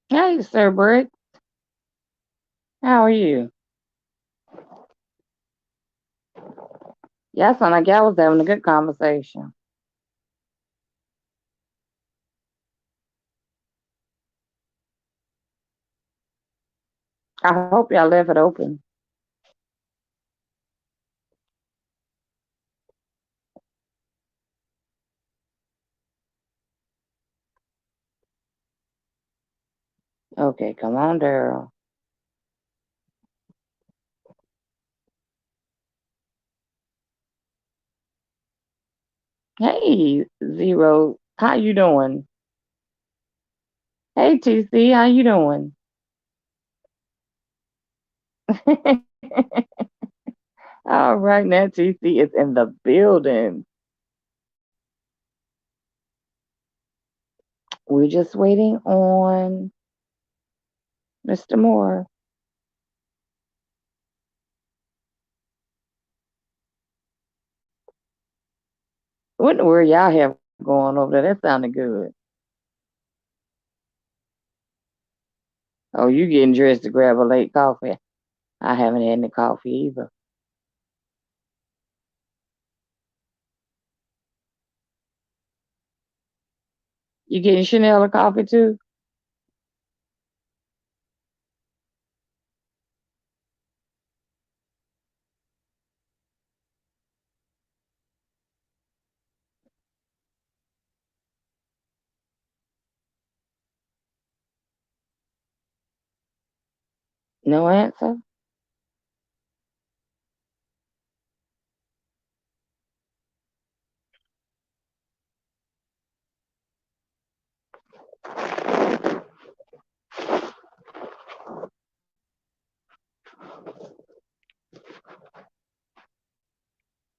Hey, Sir Brick, how are you? Yeah, I sound like y'all was having a good conversation. I hope y'all left it open. Okay, come on, Daryl. Hey, Zero, how you doing? Hey, TC, how you doing? All right, now TC is in the building. We're just waiting on Mr. Moore. What in the world y'all have going over there? That sounded good. Oh, you getting dressed to grab a late coffee? I haven't had any coffee either. You getting Chanel a coffee too? No answer?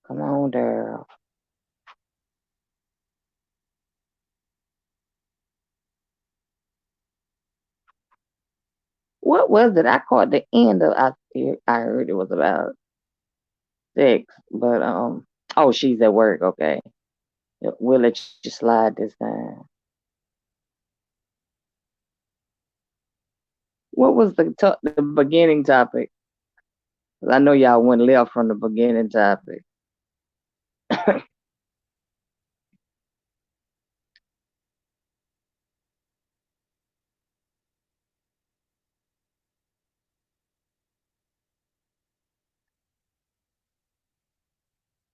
Come on, Daryl. What was it? I caught the end of I heard it was about sex, but oh, she's at work. Okay, yeah, we'll let you slide this time. What was the beginning topic? 'Cause I know y'all went left from the beginning topic.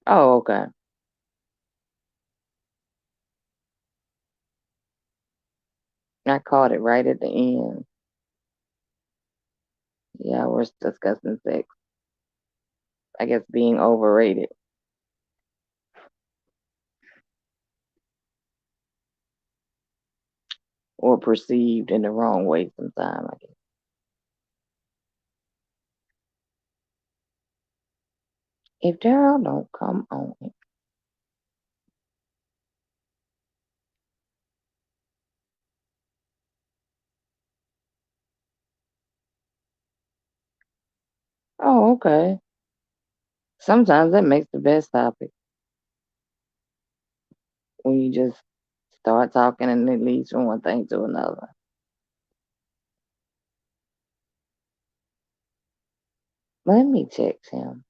Oh, okay. I caught it right at the end. Yeah, we're discussing sex. I guess being overrated or perceived in the wrong way sometimes. I guess. If Daryl don't come on it. Oh, okay. Sometimes that makes the best topic when you just start talking and it leads from one thing to another. Let me text him.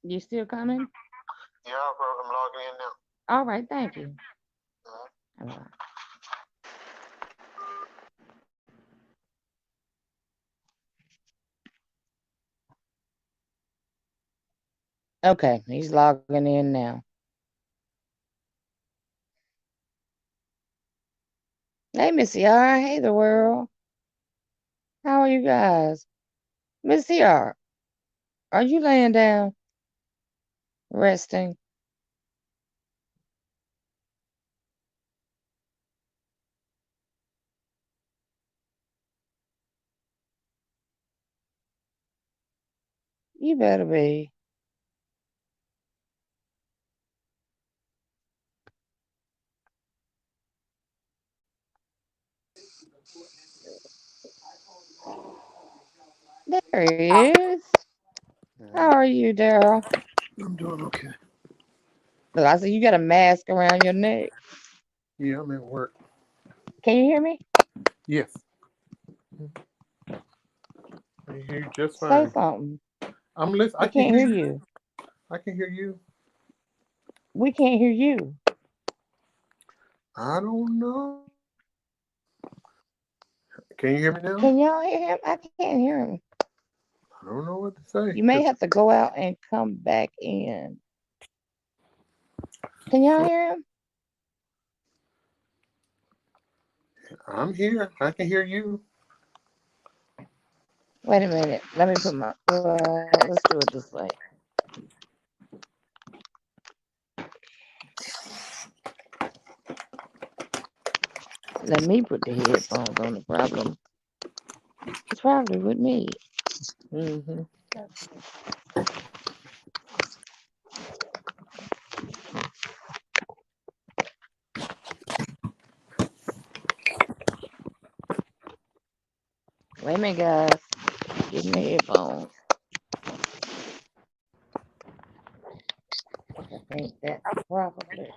You still coming? Yeah, bro, I'm logging in now. All right, thank you. Mhm. All right. Okay, he's logging in now. Hey, Miss Yara. Hey, the world. How are you guys? Miss Yara, are you laying down, resting? You better be. There he is. How are you, Darryl? I'm doing okay. Look, I see you got a mask around your neck. Yeah, I'm at work. Can you hear me? Yes, I hear you just Say fine. something. I'm listening. I We can can't hear hear you. you. I can hear you. We can't hear you. I don't know. Can you hear me now? Can y'all hear him? I can't hear him. I don't know what to say You may because have to go out and come back in. Can y'all hear him? I'm here. I can hear you. Wait a minute. Let me put my. Well, let's do it this way. Let me put the headphones on. The problem is probably with me. Hmm. Wait a minute, guys. Getting the headphones. I think that probably.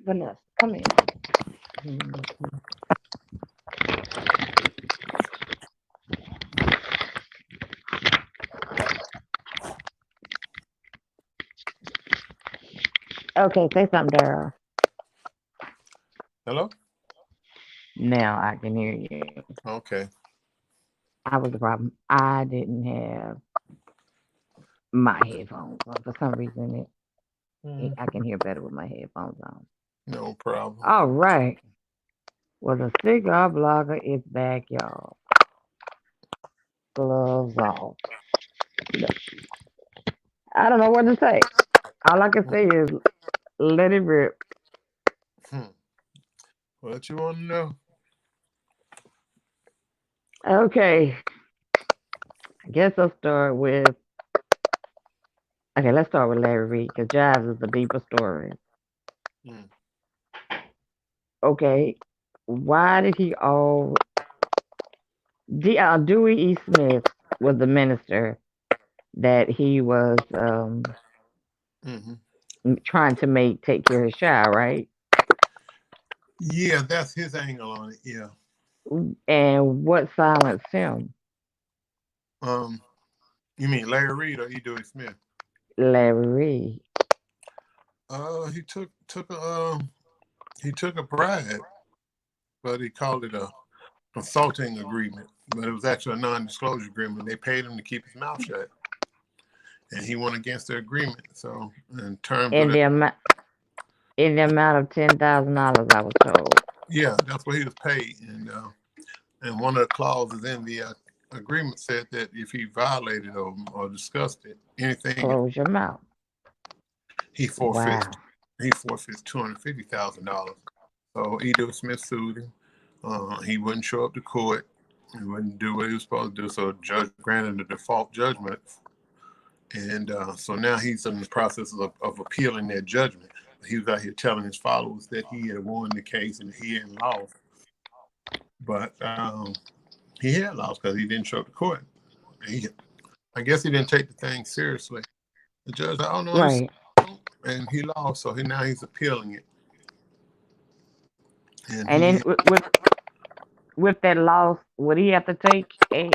Vanessa, come here. Okay, say something, Daryl. Hello. Now I can hear you. Okay. I was the problem. I didn't have my headphones on. For some reason, I Hmm. can hear better with my headphones on. No problem. All right. Well, the cigar blogger is back, y'all. Gloves off. I don't know what to say. All I can say is let it rip. Hmm. What you want to know? Okay. I guess I'll start with. Okay, let's start with Larry Reed because Jives is a deeper story. Hmm. Okay. Why did he all. Dewey E. Smith was the minister that he was Hmm. trying to make take care of his child, right? Yeah, that's his angle on it. Yeah. And what silenced him? Um. You mean Larry Reed or E. Dewey Smith? Larry Reed. He took a bribe, but he called it a consulting agreement. But it was actually a non-disclosure agreement. They paid him to keep his mouth shut, and he went against the agreement. So, in terms of In the, the amount of $10,000, I was told. yeah, that's what he was paid. And one of the clauses in the agreement said that if he violated or discussed it, anything, Close your mouth. he forfeits Wow. he forfeits $250,000. So Edo Smith sued him. He wouldn't show up to court. He wouldn't do what he was supposed to do. So the judge granted a default judgment, and so now he's in the process of appealing that judgment. He was out here telling his followers that he had won the case and he hadn't lost, but he had lost because he didn't show up to court. He, I guess he didn't take the thing seriously. The judge, I don't know, Right. and he lost. So now he's appealing it, and And then with that loss, would he have to take a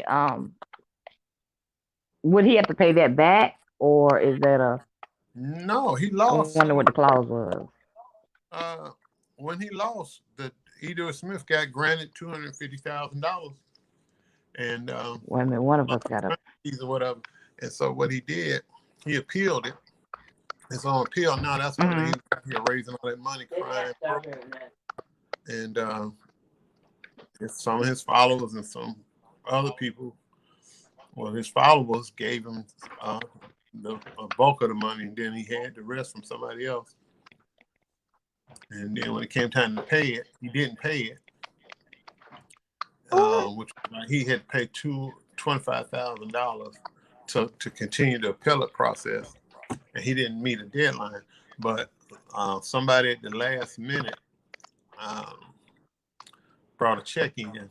Would he have to pay that back, or is that a? No, he I lost. wonder what the clause was. Uh, when he lost, the Edith Smith got granted $250,000, and Wait a minute, one of us got a. fees or whatever. And so what he did, he appealed it. It's on appeal now. That's why Mm-hmm. he raising all that money, crying broke. And some of his followers and some other people, well, his followers gave him the bulk of the money, and then he had the rest from somebody else. And then when it came time to pay it, he didn't pay it, which he had to pay $25,000 to continue the appellate process, and he didn't meet a deadline. But somebody at the last minute um, brought a check in,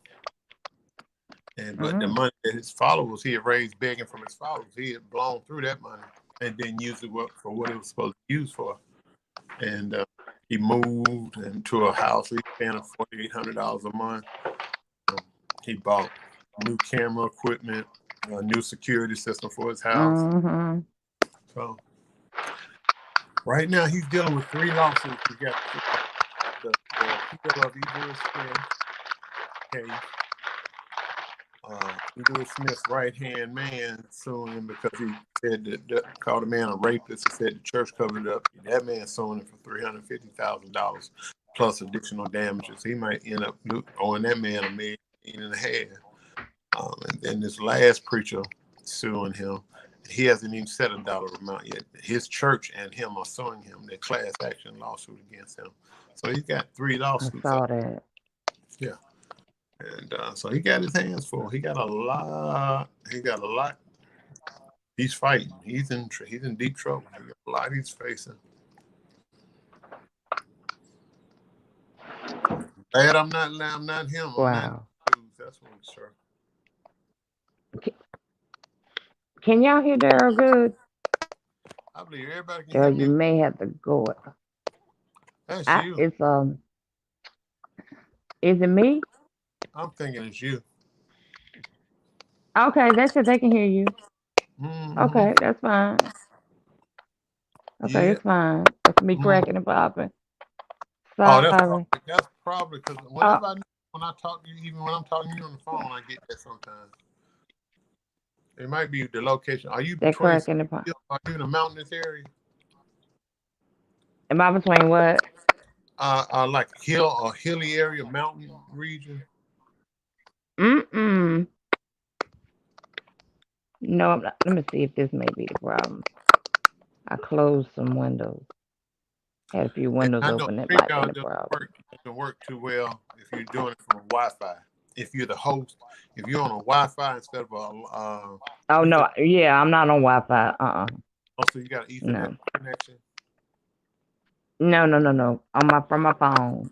but the money that his followers he had raised begging from his followers, he had blown through that money and then used it for what it was supposed to be used for. And he moved into a house. He paying $4,800 a month. He bought new camera equipment, a new security system for his house. Mm-hmm. So right now he's dealing with 3 lawsuits. He got the appeal of Edith Smith case. Edith Smith's right-hand man suing him because he said that called a man a rapist. He said the church covered it up. That man suing him for $350,000 plus additional damages. He might end up owing that man $1.5 million. And then this last preacher suing him. He hasn't even set a dollar amount yet. His church and him are suing him. Their class action lawsuit against him. So he's got 3 I lawsuits. saw that. Yeah. And so he got his hands full. He got a lot. He's fighting. He's in deep trouble. He got a lot he's facing. Glad I'm not him. I'm not. Wow. That's what I'm sure. Can y'all hear Daryl good? I believe everybody can hear Daryl, you me. may have to go. That's you. It's Is it me? I'm thinking it's you. Okay, they said they can hear you. Mm-hmm. Okay, that's fine. Okay, Yeah. it's fine. That's me Mm-hmm. cracking and popping. Oh, Sorry. that's probably because Uh, when I talk to you, even when I'm talking to you on the phone, I get that sometimes. It might be the location. Are you they're between? cracking and popping. Are you in a mountainous area? Am I between what? Like hilly area, mountain region. Mm-mm. No, I'm not. Let me see if this may be the problem. I closed some windows. Had a few And windows I know open. That might be StreamYard the problem. doesn't work too well if you're doing it from Wi-Fi. If you're the host, if you're on a Wi-Fi instead of Oh Ethernet, no, yeah, I'm not on Wi-Fi. also you got an Ethernet No, connection. no. From my phone,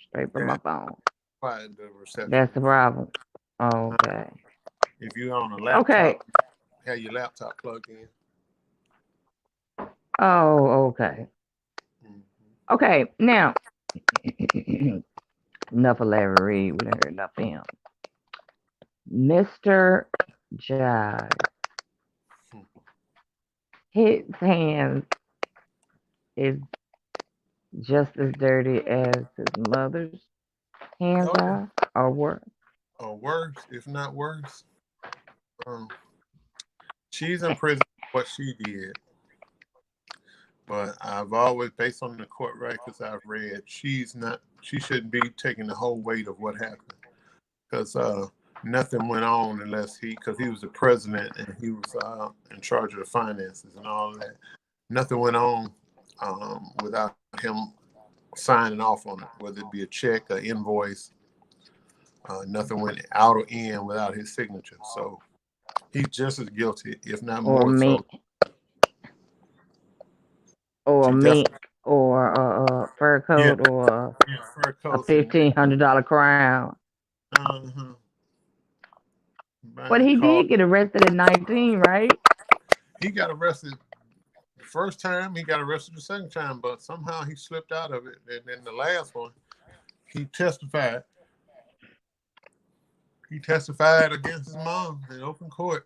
straight from Yeah, my that's phone. why the reception. That's the problem. Okay. If you're on a Okay. laptop, have your laptop plugged in. Oh, okay. Mm-hmm. Okay. Now, enough of Larry Reed. We done heard enough of him. Mr. Jive. His hands is just as dirty as his mother's hands Oh yeah, are, or worse. or worse, if not worse. Um, she's in prison for what she did, but I've always, based on the court records I've read, she's not. She shouldn't be taking the whole weight of what happened because nothing went on because he was the president and he was in charge of the finances and all of that. Nothing went on without him signing off on it, whether it be a check, an invoice. Nothing went out or in without his signature. So he's just as guilty, if not Or more so. mink, or She definitely, mink, or a fur yeah, coat, or yeah, fur a coats and $1,500 crown. uh-huh, But buying he cars. did get arrested at 19, right? He got arrested the first time. He got arrested the second time, but somehow he slipped out of it. And then the last one, he testified. He testified against his mom in open court.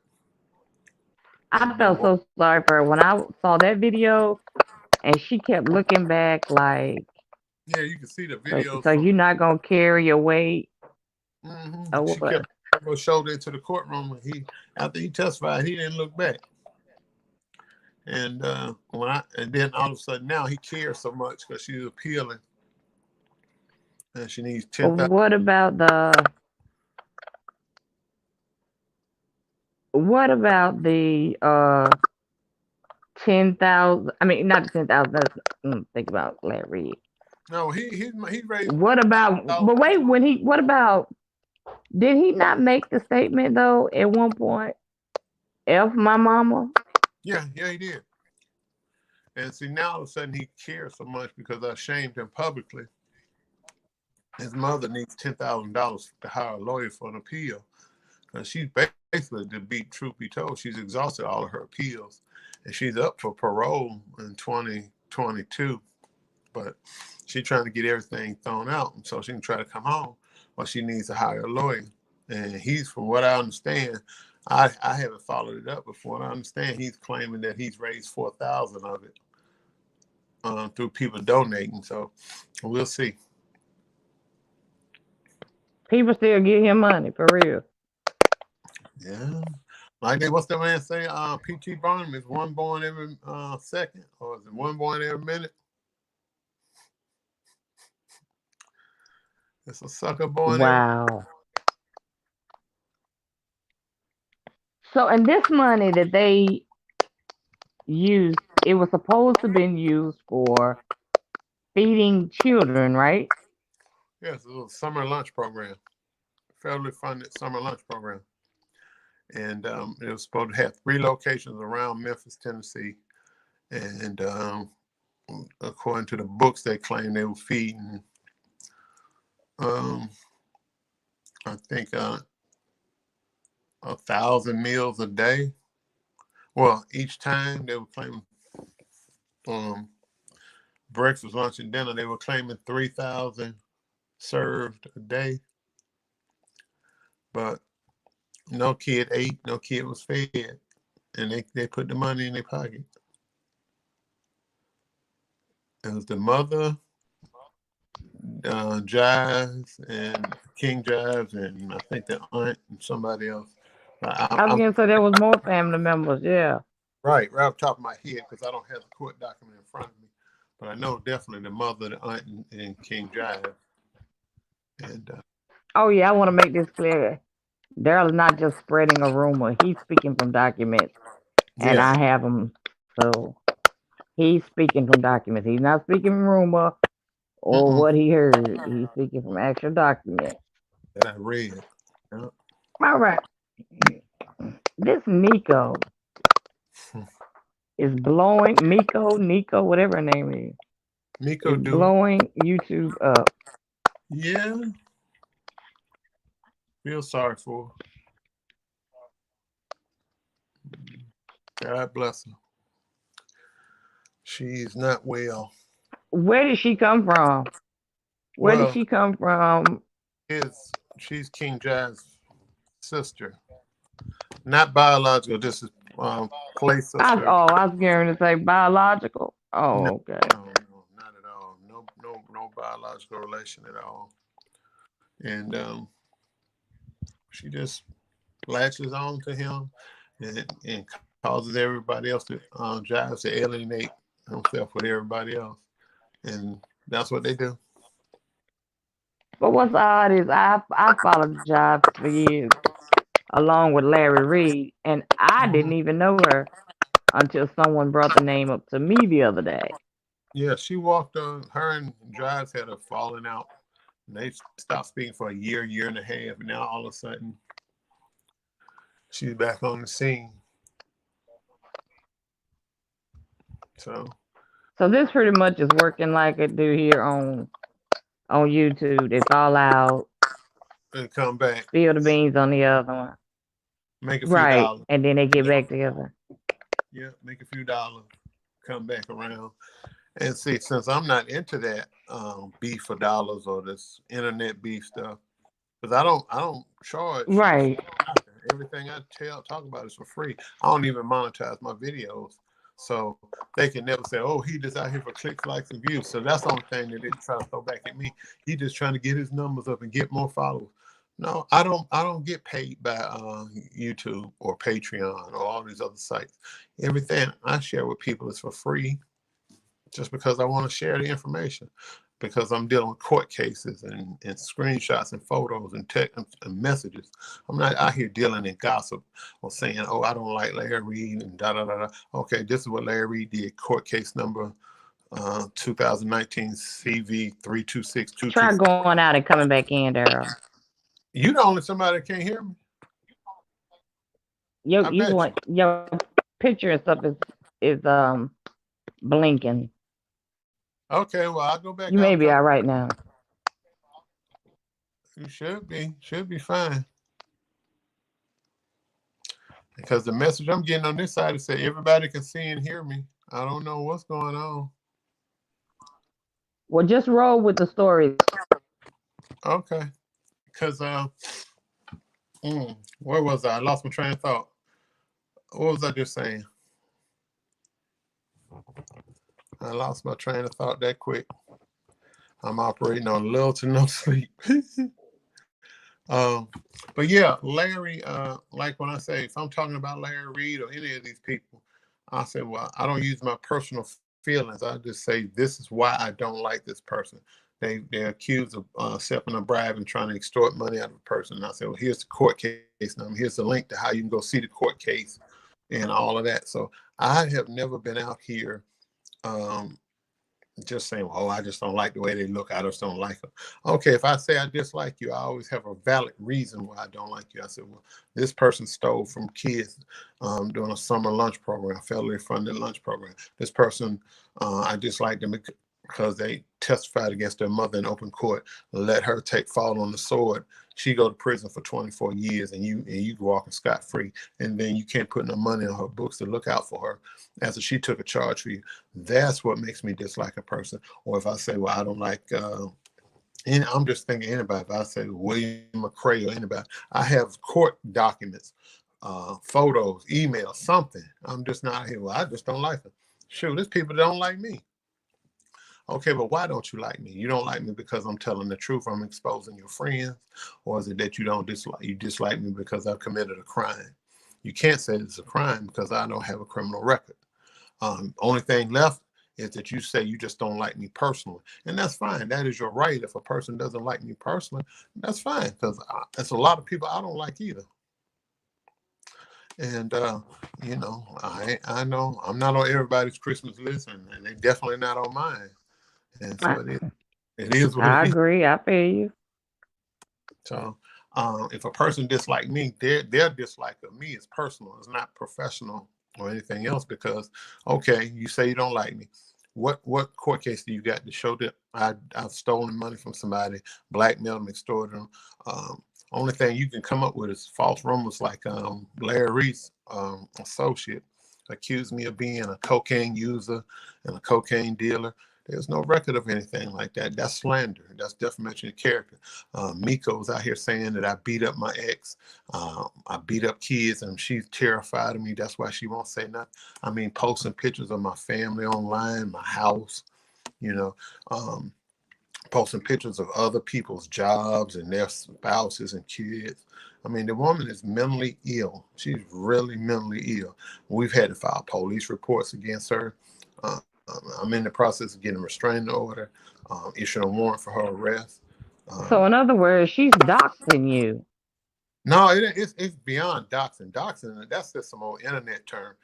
I and been felt so sorry for her when I saw that video, and she kept looking back like, yeah, you can see the so, videos so from. you're not gonna carry your weight or She kept what? her shoulder into the courtroom, and after he testified, he didn't look back. And and then all of a sudden now he cares so much because she's appealing, and she needs But 10,000. what about the 10,000? I mean, not the 10,000. That's think about Larry Reid. No, he raised What about? $1,000. But wait, when he what about? Did he not make the statement though at one point? F my mama. Yeah, yeah, he did. And see, now all of a sudden he cares so much because I shamed him publicly. His mother needs $10,000 to hire a lawyer for an appeal. She's basically, to be truth be told, she's exhausted all of her appeals, and she's up for parole in 2022. But she's trying to get everything thrown out, and so she can try to come home. But she needs to hire a lawyer, and he's, from what I understand, I haven't followed it up, but from what I understand, he's claiming that he's raised 4,000 of it through people donating. So we'll see. People still give him money for real. Yeah. Like they, what's the man say? P.T. Barnum is one born every second, or is it one born every minute? It's a sucker born every. Wow. So, and this money that they used, it was supposed to been used for feeding children, right? Yes, it was a summer lunch program, federally funded summer lunch program, and it was supposed to have 3 locations around Memphis, Tennessee, and according to the books, they claim they were feeding, um, I think, 1,000 meals a day. Well, each time they were claiming um, breakfast, lunch, and dinner, they were claiming 3,000 served a day, but no kid ate, no kid was fed, and they put the money in their pocket. It was the mother, Jives, and King Jives, and I think the aunt and somebody else. I was I'm gonna say there was more family members. Yeah. right off the top of my head because I don't have the court document in front of me, but I know definitely the mother, the aunt, and King Jive. And Oh yeah, I want to make this clear. Daryl is not just spreading a rumor. He's speaking from documents, and yeah, I have them. So he's speaking from documents. He's not speaking from rumor or mm-mm, what he heard. He's speaking from actual documents. that I read. Yeah. All right. This Nico is blowing Nico, whatever her name Miko is do. blowing YouTube up. Yeah, feel sorry for her. God bless her. She's not well. Where did she come from? Where did Well, she come from? is she's King Jazz's sister, not biological. This is play sister. I was going to say biological. No, Oh, okay. no, not at all. No, no, no biological relation at all. And she just latches on to him and causes everybody else to Jives to alienate himself with everybody else, and that's what they do. But what's odd is I followed Jobs for years along with Larry Reid, and I Mhm. didn't even know her until someone brought the name up to me the other day. Yeah, she walked on. Her and Jives had a falling out. And they stopped speaking for a year, year and a half. And now all of a sudden, she's back on the scene. So So this pretty much is working like it do here on YouTube. They fall out, and come back, spill the beans on the other one, make a few right? dollars. And then they get back together. Yeah, make a few dollars, come back around. And see, since I'm not into that beef for dollars or this internet beef stuff, because I don't charge. Right. Everything I talk about is for free. I don't even monetize my videos. So they can never say, oh, he just out here for clicks, likes, and views. So that's the only thing that they try to throw back at me. He just trying to get his numbers up and get more followers. No, I don't get paid by YouTube or Patreon or all these other sites. Everything I share with people is for free just because I want to share the information. Because I'm dealing with court cases and screenshots and photos and text and messages. I'm not out here dealing in gossip or saying, oh, I don't like Larry Reed and da da da da. Okay, this is what Larry Reed did. Court case number 2019 CV Try 326224. going out and coming back in, Darryl. You the only somebody that can't hear me. Your I bet you. your picture and stuff is blinking. Okay, well I'll go You back out may and be come. all right now. You should be fine. Because the message I'm getting on this side is say everybody can see and hear me. I don't know what's going on. Well, just roll with the story. Okay. Because where was I? I lost my train of thought. What was I just saying? I lost my train of thought that quick. I'm operating on little to no sleep. um, but yeah, Larry. Like when I say if I'm talking about Larry Reed or any of these people, I say, well, I don't use my personal feelings. I just say this is why I don't like this person. They're accused of accepting a bribe and trying to extort money out of a person. And I say, well, here's the court case number. Here's the link to how you can go see the court case and all of that. So I have never been out here um, just saying, well, oh, I just don't like the way they look. I just don't like them. Okay, if I say I dislike you, I always have a valid reason why I don't like you. I said, well, this person stole from kids during a summer lunch program, federally funded lunch program. This person, I dislike them because they testified against their mother in open court, let her take fall on the sword. She go to prison for 24 years, and you walking scot free, and then you can't put no money on her books to look out for her after she took a charge for you. That's what makes me dislike a person. Or if I say, well, I don't like, and I'm just thinking anybody. If I say William McCray or anybody, I have court documents, photos, emails, something. I'm just not here. Well, I just don't like them. Sure, there's people that don't like me. Okay, but why don't you like me? You don't like me because I'm telling the truth. I'm exposing your friends, or is it that you dislike me because I've committed a crime? You can't say it's a crime because I don't have a criminal record. Only thing left is that you say you just don't like me personally, and that's fine. That is your right. If a person doesn't like me personally, that's fine because there's a lot of people I don't like either. And I know I'm not on everybody's Christmas list, and they definitely not on mine. And so I, it is what I it is. agree. I feel you. So if a person dislike me, their dislike of me is personal. It's not professional or anything else. Because okay, you say you don't like me. What court case do you got to show that I've stolen money from somebody, blackmailed them, extorted them? Only thing you can come up with is false rumors like Larry Reed's associate accused me of being a cocaine user and a cocaine dealer. There's no record of anything like that. That's slander. That's defamation of character. Miko's out here saying that I beat up my ex. I beat up kids and she's terrified of me. That's why she won't say nothing. I mean, posting pictures of my family online, my house, you know, um, posting pictures of other people's jobs and their spouses and kids. I mean, the woman is mentally ill. She's really mentally ill. We've had to file police reports against her. I'm in the process of getting a restraining order, issuing a warrant for her arrest. So, Um, in other words, she's doxing you. no, it's beyond doxing. Doxing, that's just some old internet term.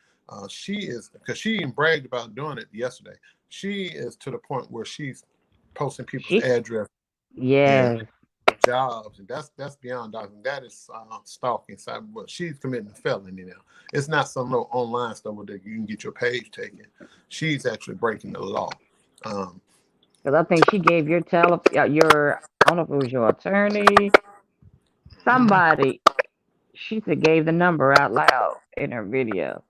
She is, because she even bragged about doing it yesterday. She is to the point where she's posting people's She, address and yes. jobs, and that's beyond doxing. That is stalking. But she's committing a felony now. It's not some little online stuff where you can get your page taken. She's actually breaking the law. Um, Because I think she gave your, I don't know if it was your attorney, mhm. somebody, she said gave the number out loud in her video.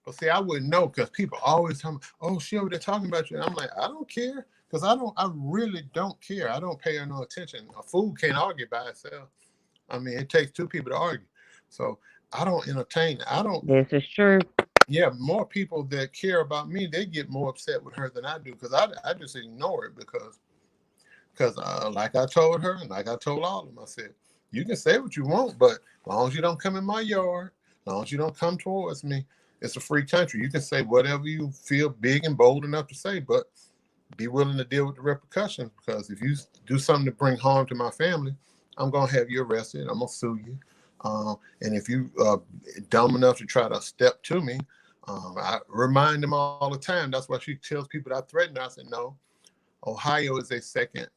But see, I wouldn't know because people always tell me, "Oh, she over there talking about you." And I'm like, I don't care because I really don't care. I don't pay her no attention. A fool can't argue by itself. I mean, it takes two people to argue. So I don't entertain. I don't. This is true. Yeah, more people that care about me, they get more upset with her than I do because I just ignore it because like I told her and like I told all of them, I said, you can say what you want, but as long as you don't come in my yard, as long as you don't come towards me, it's a free country. You can say whatever you feel big and bold enough to say, but be willing to deal with the repercussions because if you do something to bring harm to my family, I'm going to have you arrested. I'm going to sue you. And if you dumb enough to try to step to me, I remind them all the time. That's why she tells people that I threaten her. I said, no, Ohio is a second,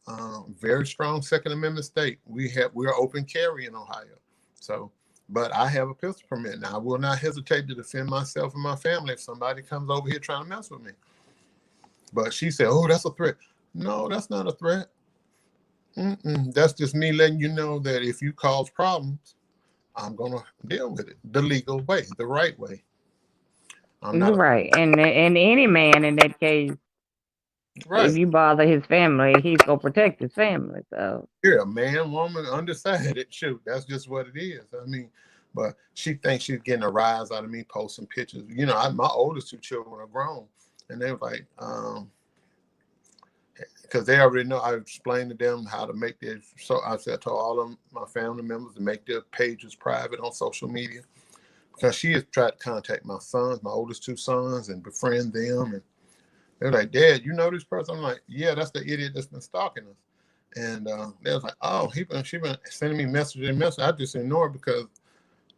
very strong Second Amendment state. We're open carry in Ohio. So, but I have a pistol permit. Now, I will not hesitate to defend myself and my family if somebody comes over here trying to mess with me. But she said, "Oh, that's a threat." No, that's not a threat. That's just me letting you know that if you cause problems, I'm gonna deal with it the legal way, the right way. I'm not You're a right. And any man in that case, if right. you bother his family, he's gonna protect his family. So You're a man, woman, undecided. Shoot, that's just what it is. I mean, but she thinks she's getting a rise out of me posting pictures. You know, my oldest two children are grown, and they were like, because they already know. I explained to them how to make their. So I said to all of my family members to make their pages private on social media because she has tried to contact my sons, my oldest two sons, and befriend them. And they're like, "Dad, you know this person?" I'm like, "Yeah, that's the idiot that's been stalking us." And they was like, "Oh, she been sending me messages and messages." I just ignore it because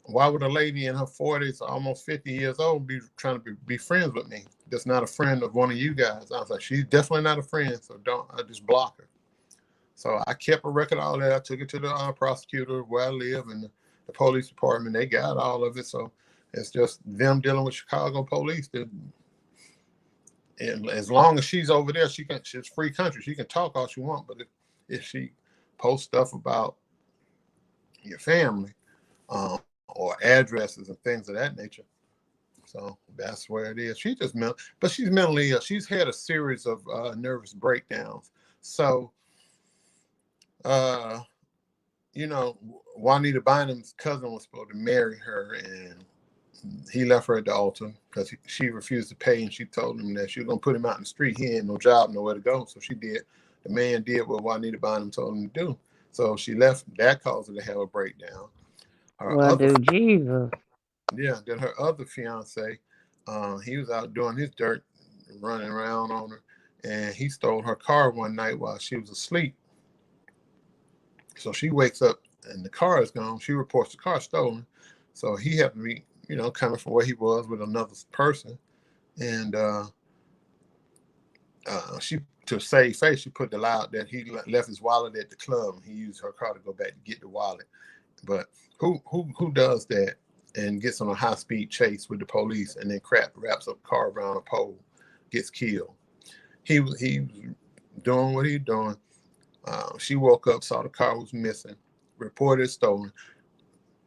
why would a lady in her 40s, almost 50 years old, be trying to be friends with me? That's not a friend of one of you guys. I was like, she's definitely not a friend, so don't. I just block her. So I kept a record of all that. I took it to the prosecutor where I live and the police department. They got all of it. So it's just them dealing with Chicago police. And as long as she's over there, she's free country. She can talk all she wants. But if she posts stuff about your family or addresses and things of that nature, so that's where it is. She just mental, but she's mentally ill. She's had a series of nervous breakdowns. So, uh, you know, Juanita Bynum's cousin was supposed to marry her, and he left her at the altar because she refused to pay, and she told him that she was gonna put him out in the street. He ain't no job, nowhere to go. So she did. The man did what Juanita Bynum told him to do. So she left. That caused her to have a breakdown. Her well, other, do Jesus. yeah, then her other fiance, he was out doing his dirt, running around on her, and he stole her car one night while she was asleep. So she wakes up and the car is gone. She reports the car stolen. So he happened to be, coming from where he was with another person. And she, to save face, she put the lie out that he left his wallet at the club. He used her car to go back to get the wallet. But who does that and gets on a high speed chase with the police and then wraps a car around a pole, gets killed? He was doing what he doing. She woke up, saw the car was missing, reported it stolen.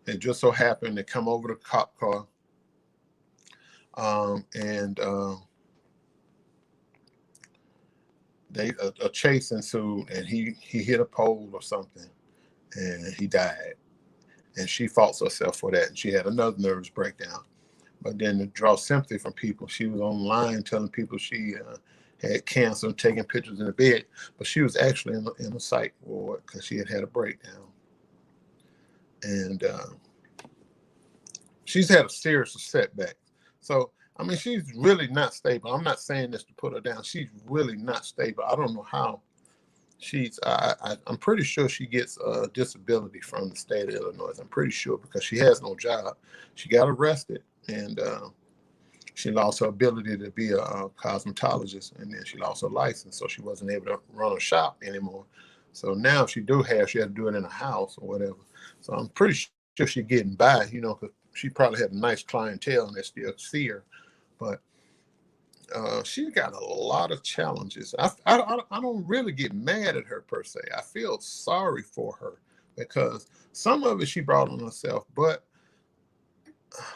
It just so happened to come over the cop car, and they a chase ensued, and he hit a pole or something, and he died. And she faults herself for that. And she had another nervous breakdown. But then to draw sympathy from people, she was online telling people she had cancer and taking pictures in the bed, but she was actually in a psych ward because she had a breakdown. And she's had a series of setbacks. So, I mean, she's really not stable. I'm not saying this to put her down. She's really not stable. I don't know how. I'm pretty sure she gets a disability from the state of Illinois. I'm pretty sure because she has no job. She got arrested and she lost her ability to be a cosmetologist, and then she lost her license, so she wasn't able to run a shop anymore. So now if she has to do it in a house or whatever. So I'm pretty sure she's getting by, because she probably had a nice clientele and they still see her. But she's got a lot of challenges. I don't really get mad at her per se. I feel sorry for her because some of it she brought on herself, but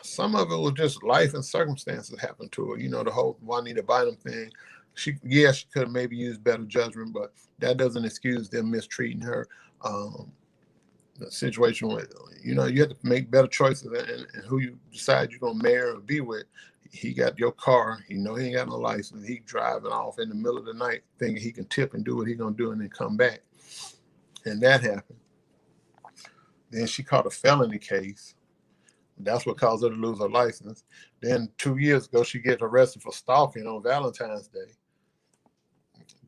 some of it was just life and circumstances happened to her. The whole Juanita Bynum thing. She could have maybe used better judgment, but that doesn't excuse them mistreating her. Um, the situation with, you have to make better choices, and who you decide you're gonna marry or be with. He got your car. He know he ain't got no license. He driving off in the middle of the night, thinking he can tip and do what he gonna do, and then come back. And that happened. Then she caught a felony case. That's what caused her to lose her license. Then 2 years ago, she gets arrested for stalking on Valentine's Day.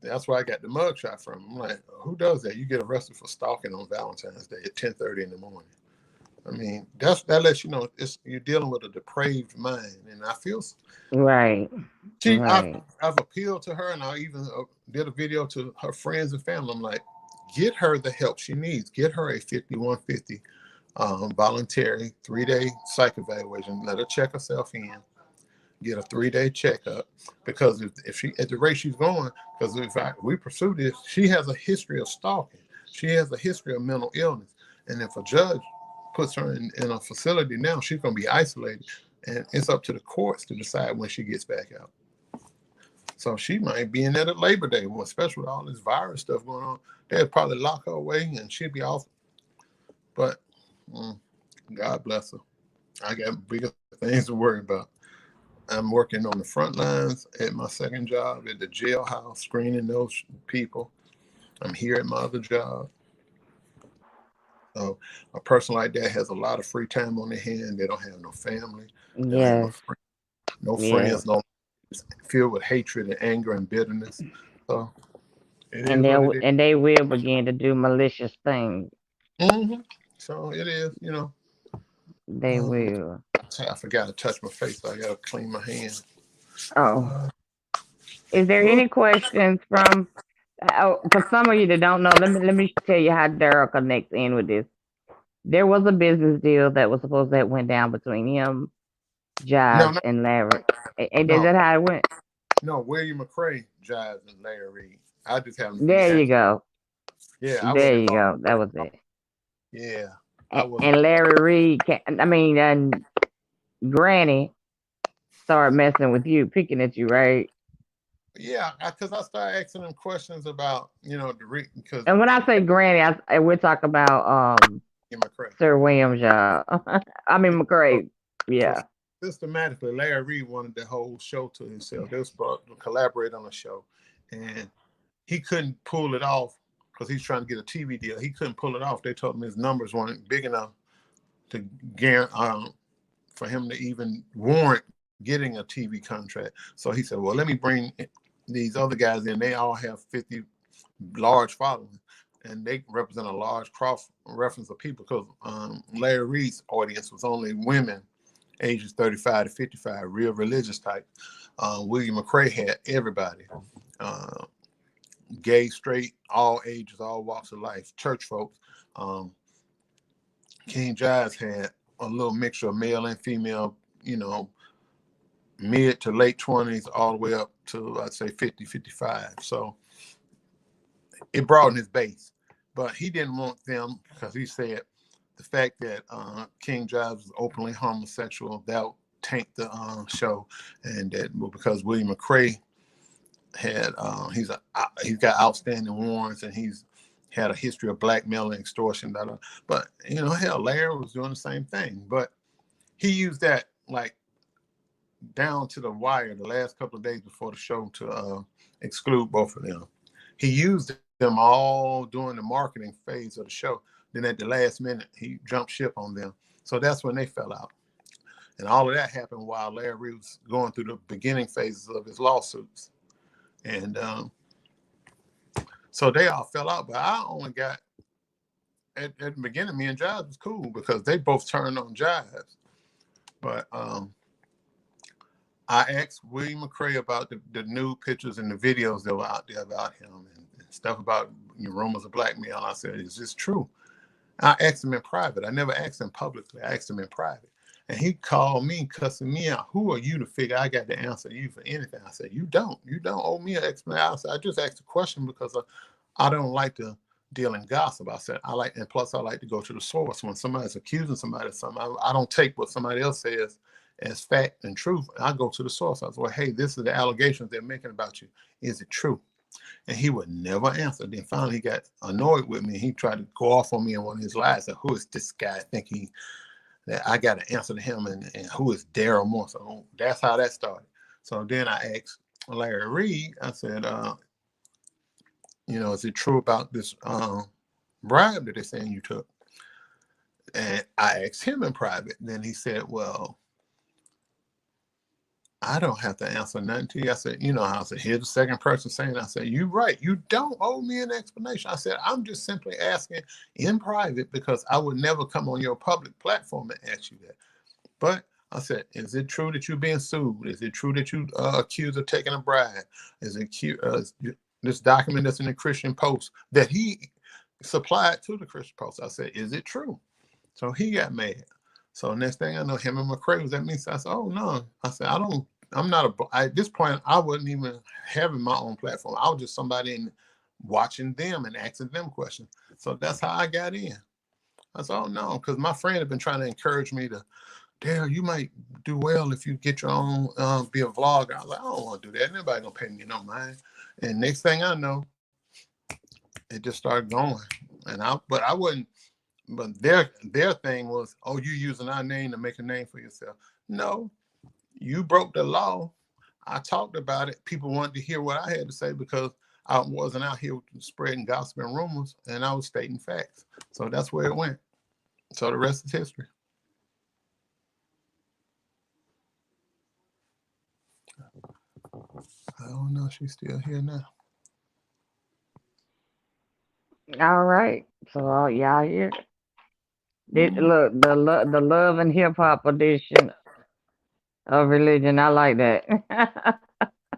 That's where I got the mugshot from. I'm like, who does that? You get arrested for stalking on Valentine's Day at 10:30 in the morning. I mean, that lets you know you're dealing with a depraved mind. And I feel Right. she Right. I've appealed to her, and I even did a video to her friends and family. I'm like, get her the help she needs. Get her a 5150 voluntary 3-day psych evaluation. Let her check herself in. Get a 3-day checkup, because if she at the rate she's going, because if we pursue this, she has a history of stalking. She has a history of mental illness, and if a judge puts her in a facility now, she's going to be isolated, and it's up to the courts to decide when she gets back out. So she might be in there at Labor Day, well, especially with all this virus stuff going on. They'd probably lock her away, and she'd be off. But God bless her. I got bigger things to worry about. I'm working on the front lines at my second job at the jailhouse, screening those people. I'm here at my other job. So a person like that has a lot of free time on their hand. They don't have no family. They don't have Yes. no Yes. friends, no, filled with hatred and anger and bitterness. So it And is what it is. they will begin to do malicious things. Mm-hmm. So it is. They Um, will. I forgot to touch my face, so I got to clean my hands. Oh, Uh, is there any questions from? Oh, for some of you that don't know, let me tell you how Daryl connects in with this. There was a business deal that was supposed to have went down between him, no, Jives, no, and Larry. And is no, that how it went? no. William McCray, Jives, and Larry Reed. I just happen to be There you acting. go. Yeah, I There wasn't you involved. go. That was it. Yeah, I wasn't. And Larry Reed, and Granny started messing with you, picking at you, right? Yeah, because I started asking them questions about because And when I say Granny, we're talking about McCray. Sir William's job. I mean So, McCray. so Yeah. systematically, Larry Reed wanted the whole show to himself. They was brought to collaborate on the show, and he couldn't pull it off because he's trying to get a TV deal. He couldn't pull it off. They told him his numbers weren't big enough to guarantee for him to even warrant getting a TV contract. So he said, "Well, let me bring these other guys in. They all have 50 large following, and they represent a large cross reference of people because Larry Reed's audience was only women ages 35 to 55, real religious type. William McCray had everybody, uh, gay, straight, all ages, all walks of life, church folks. Um, King Jives had a little mixture of male and female, mid to late 20s, all the way up to, I'd say, 50, 55. So it broadened his base. But he didn't want them because he said the fact that King Jives was openly homosexual, that would taint the show. And that because William McCray had, he's got outstanding warrants, and he's had a history of blackmail and extortion. But, hell, Larry was doing the same thing. But he used that like down to the wire the last couple of days before the show to exclude both of them. He used them all during the marketing phase of the show. Then at the last minute, he jumped ship on them. So that's when they fell out. And all of that happened while Larry was going through the beginning phases of his lawsuits. And so they all fell out. But I only got, at the beginning, me and Jives was cool because they both turned on Jives. But I asked William McCray about the new pictures and the videos that were out there about him, and stuff about rumors of blackmail. I said, "Is this true?" I asked him in private. I never asked him publicly. I asked him in private. And he called me, cussing me out. Who are you to figure I got to answer you for anything? I said, you don't. You don't owe me an explanation. I said, I just asked a question because I don't like to deal in gossip. I said, and plus I like to go to the source. When somebody's accusing somebody of something, I don't take what somebody else says as fact and truth. I go to the source. I was like, hey, this is the allegations they're making about you. Is it true? And he would never answer. Then finally he got annoyed with me. He tried to go off on me in one of his lies. Said, who is this guy? I think he that I got to answer to him, and who is Darryl Moore? So that's how that started. So then I asked Larry Reed, I said, is it true about this bribe that they're saying you took? And I asked him in private. Then he said, well, I don't have to answer nothing to you. I said, I said, here's the second person saying, I said, you're right. You don't owe me an explanation. I said, I'm just simply asking in private because I would never come on your public platform and ask you that. But I said, is it true that you're being sued? Is it true that you accused of taking a bribe? Is it this document that's in the Christian Post that he supplied to the Christian Post? I said, is it true? So he got mad. So next thing I know, him and McCray was at me. So I said, oh no. I said, I'm not at this point, I wasn't even having my own platform. I was just somebody watching them and asking them questions. So that's how I got in. I said, oh no, because my friend had been trying to encourage me to, Darryl, you might do well if you get your own, be a vlogger. I was like, I don't want to do that. Nobody gonna pay me no mind. And next thing I know, it just started going. But I wouldn't. But their thing was, oh, you using our name to make a name for yourself. No, you broke the law. I talked about it. People wanted to hear what I had to say because I wasn't out here spreading gossip and rumors, and I was stating facts. So that's where it went. So the rest is history. I don't know if she's still here now. All right. So y'all here. Mm-hmm. Look, the love and hip hop edition of religion. I like that.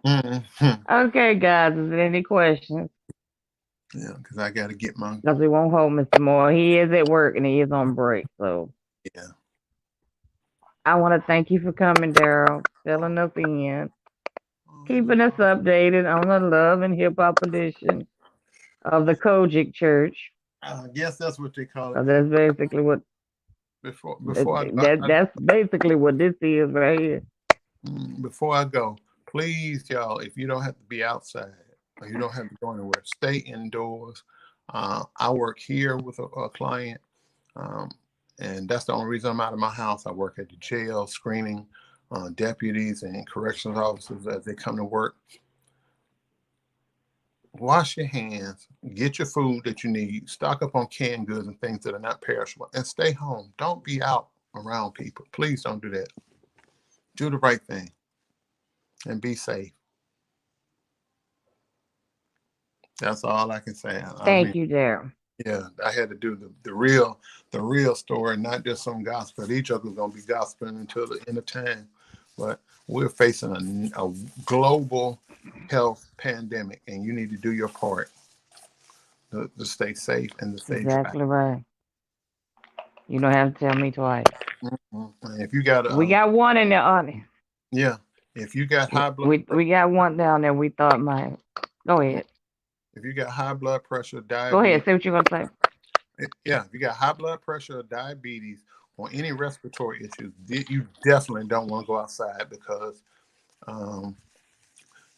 Mm-hmm. Okay, guys. Is there any questions? Yeah, because I got to get my Because we won't hold Mr. Moore. He is at work and he is on break. So yeah. I want to thank you for coming, Darryl, filling us in, Oh, no keeping us problem. updated on the love and hip hop edition of the Kojic Church. I guess that's what they call it. Because that's basically what Before that's basically what this is right here. before I go, please, y'all, if you don't have to be outside or you don't have to go anywhere, stay indoors. I work here with a client, um, and that's the only reason I'm out of my house. I work at the jail screening deputies and corrections officers as they come to work. Wash your hands, get your food that you need, stock up on canned goods and things that are not perishable, and stay home. Don't be out around people. Please don't do that. Do the right thing and be safe. That's all I can say. I mean, Thank you, Darryl. yeah, I had to do the real story, not just some gospel. Each other's gonna be gospeling until the end of time. But we're facing a global health pandemic, and you need to do your part to stay safe and to stay dry. Exactly right. You don't have to tell me twice. And if you got We got one in the audience. yeah, if you got high blood We got one down there we thought might. Go pressure, ahead. if you got high blood pressure, Go ahead. diabetes, Say what you're going to say. yeah, if you got high blood pressure or diabetes or any respiratory issues, you definitely don't want to go outside because um,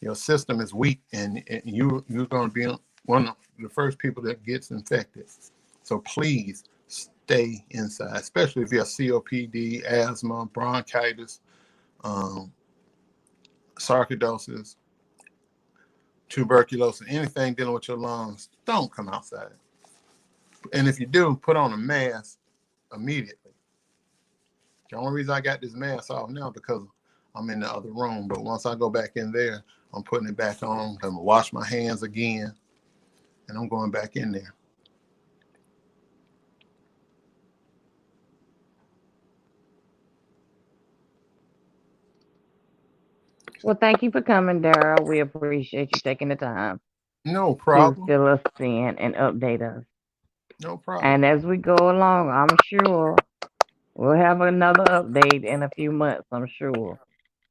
your system is weak and you're going to be one of the first people that gets infected. So please stay inside, especially if you have COPD, asthma, bronchitis, um, sarcoidosis, tuberculosis, anything dealing with your lungs. Don't come outside. And if you do, put on a mask immediately. The only reason I got this mask off now because I'm in the other room. But once I go back in there, I'm putting it back on. I'm gonna wash my hands again, and I'm going back in there. Well, thank you for coming, Darryl. We appreciate you taking the time No to problem. fill us in and update us. No problem. And as we go along, I'm sure we'll have another update in a few months, I'm sure.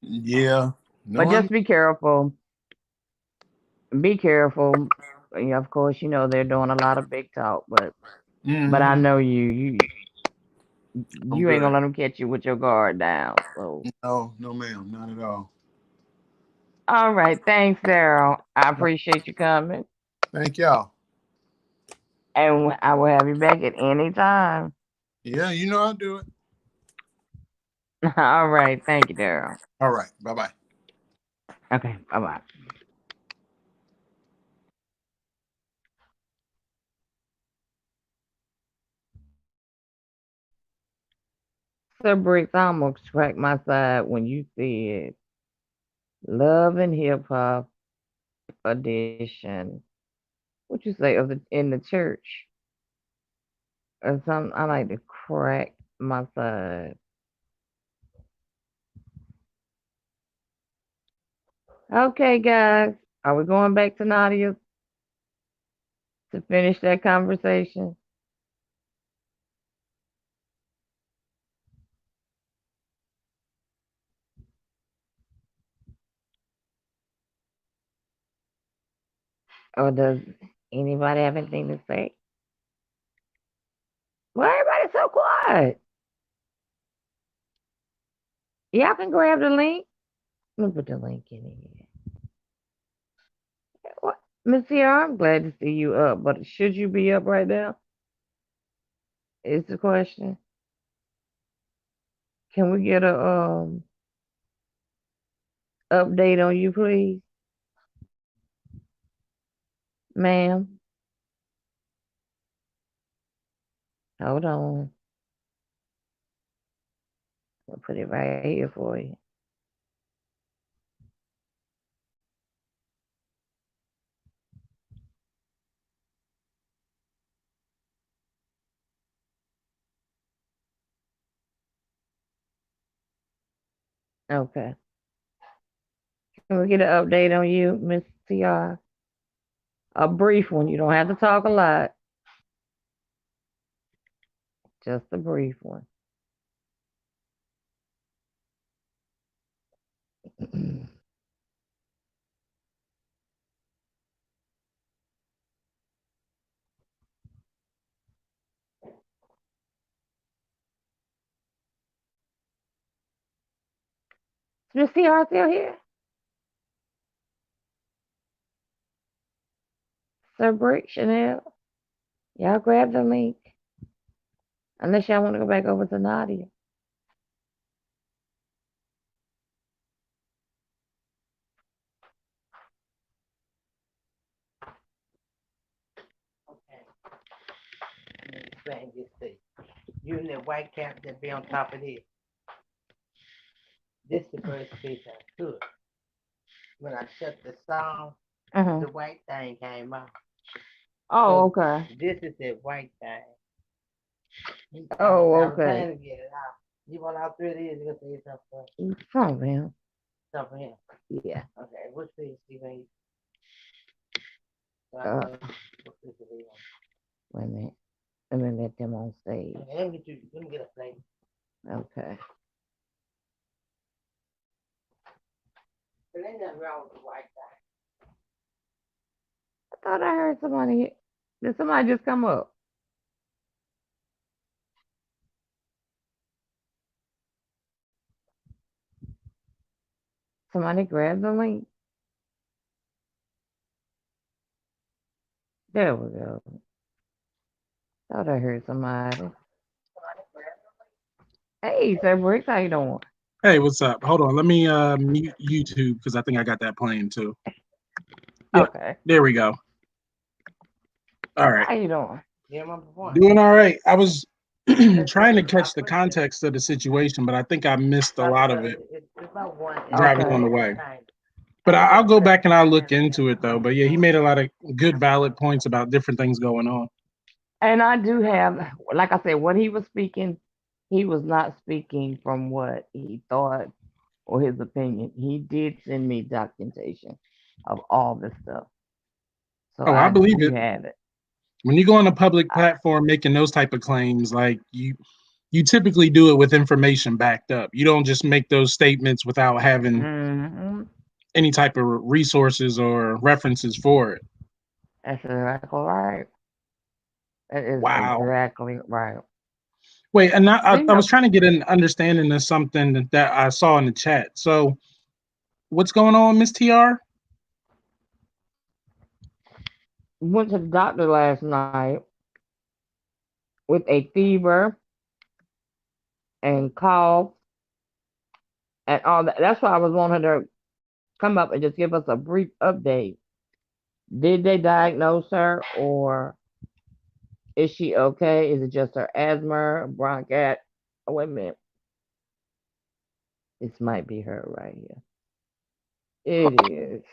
Yeah. No, But I'm. just be careful. Be careful. Yeah, of course, they're doing a lot of big talk, but I Mm-hmm. know you I'm ain't gonna good. let them catch you with your guard down. So No, no, ma'am, not at all. All right. Thanks, Daryl. I appreciate you coming. Thank y'all. And I will have you back at any time. Yeah, you know I'll do it. All right. Thank you, Daryl. All right. Bye bye. Okay. Bye bye. So, Bricks, I almost cracked my side when you said love and hip hop edition. What you say of the in the church or something? I like to crack my side. Okay, guys, are we going back to Nadia to finish that conversation? Or does anybody have anything to say? Well, everybody's so quiet. Y'all can grab the link. Let me put the link in here. What? Miss Sierra, I'm glad to see you up, but should you be up right now? Is the question. Can we get a update on you, please, ma'am? Hold on. I'll put it right here for you. Okay. Can we get an update on you, Miss Sierra? A brief one. You don't have to talk a lot. Just a brief one. Miss Sierra still here? Sir Brick, Chanel? Y'all grab the link. Unless y'all want to go back over to Nadia. Okay. Let me explain this to you. Using that white cap that be on top of this. This the first piece I took. When I shut the song, the white thing came out. Oh, so okay. This is that white thing. Oh, okay. I was trying to get it out. You want all three of these? You're going to say something. Some for him. Some for him? Yeah. Okay. What's this, Stephen? What's this? Wait a minute. Let me let them on stage. Okay, let me get a plate. Okay. There ain't nothing wrong with the white thing. I thought I heard somebody. Did somebody just come up? Somebody grabbed the link. There we go. Thought I heard somebody. Hey, Sir Bricks, how you doing? Hey, what's up? Hold on. Let me mute YouTube because I think I got that playing too. Yep. Okay. There we go. All right. How you doing? Doing all right. I was trying to catch the context of the situation, but I think I missed a lot of it driving on the way. But I'll go back and I'll look into it though. But yeah, he made a lot of good, valid points about different things going on. And I do have, like I said, when he was speaking, he was not speaking from what he thought or his opinion. He did send me documentation of all this stuff. So Oh, I believe it. have it. When you go on a public platform making those type of claims, like you typically do it with information backed up. You don't just make those statements without having any type of resources or references for it. That's exactly right. That is exactly right. Wait, and I was trying to get an understanding of something that I saw in the chat. So What's going on, Miss TR? Went to the doctor last night with a fever and cough and all that. That's why I was wanting her to come up and just give us a brief update. Did they diagnose her, or is she okay? Is it just her asthma, bronchitis? Oh, wait a minute. This might be her right here. It is.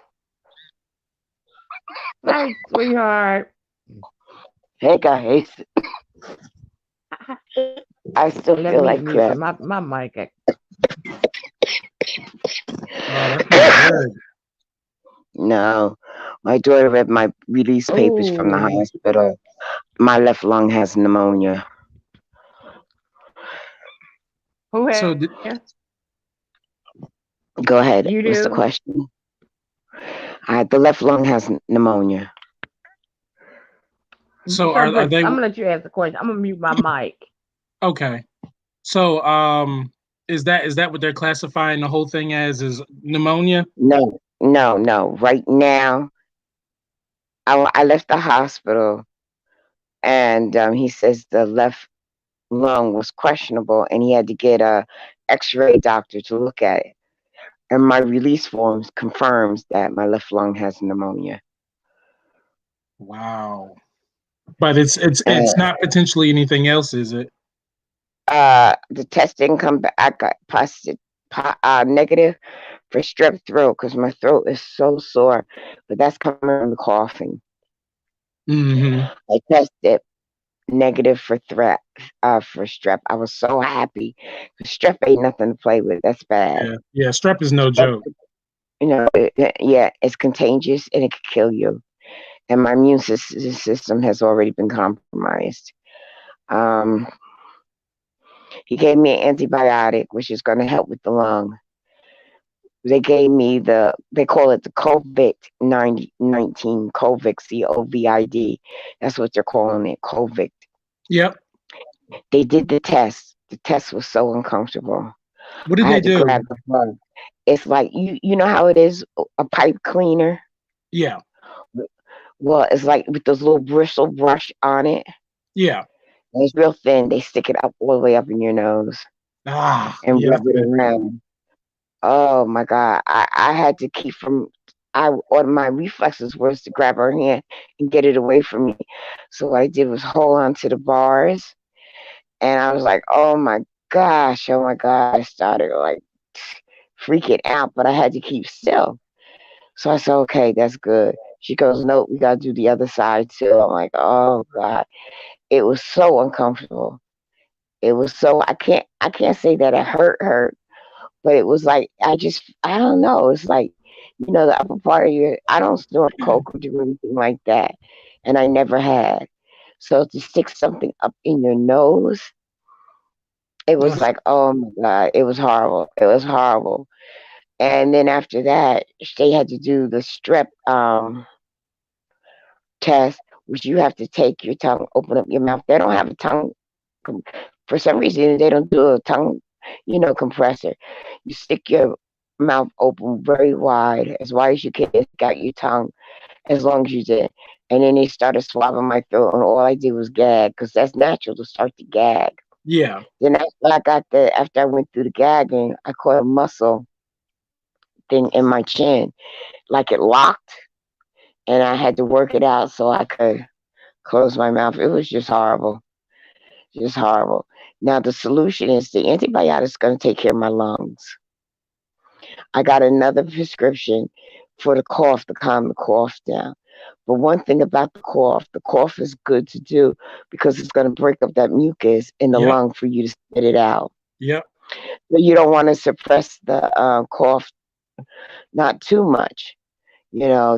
Hi, sweetheart. Hey guys, I still Let feel me like mute crap. my mic. Oh, that's not good. No, my daughter read my release papers from the Oh, hospital. My left lung has pneumonia. who So, has? Go ahead. You What's the do? question? The left lung has pneumonia. so are Sir, they I'm gonna let you ask the question. I'm gonna mute my mic. okay? So, is that what they're classifying the whole thing as? Is pneumonia? No, no, no. Right now, I left the hospital, and he says the left lung was questionable, and he had to get a X-ray doctor to look at it. And my release forms confirms that my left lung has pneumonia. Wow. But it's And not potentially anything else, is it? the test didn't come back. I got positive, negative for strep throat because my throat is so sore. But that's coming from the coughing. Mm-hmm. I tested negative for for strep. I was so happy. Strep ain't nothing to play with. That's bad. Yeah. Yeah. Strep is no Strep, joke. yeah, it's contagious and it could kill you. And my immune system has already been compromised. Um, he gave me an antibiotic, which is going to help with the lung. They gave me they call it the COVID 19, COVID, COVID. That's what they're calling it, COVID. Yep. They did the test. The test was so uncomfortable. What did I they had to do? grab the plug. It's like, you know how it is, a pipe cleaner? Yeah. Well, it's like with those little bristle brush on it. Yeah. And it's real thin. They stick it up all the way up in your nose Ah, and yeah, rub that's it good. around. Oh my God. I had to keep from, or my reflexes was to grab her hand and get it away from me. So what I did was hold on to the bars, and I was like, oh my gosh, oh my God. I started like freaking out, but I had to keep still. So I said, okay, that's good. She goes, nope, we got to do the other side too. I'm like, oh God. It was so uncomfortable. It was so, I can't say that it hurt, but it was like, I don't know. It's like, the upper part of I don't snort coke or do anything like that. And I never had. So to stick something up in your nose, it was Ugh. like, oh my God, it was horrible. It was horrible. And then after that, they had to do the strep test, which you have to take your tongue, open up your mouth. They don't have a tongue. For some reason, they don't do a tongue, compressor. You stick your mouth open very wide as you can, stick out your tongue as long as you did. And then they started swabbing my throat, and all I did was gag because that's natural to start to gag. Yeah. Then after I went through the gagging, I caught a muscle thing in my chin, like it locked, and I had to work it out so I could close my mouth. It was just horrible. Now the solution is the antibiotics going to take care of my lungs. I got another prescription for the cough to calm the cough down. But one thing about the cough is good to do because it's going to break up that mucus in the Yep. lung for you to spit it out. Yep. But you don't want to suppress the cough, not too much,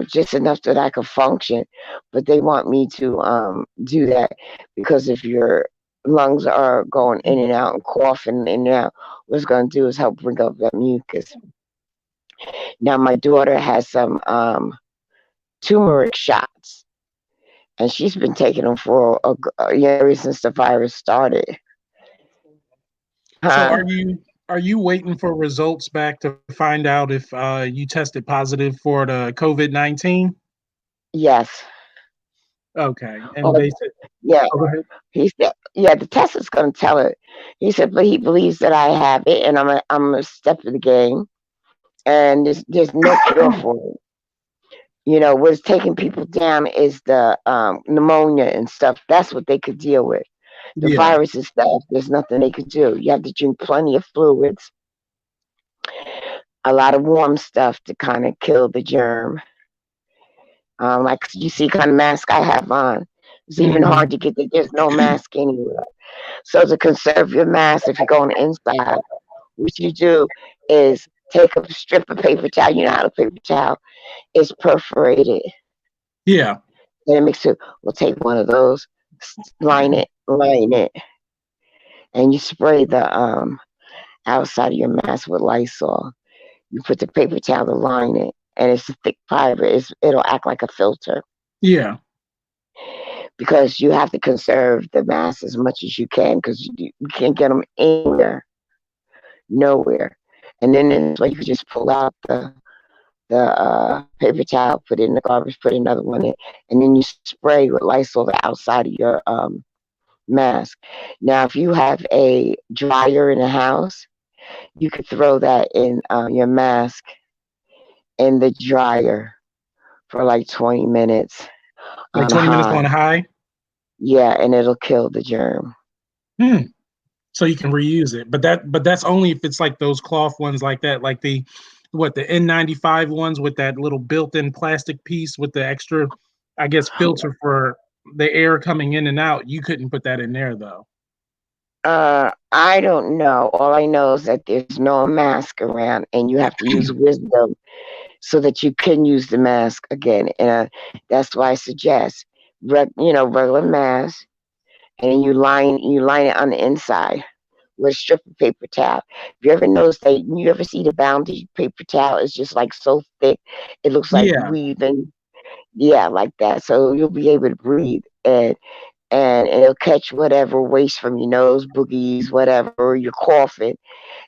just enough that I could function. But they want me to do that because if your lungs are going in and out and coughing in and out, what it's going to do is help bring up that mucus. Now, my daughter has some turmeric shots, and she's been taking them for ever since the virus started. So Huh? Are you waiting for results back to find out if you tested positive for the COVID-19? Yes. Okay, and Oh, they said, yeah. oh, go ahead. He said, yeah, the test is going to tell it. He said, but he believes that I have it, and I'm a step of the game, and there's no cure for it. You know, what's taking people down is the pneumonia and stuff. That's what they could deal with. The Yeah, virus and stuff, there's nothing they could do. You have to drink plenty of fluids, a lot of warm stuff to kind of kill the germ. Like you see, kind of mask I have on. It's even hmm, hard to get that. There's no mask anywhere. So to conserve your mask, if you're going inside, what you do is take a strip of paper towel. You know how the paper towel is perforated. yeah, And it makes it. We'll take one of those, line it, and you spray the outside of your mask with Lysol. You put the paper towel to line it, and it's a thick fiber. It'll act like a filter yeah, because you have to conserve the mask as much as you can because you can't get them anywhere, nowhere. And then in this way, you can just pull out the paper towel, put it in the garbage, put another one in, and then you spray with Lysol the outside of your mask. Now, if you have a dryer in the house, you could throw that in your mask in the dryer for like 20 minutes like on 20 minutes on high. high. Yeah, and it'll kill the germ. Hmm. So you can reuse it, but that's only if it's like those cloth ones like that, like the N95 ones with that little built-in plastic piece with the extra, I guess, filter for the air coming in and out. You couldn't put that in there though. I don't know. All I know is that there's no mask around, and you have to use wisdom so that you can use the mask again. And that's why I suggest, regular mask, and then you line it on the inside with a strip of paper towel. If you ever notice that, you ever see the Bounty paper towel? It's just like so thick, it looks like Yeah, weaving. Yeah, like that. So you'll be able to breathe, and it'll catch whatever waste from your nose, boogies, whatever you're coughing,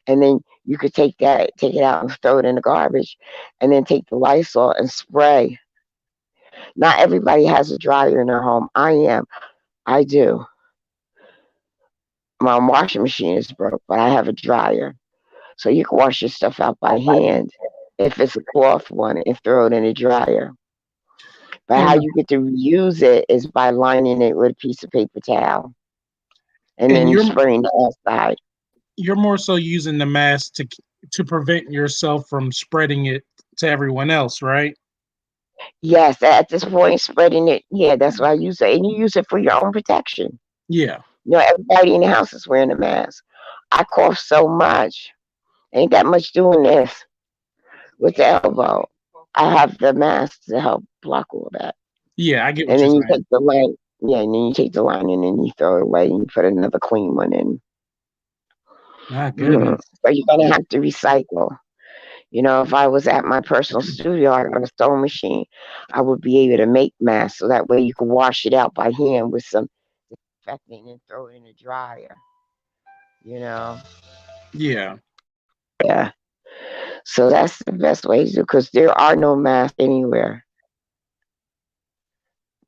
and then you could take it out and throw it in the garbage, and then take the Lysol and spray. Not everybody has a dryer in their home. I do. My washing machine is broke, but I have a dryer. So you can wash your stuff out by hand if it's a cloth one and throw it in the dryer. But how and you get to reuse it is by lining it with a piece of paper towel and and then you're spraying the outside. you're more so using the mask to prevent yourself from spreading it to everyone else, right? Yes, at this point, spreading it. Yeah, that's why I use it. And you use it for your own protection. Yeah, Everybody in the house is wearing a mask. I cough so much. Ain't that much doing this with the elbow. I have the mask to help block all that. yeah, I get And what you're then you saying. take the line, yeah, and then you take the line and then you throw it away and you put another clean one in. My Mm. goodness. But you're gonna have to recycle. If I was at my personal studio, I got a sewing machine, I would be able to make masks so that way you can wash it out by hand with some disinfectant and throw it in the dryer. You know, Yeah, yeah. So that's the best way to do because there are no masks anywhere.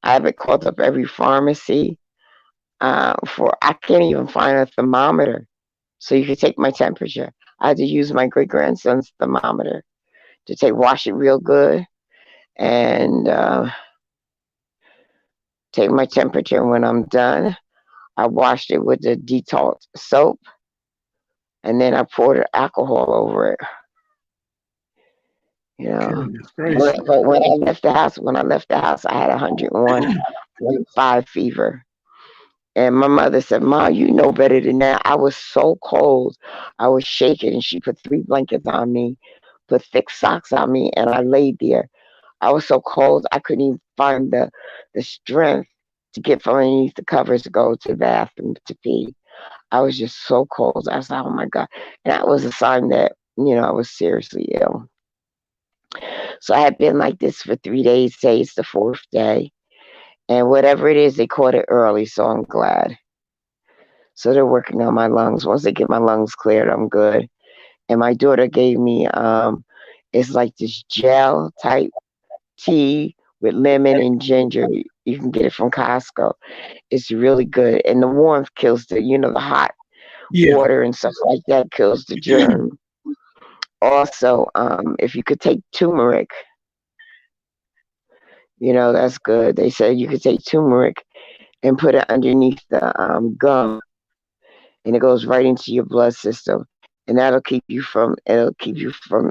I haven't called up every pharmacy for. I can't even find a thermometer so you can take my temperature. I had to use my great grandson's thermometer to wash it real good and take my temperature. And when I'm done, I washed it with the Dettol soap, and then I poured alcohol over it. You know, goodness gracious. but when I left the house, I had 101.5 fever. And my mother said, "Ma, you know better than that." I was so cold. I was shaking, and she put 3 blankets on me, put thick socks on me, and I laid there. I was so cold, I couldn't even find the strength to get from underneath the covers to go to the bathroom to pee. I was just so cold. I was like, "Oh my God." And that was a sign that, I was seriously ill. So I had been like this for 3 days. Say it's the fourth day. And whatever it is, they caught it early. So I'm glad. So they're working on my lungs. Once they get my lungs cleared, I'm good. and my daughter gave me it's like this gel type tea with lemon and ginger. You can get it from Costco. It's really good, and the warmth kills the hot Yeah. water and stuff like that kills the germ. Also, if you could take turmeric, that's good. They said you could take turmeric and put it underneath the gum, and it goes right into your blood system, and it'll keep you from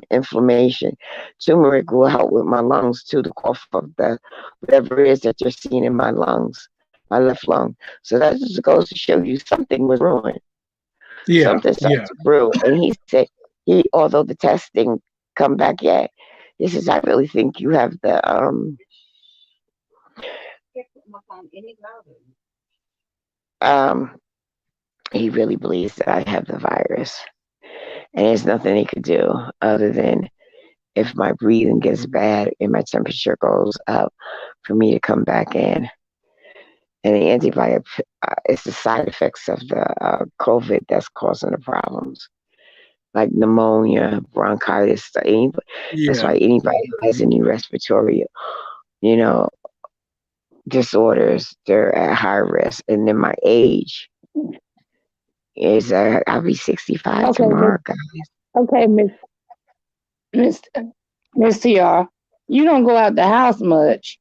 inflammation. Turmeric will help with my lungs too, to cough up the whatever it is that you're seeing in my lungs, my left lung. So that just goes to show you something was ruined. Yeah. Something started Yeah. to brew. And he said, although the test didn't come back yet, he says, I really think you have um he really believes that I have the virus. And there's nothing he could do other than, if my breathing gets bad and my temperature goes up, for me to come back in. And the antibiotic, it's the side effects of the COVID that's causing the problems, like pneumonia, bronchitis. That's Yeah. why anybody who has any respiratory, you know, disorders, they're at high risk. And then my age is, I'll be 65 Okay, tomorrow, guys. okay, Miss Miss TR. You don't go out the house much.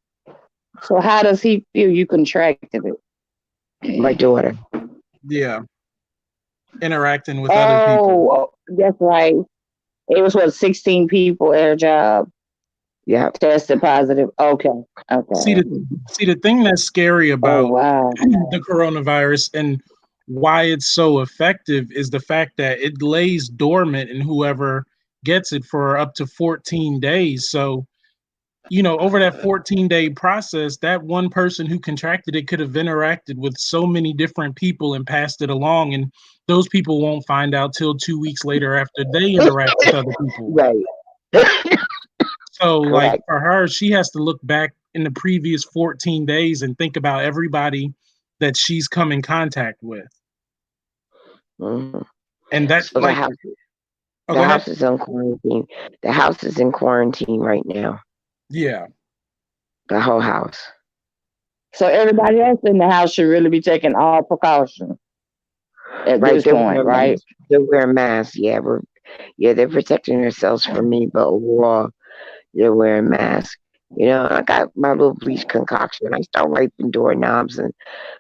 So how does he feel you contracted My it? daughter. Yeah. Interacting with other people. Oh, that's right. It was what 16 people at her job Yep. tested positive. Okay, See okay. the see the thing that's scary Oh about wow. the coronavirus and why it's so effective is the fact that it lays dormant in whoever gets it for up to 14 days. So, over that 14-day process, that one person who contracted it could have interacted with so many different people and passed it along. And those people won't find out till 2 weeks later after they interact with other people. Right. So, like Correct. for her, she has to look back in the previous 14 days and think about everybody that she's come in contact with. Mhm. And that, So the like, house, oh, the go ahead. house is in quarantine. The house is in quarantine right now. Yeah. The whole house. So everybody else in the house should really be taking all precautions at Right. this They're point, wearing right? masks. They're wearing masks. Yeah, they're protecting themselves from me, but overall, they're wearing masks. I got my little bleach concoction. I start wiping doorknobs and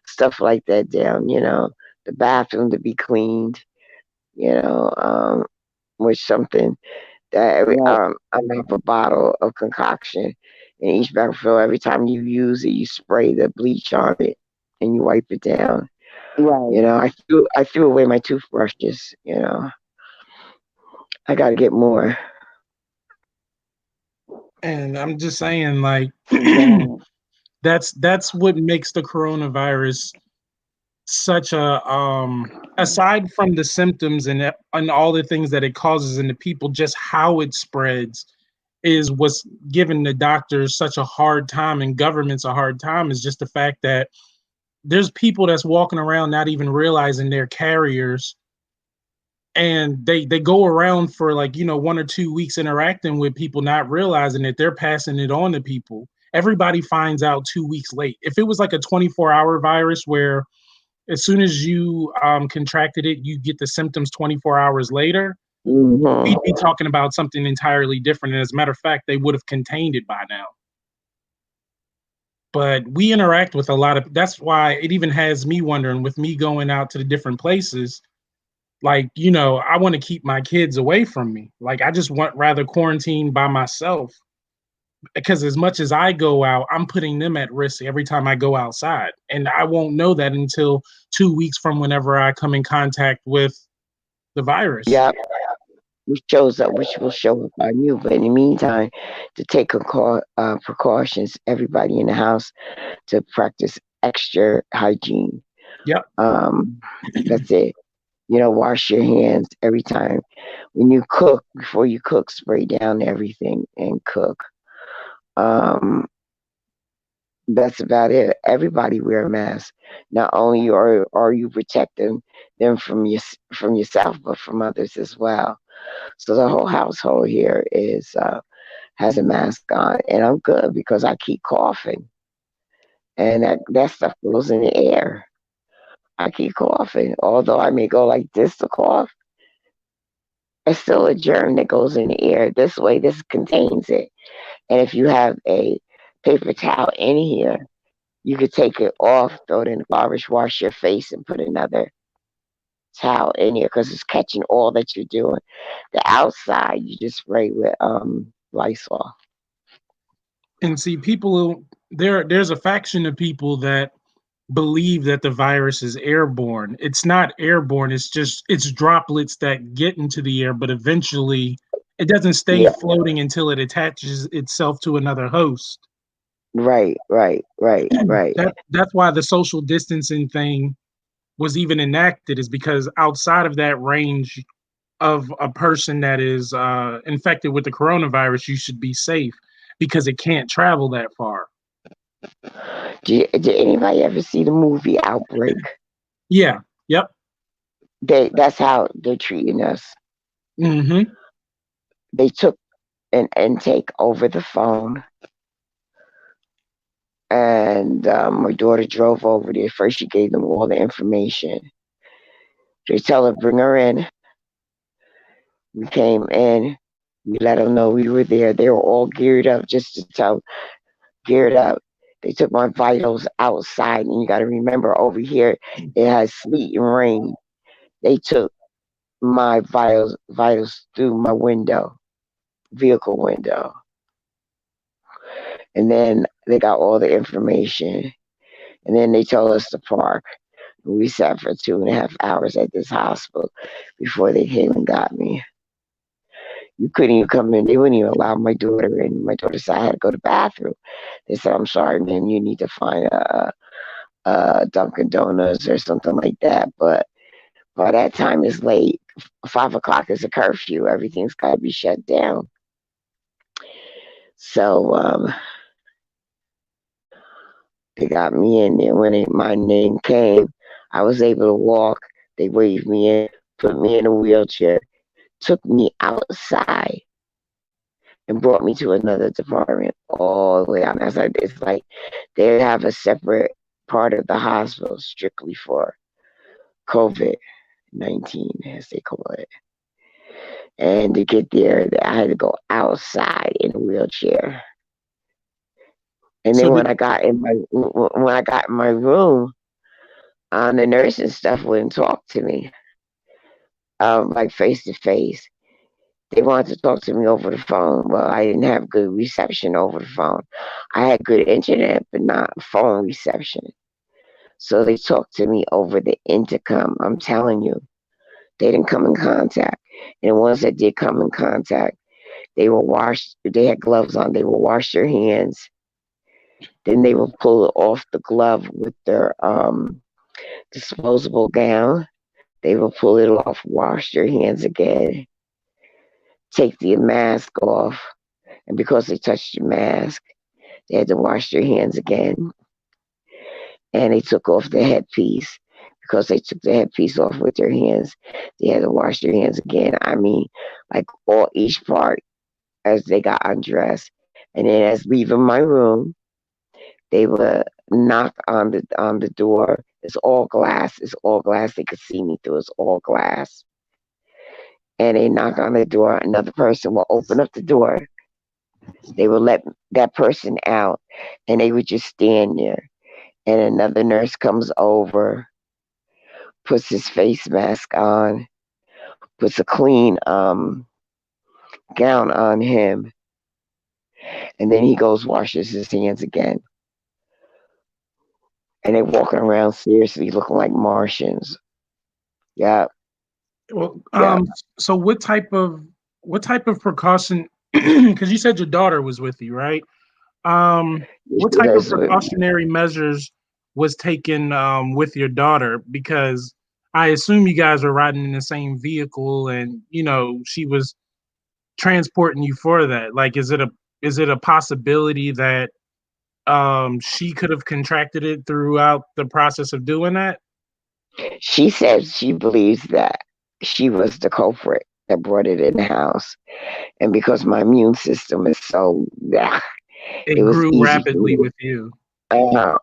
stuff like that down. The bathroom to be cleaned. With something that Right, I have a bottle of concoction in each bathroom. Every time you use it, you spray the bleach on it and you wipe it down. right. I threw away my toothbrushes. I got to get more. And I'm just saying, like, Yeah. that's what makes the coronavirus such a aside from the symptoms and all the things that it causes in the people, just how it spreads is what's giving the doctors such a hard time and governments a hard time, is just the fact that there's people that's walking around not even realizing they're carriers, and they go around for, like, 1 or 2 weeks interacting with people, not realizing that they're passing it on to people. Everybody finds out 2 weeks late. If it was like a 24-hour virus where as soon as you contracted it, you get the symptoms 24 hours later, Hmm. we'd be talking about something entirely different. And as a matter of fact, they would have contained it by now. But we interact with a lot of, that's why it even has me wondering, with me going out to the different places, like, I want to keep my kids away from me. Like, I just want rather quarantine by myself, because as much as I go out, I'm putting them at risk every time I go outside. And I won't know that until 2 weeks from whenever I come in contact with the virus. Yeah, which will show up on you. But in the meantime, to take precautions, everybody in the house to practice extra hygiene. Yep. That's it. Wash your hands every time when you cook. Before you cook, spray down everything and cook. Um, that's about it. Everybody wear a mask. Not only are you protecting them from yourself, but from others as well. So the whole household here is has a mask on, and I'm good because I keep coughing, and that stuff goes in the air. I keep coughing, although I may go like this to cough. It's still a germ that goes in the air. This way, this contains it. And if you have a paper towel in here, you could take it off, throw it in the garbage, wash your face, and put another towel in here because it's catching all that you're doing. The outside, you just spray with Lysol. And see, there's a faction of people that believe that the virus is airborne. It's not airborne. It's droplets that get into the air, but eventually it doesn't stay Yeah, floating until it attaches itself to another host. right. That's why the social distancing thing was even enacted, is because outside of that range of a person that is infected with the coronavirus, you should be safe because it can't travel that far. Did anybody ever see the movie Outbreak? Yeah. Yep. That's how they're treating us. Mm-hmm. They took an intake over the phone, and my daughter drove over there. First, she gave them all the information. They tell her, bring her in. We came in. We let them know we were there. They were all geared up just to tell, geared up. They took my vitals outside, and you got to remember over here it has sleet and rain. They took my vitals through my window, vehicle window, and then they got all the information. And then they told us to park. We sat for 2.5 hours at this hospital before they came and got me. You couldn't even come in. They wouldn't even allow my daughter in. My daughter said I had to go to the bathroom. They said, I'm sorry, man, you need to find a Dunkin' Donuts or something like that. But by that time, it's late. 5 o'clock is a curfew. Everything's got to be shut down. So they got me in there. When my name came, I was able to walk. They waved me in, put me in a wheelchair, took me outside, and brought me to another department all the way out. It's like they have a separate part of the hospital strictly for COVID-19, as they call it. And to get there, I had to go outside in a wheelchair. And So then did, when I got in my room, the nurse and stuff wouldn't talk to me, like face to face. They wanted to talk to me over the phone. Well, I didn't have good reception over the phone. I had good internet, but not phone reception. So they talked to me over the intercom. I'm telling you, they didn't come in contact. And the ones that did come in contact, they had gloves on. They will wash their hands. Then they will pull it off the glove with their disposable gown. They will pull it off, wash their hands again, take the mask off. And because they touched your mask, they had to wash their hands again. And they took off the headpiece. Because they took the headpiece off with their hands, they had to wash their hands again. I mean, like each part as they got undressed. And then as leaving my room, they would knock on the door. It's all glass. It's all glass. They could see me through. It's all glass. And they knock on the door. Another person will open up the door. They would let that person out, and they would just stand there. And another nurse comes over, puts his face mask on, puts a clean gown on him, and then he goes washes his hands again. And they're walking around seriously looking like Martians. Yeah, well, yeah. so what type of precaution? Because you said your daughter was with you, right? What She type of was with me. precautionary measures was taken with your daughter? Because I assume you guys were riding in the same vehicle, and she was transporting you for that. Like, is it a possibility that she could have contracted it throughout the process of doing that? She says she believes that she was the culprit. that brought it in the house. And because my immune system is so, it It was grew easy for rapidly me. with you.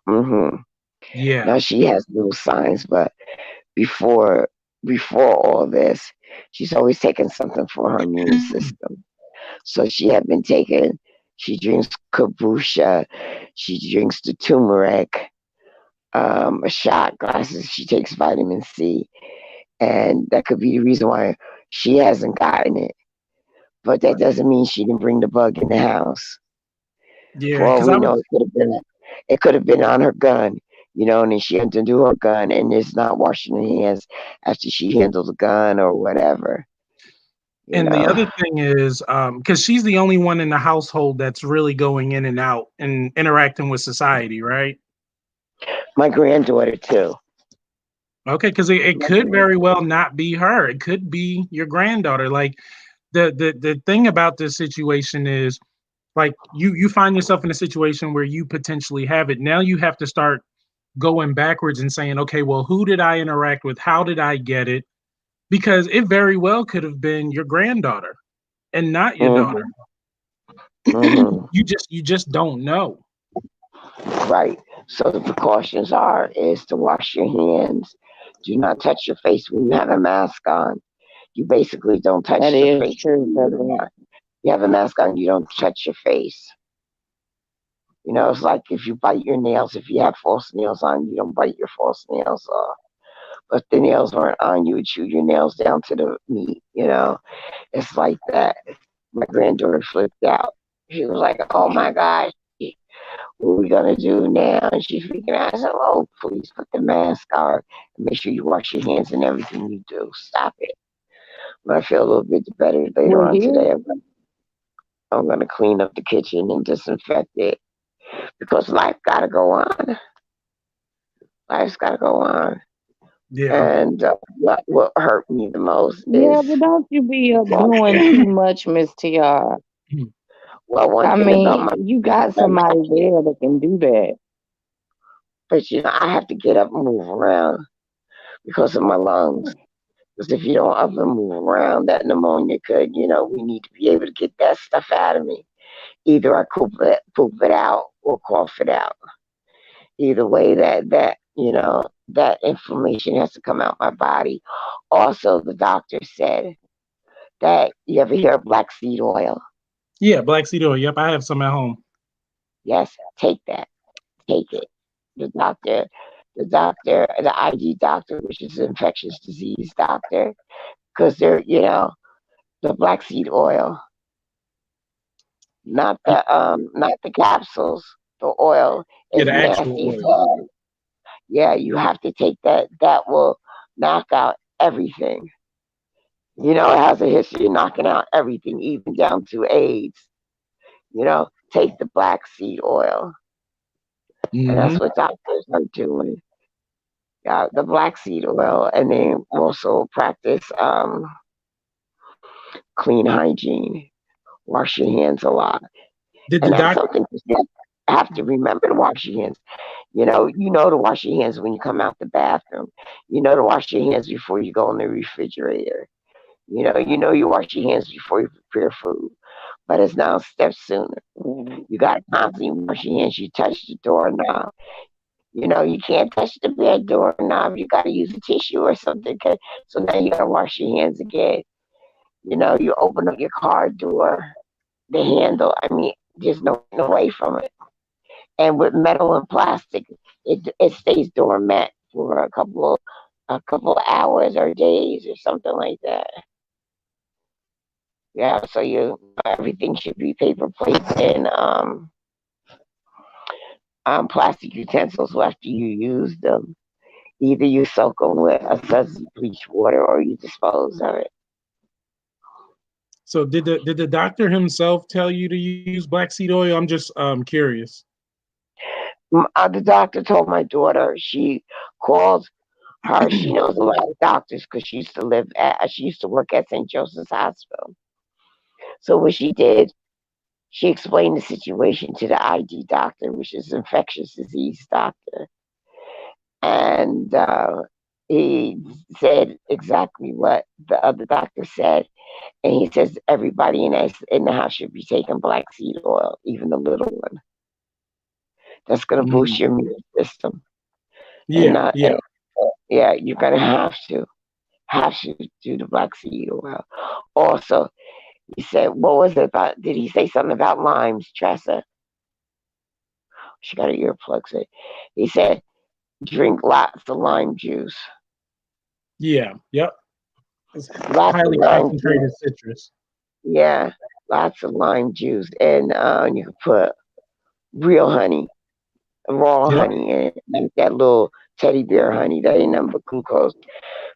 Hmm. Yeah. Now she has no signs, but before before all this, she's always taken something for her immune system. So she had been taking. She drinks kombucha. She drinks the turmeric, a shot glasses. She takes vitamin C, and that could be the reason why she hasn't gotten it. But that doesn't mean she didn't bring the bug in the house. Yeah, For all because I we was know, it could have been on her gun, and then she had to do her gun and is not washing her hands after she handled the gun or whatever. You and the know, other thing is, because she's the only one in the household that's really going in and out and interacting with society, right? my granddaughter too. Okay, because it could very well not be her. It could be your granddaughter. Like the thing about this situation is, like you find yourself in a situation where you potentially have it. Now you have to start going backwards and saying, okay, well, who did I interact with? How did I get it? Because it very well could have been your granddaughter and not your daughter. Hmm. Hmm. You just don't know. Right. So the precautions is to wash your hands. Do not touch your face when you have a mask on. You basically don't That touch the is face. true, cousin. You have a mask on, you don't touch your face. It's like if you bite your nails, if you have false nails on, you don't bite your false nails off. But the nails weren't on, you would chew your nails down to the meat. It's like that. My granddaughter flipped out. She was like, oh my gosh, what are we going to do now? And she's freaking out. I said, oh, please put the mask on and make sure you wash your hands and everything you do. Stop it. But I feel a little bit better later Well, on here, today. I'm going to clean up the kitchen and disinfect it because life got to go on. Life's got to go on. Yeah. And what hurt me the most yeah, is but don't you be up doing washing. too much, Miss Tiara. Well, one I thing about mean, you got somebody there that can do that. but I have to get up and move around because of my lungs. Because if you don't up and move around, that pneumonia we need to be able to get that stuff out of me. Either I poop it out or cough it out. Either way, that inflammation has to come out my body. Also, the doctor said that you ever hear of black seed oil? Yeah, black seed oil. Yep, I have some at home. Yes, take that. Take it. The doctor, the ID doctor, which is an infectious disease doctor, because the black seed oil, not the capsules, the oil Yeah, is the actual nasty as oil. hell. Yeah, you have to take that. That will knock out everything. It has a history of knocking out everything, even down to AIDS. Take the black seed oil, and Hmm. that's what doctors are doing. Yeah, the black seed oil, and then also practice clean hygiene. Wash your hands a lot, Did the and that's doc? something you have to remember to wash your hands. To wash your hands when you come out the bathroom. To wash your hands before you go in the refrigerator. You wash your hands before you prepare food. But it's now a step sooner. Mhm. You got to constantly wash your hands. You touch the doorknob. You can't touch the bed doorknob. You got to use a tissue or something. So now you got to wash your hands again. You open up your car door, the handle. I mean, there's no getting away from it. And with metal and plastic, it stays doormat for a couple of hours or days or something like that. Yeah, so everything should be paper plates and plastic utensils after you use them. Either you soak them with a sudsy bleach water or you dispose of it. So did the doctor himself tell you to use black seed oil? I'm just curious. The doctor told my daughter she called her. She knows a lot of doctors because she used to work at St. Joseph's Hospital. So what she did, she explained the situation to the ID doctor, which is infectious disease doctor, and he said exactly what the other doctor said, and he says everybody in the house should be taking black seed oil, even the little one. That's going to boost Mm. your immune system, Yeah, and yeah, yeah, you're going to have to do the black seed oil. Also, he said, what was it about? Did he say something about limes, Tressa? She got her earplugs in. He said, drink lots of lime juice. yeah, yep. It's Lots of highly lime concentrated juice. citrus. Yeah, lots of lime juice. And you can put real honey, raw Yep. honey in it. Like that little teddy bear honey. That ain't nothing but glucose.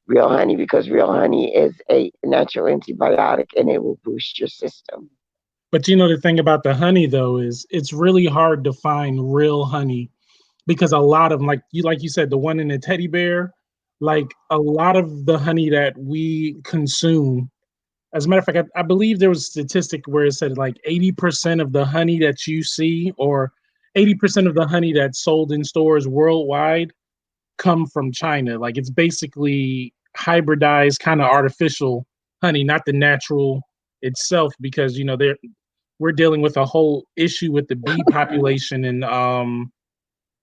Real honey, because real honey is a natural antibiotic and it will boost your system. But you know the thing about the honey though is it's really hard to find real honey because a lot of them, like you said, the one in the teddy bear, like a lot of the honey that we consume. As a matter of fact, I believe there was a statistic where it said like 80% of the honey that you see, or 80% of the honey that's sold in stores worldwide, come from China. Like it's basically hybridized, kind of artificial honey, not the natural itself, because you know we're dealing with a whole issue with the bee population and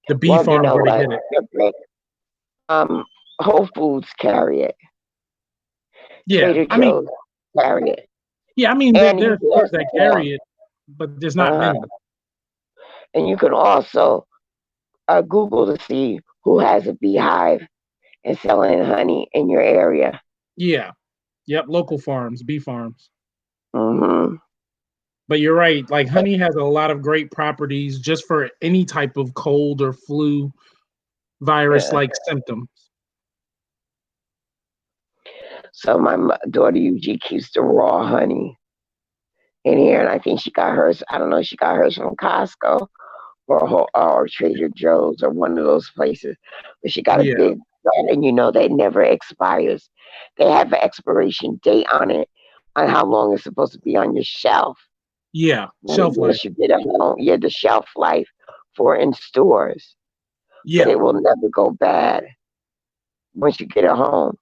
the bee Well, you farms know where they what? get it. Um, Whole Foods carry it. Yeah, Trader I mean, Joe's carry it. yeah, I mean And there you are can stores that also, carry it, but there's not uh, many. and you can also Google to see who has a beehive and selling honey in your area. Yeah, yep, local farms, bee farms. Hmm. But you're right, like honey has a lot of great properties just for any type of cold or flu virus Yeah. like symptoms. So my daughter UG keeps the raw honey in here, and I think she got hers. I don't know. She got hers from Costco or Trader Joe's or one of those places. But she got a Yeah, big brand, and you know they never expires. They have an expiration date on it on how long it's supposed to be on your shelf. yeah, shelf life. Once you get it home, yeah, the shelf life for in stores, but Yeah, it will never go bad once you get it home.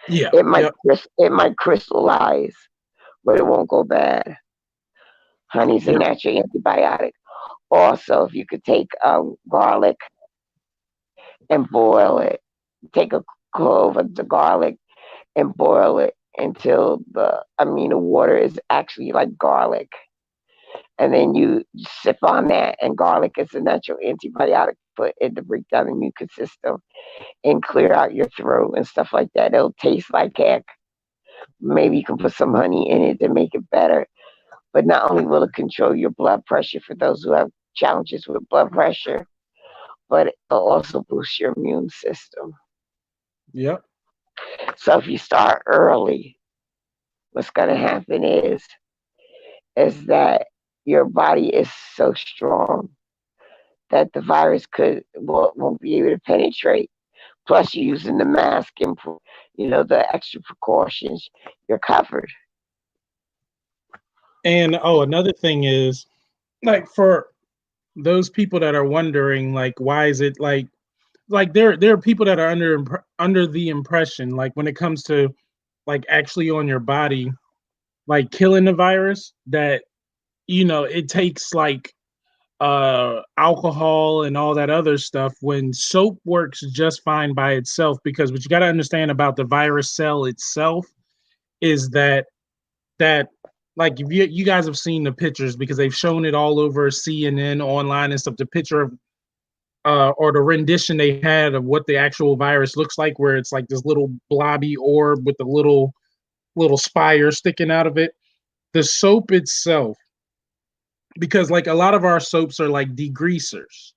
yeah, yep, It might crystallize, but it won't go bad. Honey's a yep, natural antibiotic. Also, if you could take garlic and boil it, take a clove of the garlic and boil it until the water is actually like garlic. And then you sip on that, and garlic is a natural antibiotic for it to break down the immune system and clear out your throat and stuff like that. It'll taste like heck. Maybe you can put some honey in it to make it better. But not only will it control your blood pressure for those who have challenges with blood pressure, but it'll also boost your immune system. yep. So if you start early, what's going to happen is that your body is so strong that the virus won't be able to penetrate. Plus, you're using the mask and the extra precautions. You're covered. And oh, another thing is like for those people that are wondering, like, why is it like there are people that are under the impression, like when it comes to like actually on your body, like killing the virus, that it takes like alcohol and all that other stuff, when soap works just fine by itself. Because what you got to understand about the virus cell itself is that like if you guys have seen the pictures, because they've shown it all over CNN online and stuff, the picture of or the rendition they had of what the actual virus looks like, where it's like this little blobby orb with the little spire sticking out of it. The soap itself, because like a lot of our soaps are like degreasers,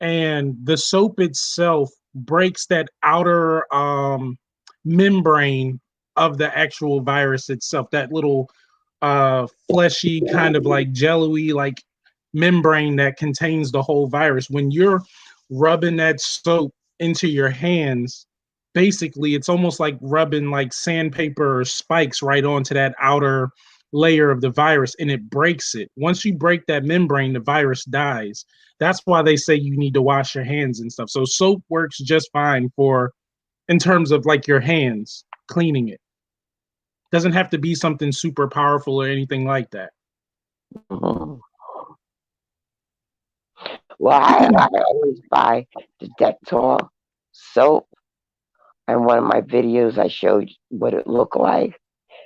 and the soap itself breaks that outer membrane of the actual virus itself, that little fleshy kind of like jello-y like membrane that contains the whole virus. When you're rubbing that soap into your hands, basically it's almost like rubbing like sandpaper or spikes right onto that outer layer of the virus, and it breaks it. Once you break that membrane, the virus dies. That's why they say you need to wash your hands and stuff. So soap works just fine for in terms of like your hands cleaning it. Doesn't have to be something super powerful or anything like that. Mhm. Well, I always buy the Dettol soap. And one of my videos, I showed what it looked like.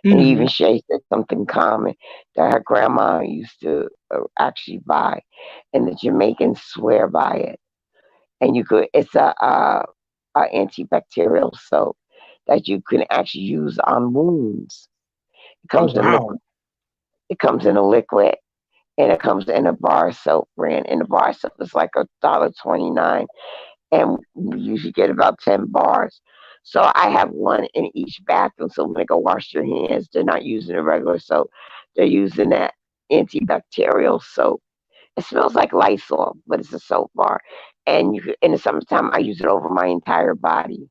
And even Shay said something common that her grandma used to actually buy, and the Jamaicans swear by it. And it's a antibacterial soap that you can actually use on wounds. It Oh comes in wow. liquid. It comes in a liquid, and it comes in a bar soap brand. And the bar soap is like $1.29, and we usually get about 10 bars. So I have one in each bathroom. So when they go wash their hands, they're not using a regular soap. They're using that antibacterial soap. It smells like Lysol, but it's a soap bar. And in the summertime, I use it over my entire body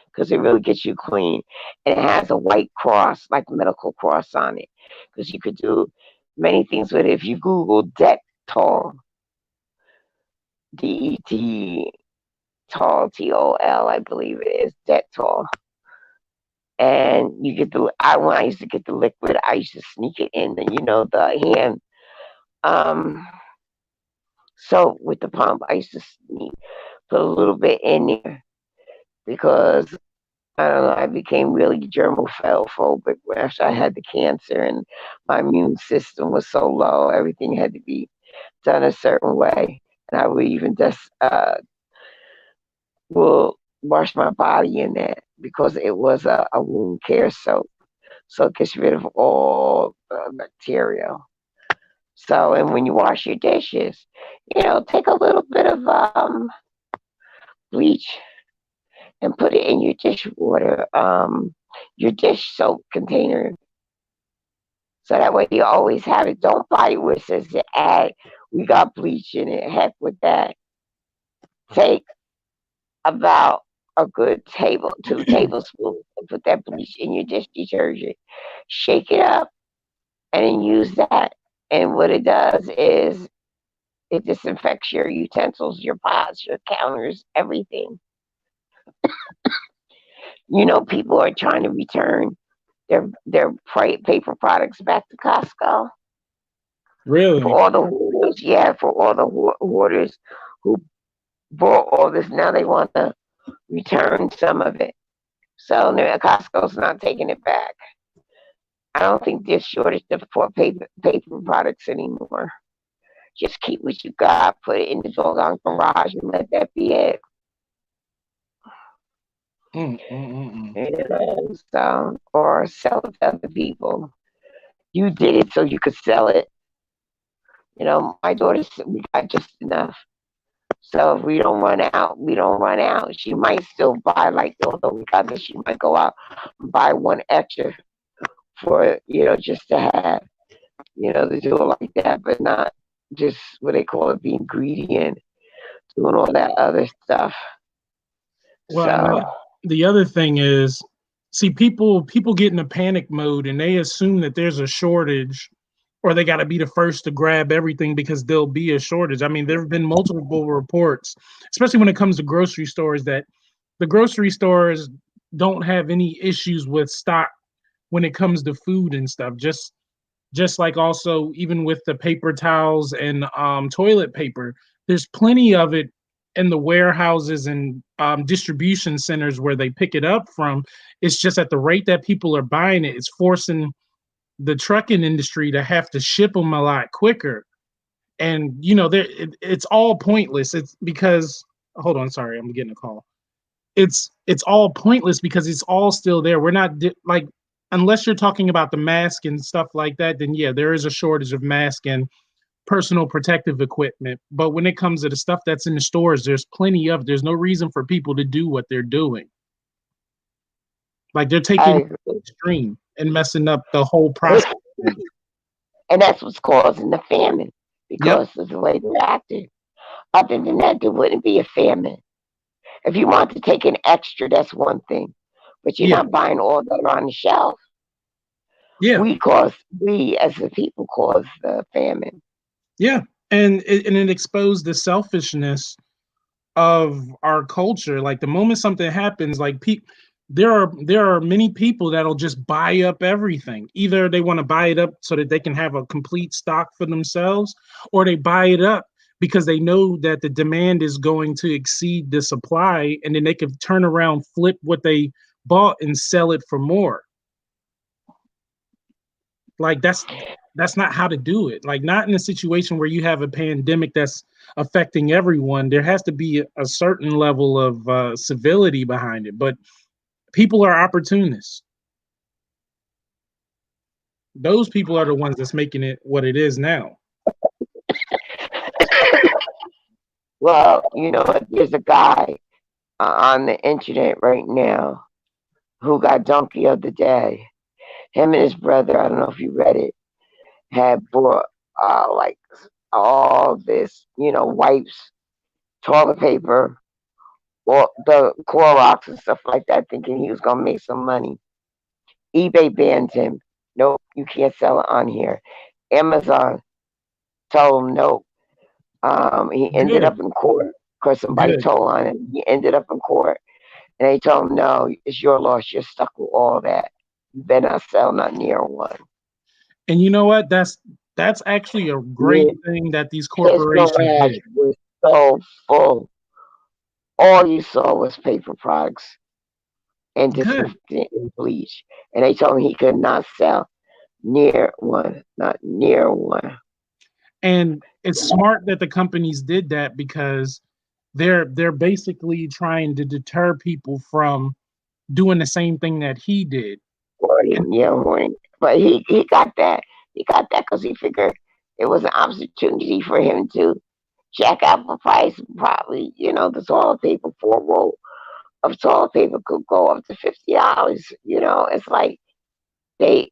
because it really gets you clean. And it has a white cross, like a medical cross on it, because you could do many things with it. If you Google Dettol, DET, Tall, TOL, I believe it is, Dettol. And you get when I used to get the liquid, I used to sneak it in the hand soap with the pump. I used to put a little bit in there because I don't know, I became really germophobic after I had the cancer and my immune system was so low. Everything had to be done a certain way. And I would even just will wash my body in that because it was a wound care soap. So it gets rid of all the bacteria. So, and when you wash your dishes, take a little bit of bleach and put it in your dishwater, your dish soap container. So that way you always have it. Don't buy it where it says to add, we got bleach in it. Heck with that. Take about a good 2 tablespoons and put that bleach in your dish detergent. Shake it up and then use that. And what it does is it disinfects your utensils, your pots, your counters, everything. People are trying to return their paper products back to Costco. Really? For all the hoarders, yeah, for all the hoarders who bought all this, now they want to return some of it. So Costco's not taking it back. I don't think there's shortage for paper products anymore. Just keep what you got, put it in the doggone garage, and let that be it. So, or sell it to other people. You did it so you could sell it. My daughter said we got just enough. So if we don't run out, we don't run out. She might still buy, although we got this, she might go out and buy one extra for, just to have, to do it like that, but not just what they call it, the ingredient, doing all that other stuff. Well, So the other thing is, see, people get in a panic mode and they assume that there's a shortage or they got to be the first to grab everything because there'll be a shortage. I mean, there have been multiple reports, especially when it comes to grocery stores, that the grocery stores don't have any issues with stock when it comes to food and stuff. Just like also even with the paper towels and toilet paper, there's plenty of it in the warehouses and distribution centers where they pick it up from. It's just at the rate that people are buying it, it's forcing the trucking industry to have to ship them a lot quicker. And it's all pointless. It's because hold on, sorry, I'm getting a call. It's all pointless because it's all still there. We're not like, unless you're talking about the mask and stuff like that, then yeah, there is a shortage of mask and personal protective equipment. But when it comes to the stuff that's in the stores, there's no reason for people to do what they're doing. Like they're taking it to the extreme and messing up the whole process. And that's what's causing the famine because of the way they're acting. Other than that, there wouldn't be a famine. If you want to take an extra, that's one thing. But you're not buying all that are on the shelf. Yeah. We as the people cause the famine. Yeah. And it exposed the selfishness of our culture. Like the moment something happens, like there are many people that'll just buy up everything. Either they want to buy it up so that they can have a complete stock for themselves, or they buy it up because they know that the demand is going to exceed the supply, and then they can turn around, flip what they bought, and sell it for more. Like that's not how to do it. Like not in a situation where you have a pandemic that's affecting everyone. There has to be a certain level of civility behind it. But people are opportunists. Those people are the ones that's making it what it is now. Well, there's a guy on the internet right now who got donkey of the day. Him and his brother, I don't know if you read it, had bought like all this, wipes, toilet paper, or the Clorox and stuff like that, thinking he was gonna make some money. eBay banned him. Nope, you can't sell it on here. Amazon told him nope. He ended Good, up in court because somebody good. told on him. He ended up in court, and they told him, no, it's your loss. You're stuck with all that. You better not sell not near one. And you know what? That's actually a great Yeah, thing that these his corporations garage did. was so full. All you saw was paper products and Good. disinfectant and bleach. And they told him he could not sell near one, not near one. And it's smart that the companies did that because they're basically trying to deter people from doing the same thing that he did. And Warning, yeah, warning. But he got that. He got that because he figured it was an opportunity for him to jack up the price. Probably, the toilet paper, 4 roll of toilet paper could go up to $50. It's like they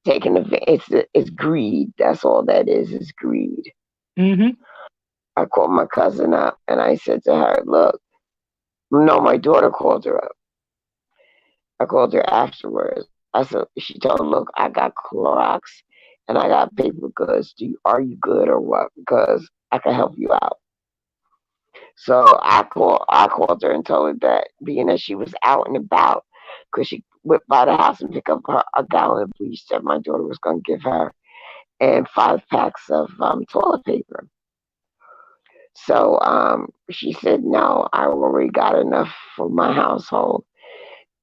taking advantage. It's greed. That's all that is. It's greed. hmm I called my cousin up and I said to her, "Look, no, my daughter called her up. I called her afterwards. I said, she told her, look, I got Clorox and I got paper goods. Are you good or what? Because I can help you out." So I called her and told her that being that she was out and about, because she went by the house and picked up a gallon of bleach that my daughter was going to give her and 5 packs of toilet paper. So she said, no, I already got enough for my household.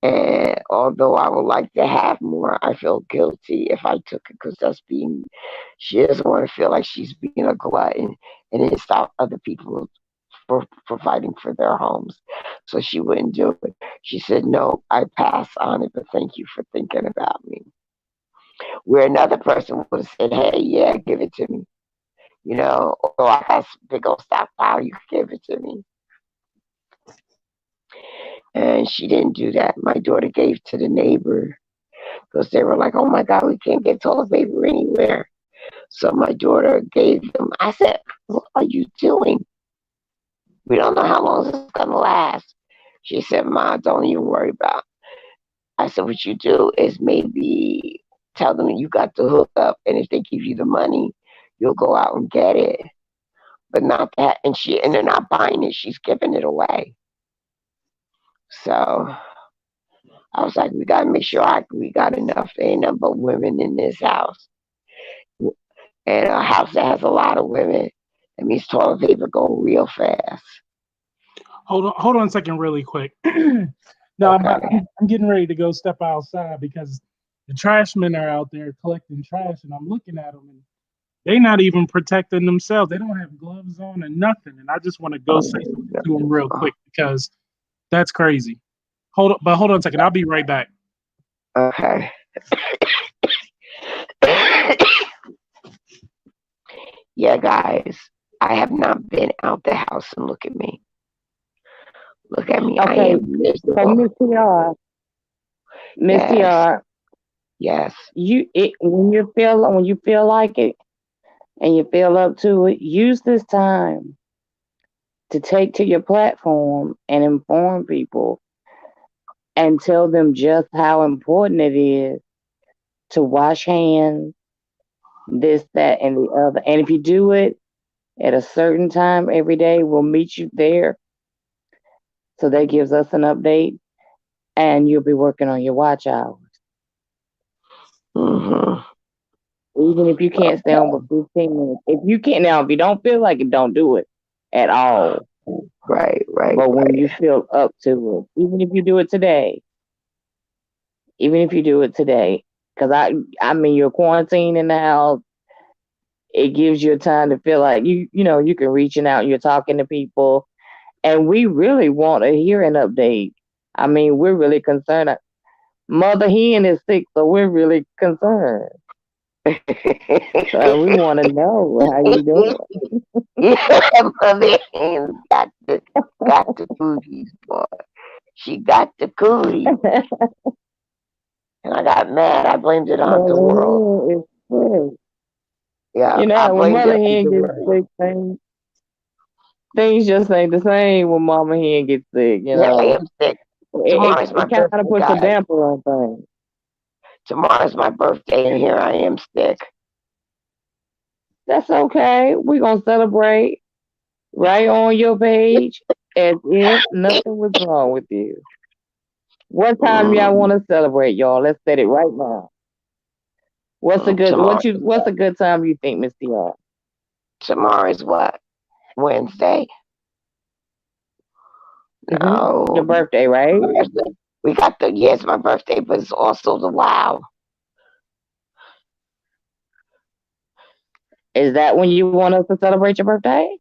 And although I would like to have more, I feel guilty if I took it because she doesn't want to feel like she's being a glutton and then stop other people for providing for their homes. So she wouldn't do it. She said, no, I pass on it, but thank you for thinking about me. Where another person would have said, hey, yeah, give it to me. Or I got a big old stockpile, you can give it to me. And she didn't do that. My daughter gave to the neighbor because they were like, oh my God, we can't get toilet paper anywhere. So my daughter gave them. I said, what are you doing? We don't know how long this is going to last. She said, Ma, don't even worry about it. I said, what you do is maybe tell them you got the hook up, and if they give you the money, you'll go out and get it. But not that. And they're not buying it. She's giving it away. So I was like, we got to make sure we got enough. There ain't nothing but women in this house. And a house that has a lot of women, that means toilet paper go real fast. hold on a second, really quick. No, Okay. I'm getting ready to go step outside because the trash men are out there collecting trash, and I'm looking at them, and they're not even protecting themselves. They don't have gloves on and nothing. And I just want to go say something to them real quick because that's crazy. Hold on a second. I'll be right back. Okay. Yeah, guys, I have not been out the house, and look at me. Look at me. I Okay, am so miserable. Missy Yes. R, Yes. when you feel like it and you feel up to it, use this time to take to your platform and inform people and tell them just how important it is to wash hands, this, that, and the other. And if you do it at a certain time every day. We'll meet you there. So that gives us an update, and you'll be working on your watch hours. Mm-hmm. Even if you can't stay on for 15 minutes. If you can't, now, if you don't feel like it, don't do it at all. Right, right, But when right. you feel up to it, even if you do it today, even if you do it today, because I mean, you're quarantined in the house. It gives you a time to feel like you can reaching out and you're talking to people, and we really want to hear an update. I mean, we're really concerned. Mother hen is sick, so we're really concerned. So we want to know how you doing. Yeah, my man got the cooties, boy. She got the cooties. And I got mad. I blamed it on the Mother world. hen is sick. Yeah, You I know, when blamed it mother on hen the gets world. sick, things just ain't the same when mama hen gets sick. Yeah, I am sick. It, Tomorrow's my it kind of birthday, puts a guys. damper on things. Tomorrow's my birthday, and here I am sick. That's okay. We're gonna celebrate right on your page as if nothing was wrong with you. What time y'all Mm, want to celebrate, y'all? Let's set it right now. tomorrow, What's a good time you think, Miss DR? tomorrow is what? Wednesday? Your No, birthday, right? we got the yes, my birthday, but it's also the wow. Is that when you want us to celebrate your birthday?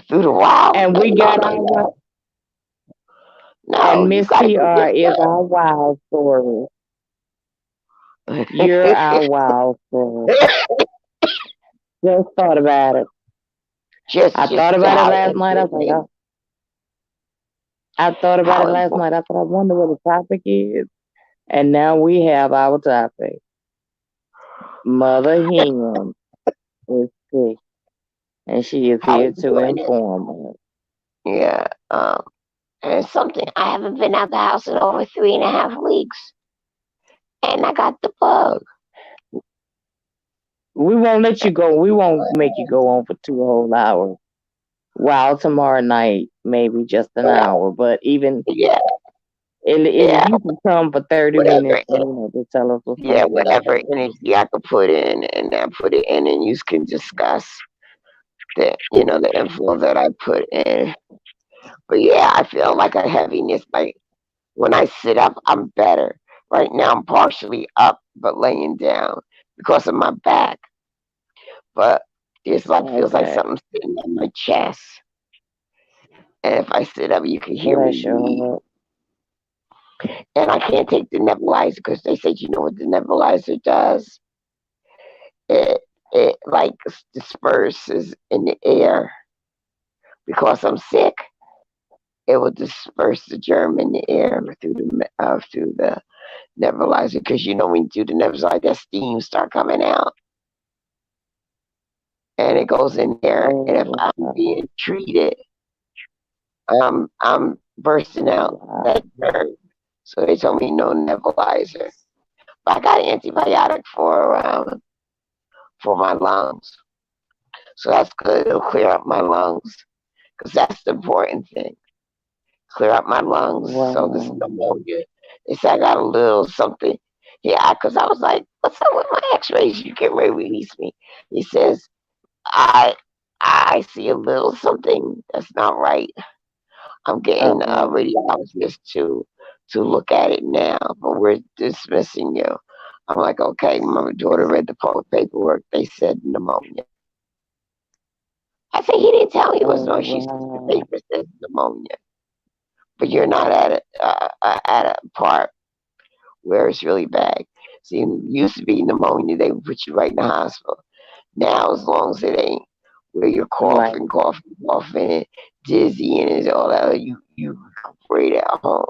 Through the wow? And No, we no, got no, our no. and You Miss gotta go TR get is our wow story. You're our that. wow story. Just thought about it. I Just thought about it how last night. I was like, important, oh, I thought about how it last night. important. I thought, I wonder what the topic is. And now we have our topic. Mother Hen is sick, and she is How here to important it? inform us. Yeah. And it's something I haven't been out the house in over 3.5 weeks, and I got the bug. We won't let you go. We won't make you go on for 2 whole hours. While tomorrow night, maybe just an hour. But even Yeah, if yeah. you can come for 30 Whatever. minutes, just tell us what's Yeah, going on. whatever energy I could put in, and I put it in, and you can discuss the info that I put in. But yeah, I feel like a heaviness. Like when I sit up, I'm better. Right now, I'm partially up, but laying down because of my back. But it's like feels like Okay. something sitting on my chest. And if I sit up, you can hear me Bless your breathe. heart. And I can't take the nebulizer because they said, you know what the nebulizer does? It like disperses in the air because I'm sick. It will disperse the germ in the air through the nebulizer because when you do the nebulizer, that steam start coming out and it goes in there. And if Oh, I'm being treated, I'm bursting out wow. that germ. So they told me no nebulizer. But I got an antibiotic for my lungs, so that's good. It'll clear up my lungs because that's the important thing. Clear up my lungs. So this Wow. pneumonia. They said I got a little something. Yeah, because I was like, "What's up with my X-rays? You can't really release me." He says, "I I see a little something that's not right. I'm getting a Uh-oh. radiologist to look at it now, but we're dismissing you." I'm like, "Okay." My daughter read the paperwork. They said pneumonia. I said, "He didn't tell me it was Oh, no." She said, "The wow. paper says pneumonia, but you're not at a part where it's really bad." See, it used to be pneumonia, they would put you right in the hospital. Now, as long as it ain't where you're Right. coughing, and dizzy and all that, you recuperate at home.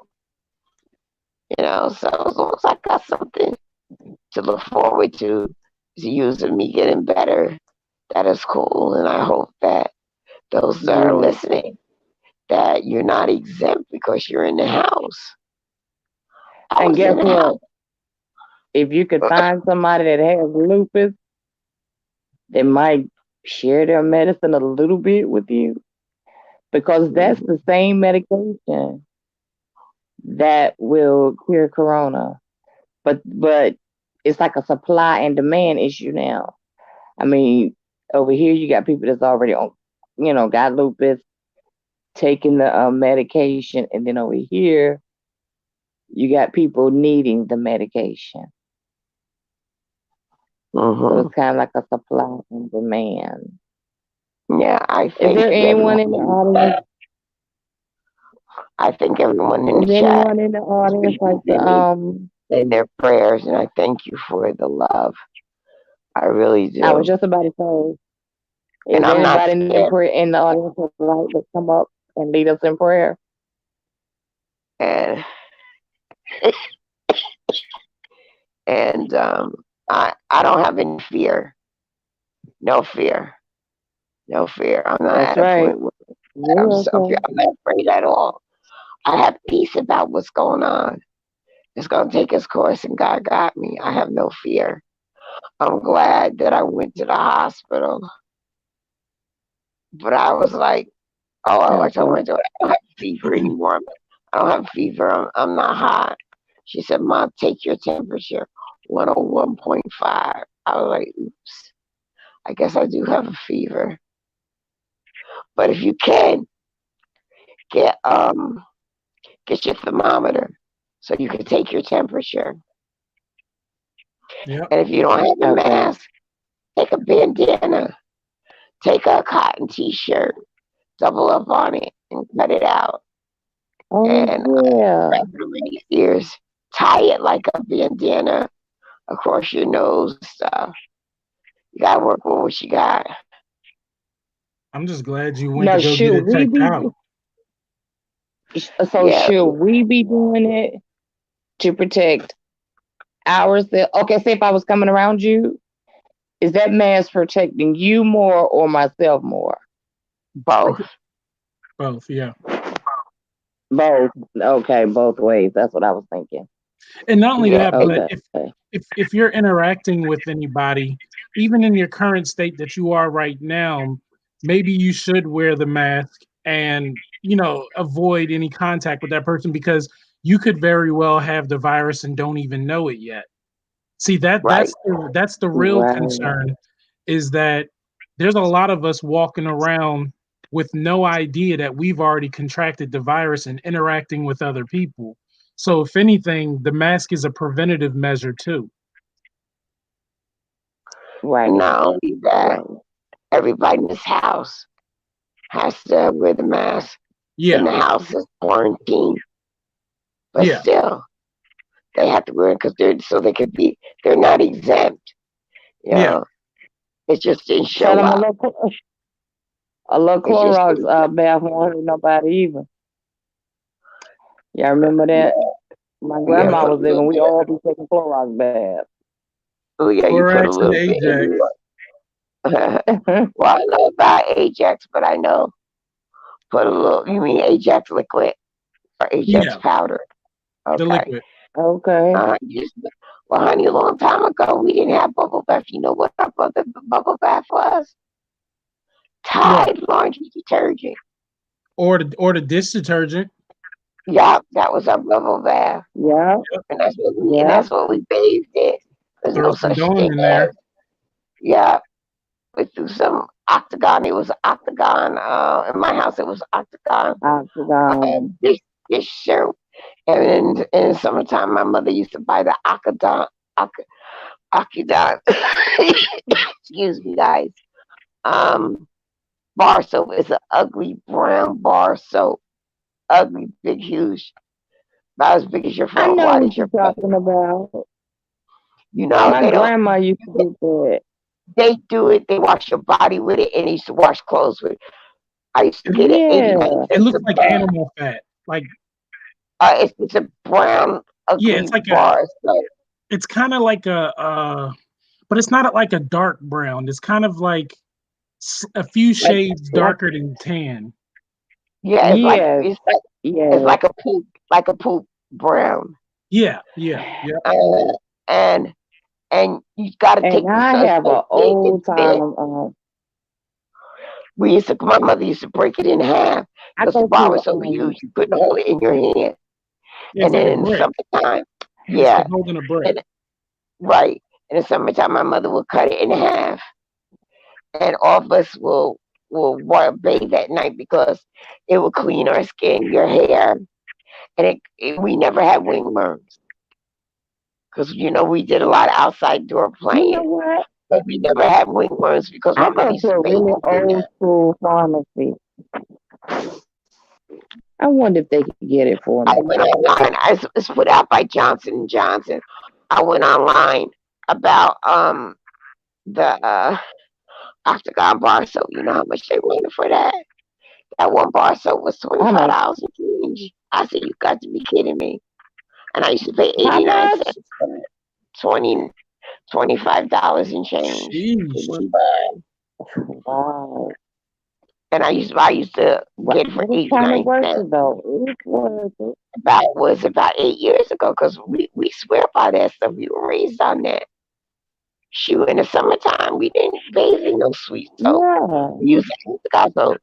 So as long as I got something to look forward to using me getting better, that is cool. And I hope that those that are Yeah. listening, that you're not exempt because you're in the house. I And was guess in the what? house. If you could find somebody that has lupus, that might share their medicine a little bit with you because that's the same medication that will cure corona. But it's like a supply and demand issue now. I mean, over here you got people that's already on, got lupus, taking the medication, and then over here you got people needing the medication. So it's kind of like a supply and demand. Yeah, I Is think there anyone in the audience? I think everyone in Is the there chat anyone in the audience like the in their prayers, and I thank you for the love. I really do. I was just about to say, And is I'm not anybody in the audience would like to come up and lead us in prayer? and and I don't have any fear. No fear. No fear. I'm not That's at a right. point where You're okay. I'm not afraid at all. I have peace about what's going on. It's gonna take its course, and God got me. I have no fear. I'm glad that I went to the hospital, but I was like, oh, I told my daughter I don't have fever anymore. I don't have fever. I'm not hot. She said, Mom, take your temperature, 101.5. I was like, oops. I guess I do have a fever. But if you can get get your thermometer so you can take your temperature. Yep. And if you don't have a mask, take a bandana, take a cotton t-shirt, double up on it, and cut it out. And wrap it around your ears, tie it like a bandana across your nose and stuff. You gotta work with what you got. I'm just glad you went Now, to go get should it we checked be out. should we be doing it to protect ourselves? Okay, say if I was coming around you, is that mask protecting you more or myself more? Both. Both, yeah. Both. Okay, both ways. That's what I was thinking. And not only that, but Okay. if you're interacting with anybody, even in your current state that you are right now, maybe you should wear the mask and avoid any contact with that person because you could very well have the virus and don't even know it yet. See, that's the real concern, is that there's a lot of us walking around with no idea that we've already contracted the virus and interacting with other people. So if anything, the mask is a preventative measure too. Right. Not only that, everybody in this house has to wear the mask. Yeah. And the house is quarantined. But still, they have to wear it because they're not exempt. You know, it's just didn't show them up. A little Clorox bath won't hurt nobody either. Y'all remember that? My grandma was there when we all be taking Clorox baths. Oh yeah, you put a little bit in. Well, I know about Ajax, but I know put a little. You mean Ajax liquid or Ajax powder? Okay. The liquid. Okay. Well, honey, a long time ago we didn't have bubble bath. You know what our bubble bath was? Tide laundry detergent. Or the dish detergent. Yeah, that was our bubble bath. Yeah. And that's what we bathed in. There's no such thing in there. Yeah. We threw some octagon. It was octagon. In my house, it was octagon. Octagon. This shirt. And in the summertime, my mother used to buy the octagon. Excuse me, guys. Bar soap is an ugly brown bar soap. Ugly, big, huge. About as big as your front. I know what you're talking about. You know, my grandma used to do that. They do it. They wash your body with it, and they used to wash clothes with it. I used to get it 89 cents. It looks like animal fat. Like it's a brown, ugly it's like bar. It's kind of like but it's not like a dark brown. It's kind of like a few shades darker than tan. Yeah, it's like a poop brown. Yeah. And you got to take. I have an old time. My mother used to break it in half I because the go bar to was so huge, you couldn't hold it in your hand. Yeah, And it's like then a in the brick. summertime, It's like yeah, holding a brick. and right. In the summertime, my mother would cut it in half, and all of us will bathe at night because it will clean our skin, your hair, and we never had wingworms because we did a lot of outside door You know playing, what? but we never had wingworms because I my mother go used to to a bathe really us in old that. school pharmacy. I wonder if they could get it for I me. went online. It's put out by Johnson and Johnson. I went online about the Octagon bar soap. You know how much they wanted for that? That one bar soap was How much? $25 and change. I said, you got to be kidding me. And I used to pay How 89 much? cents for it. 20 $25 and change for Sheesh. one bar. Wow. And I used to But get it for it was kind of 89 worth cents. it though. It was worth it. About 8 years ago because we swear by that stuff. We were raised on that. Shoot, in the summertime, we didn't bathe in no sweet soap. Yeah. We used Octagon soap.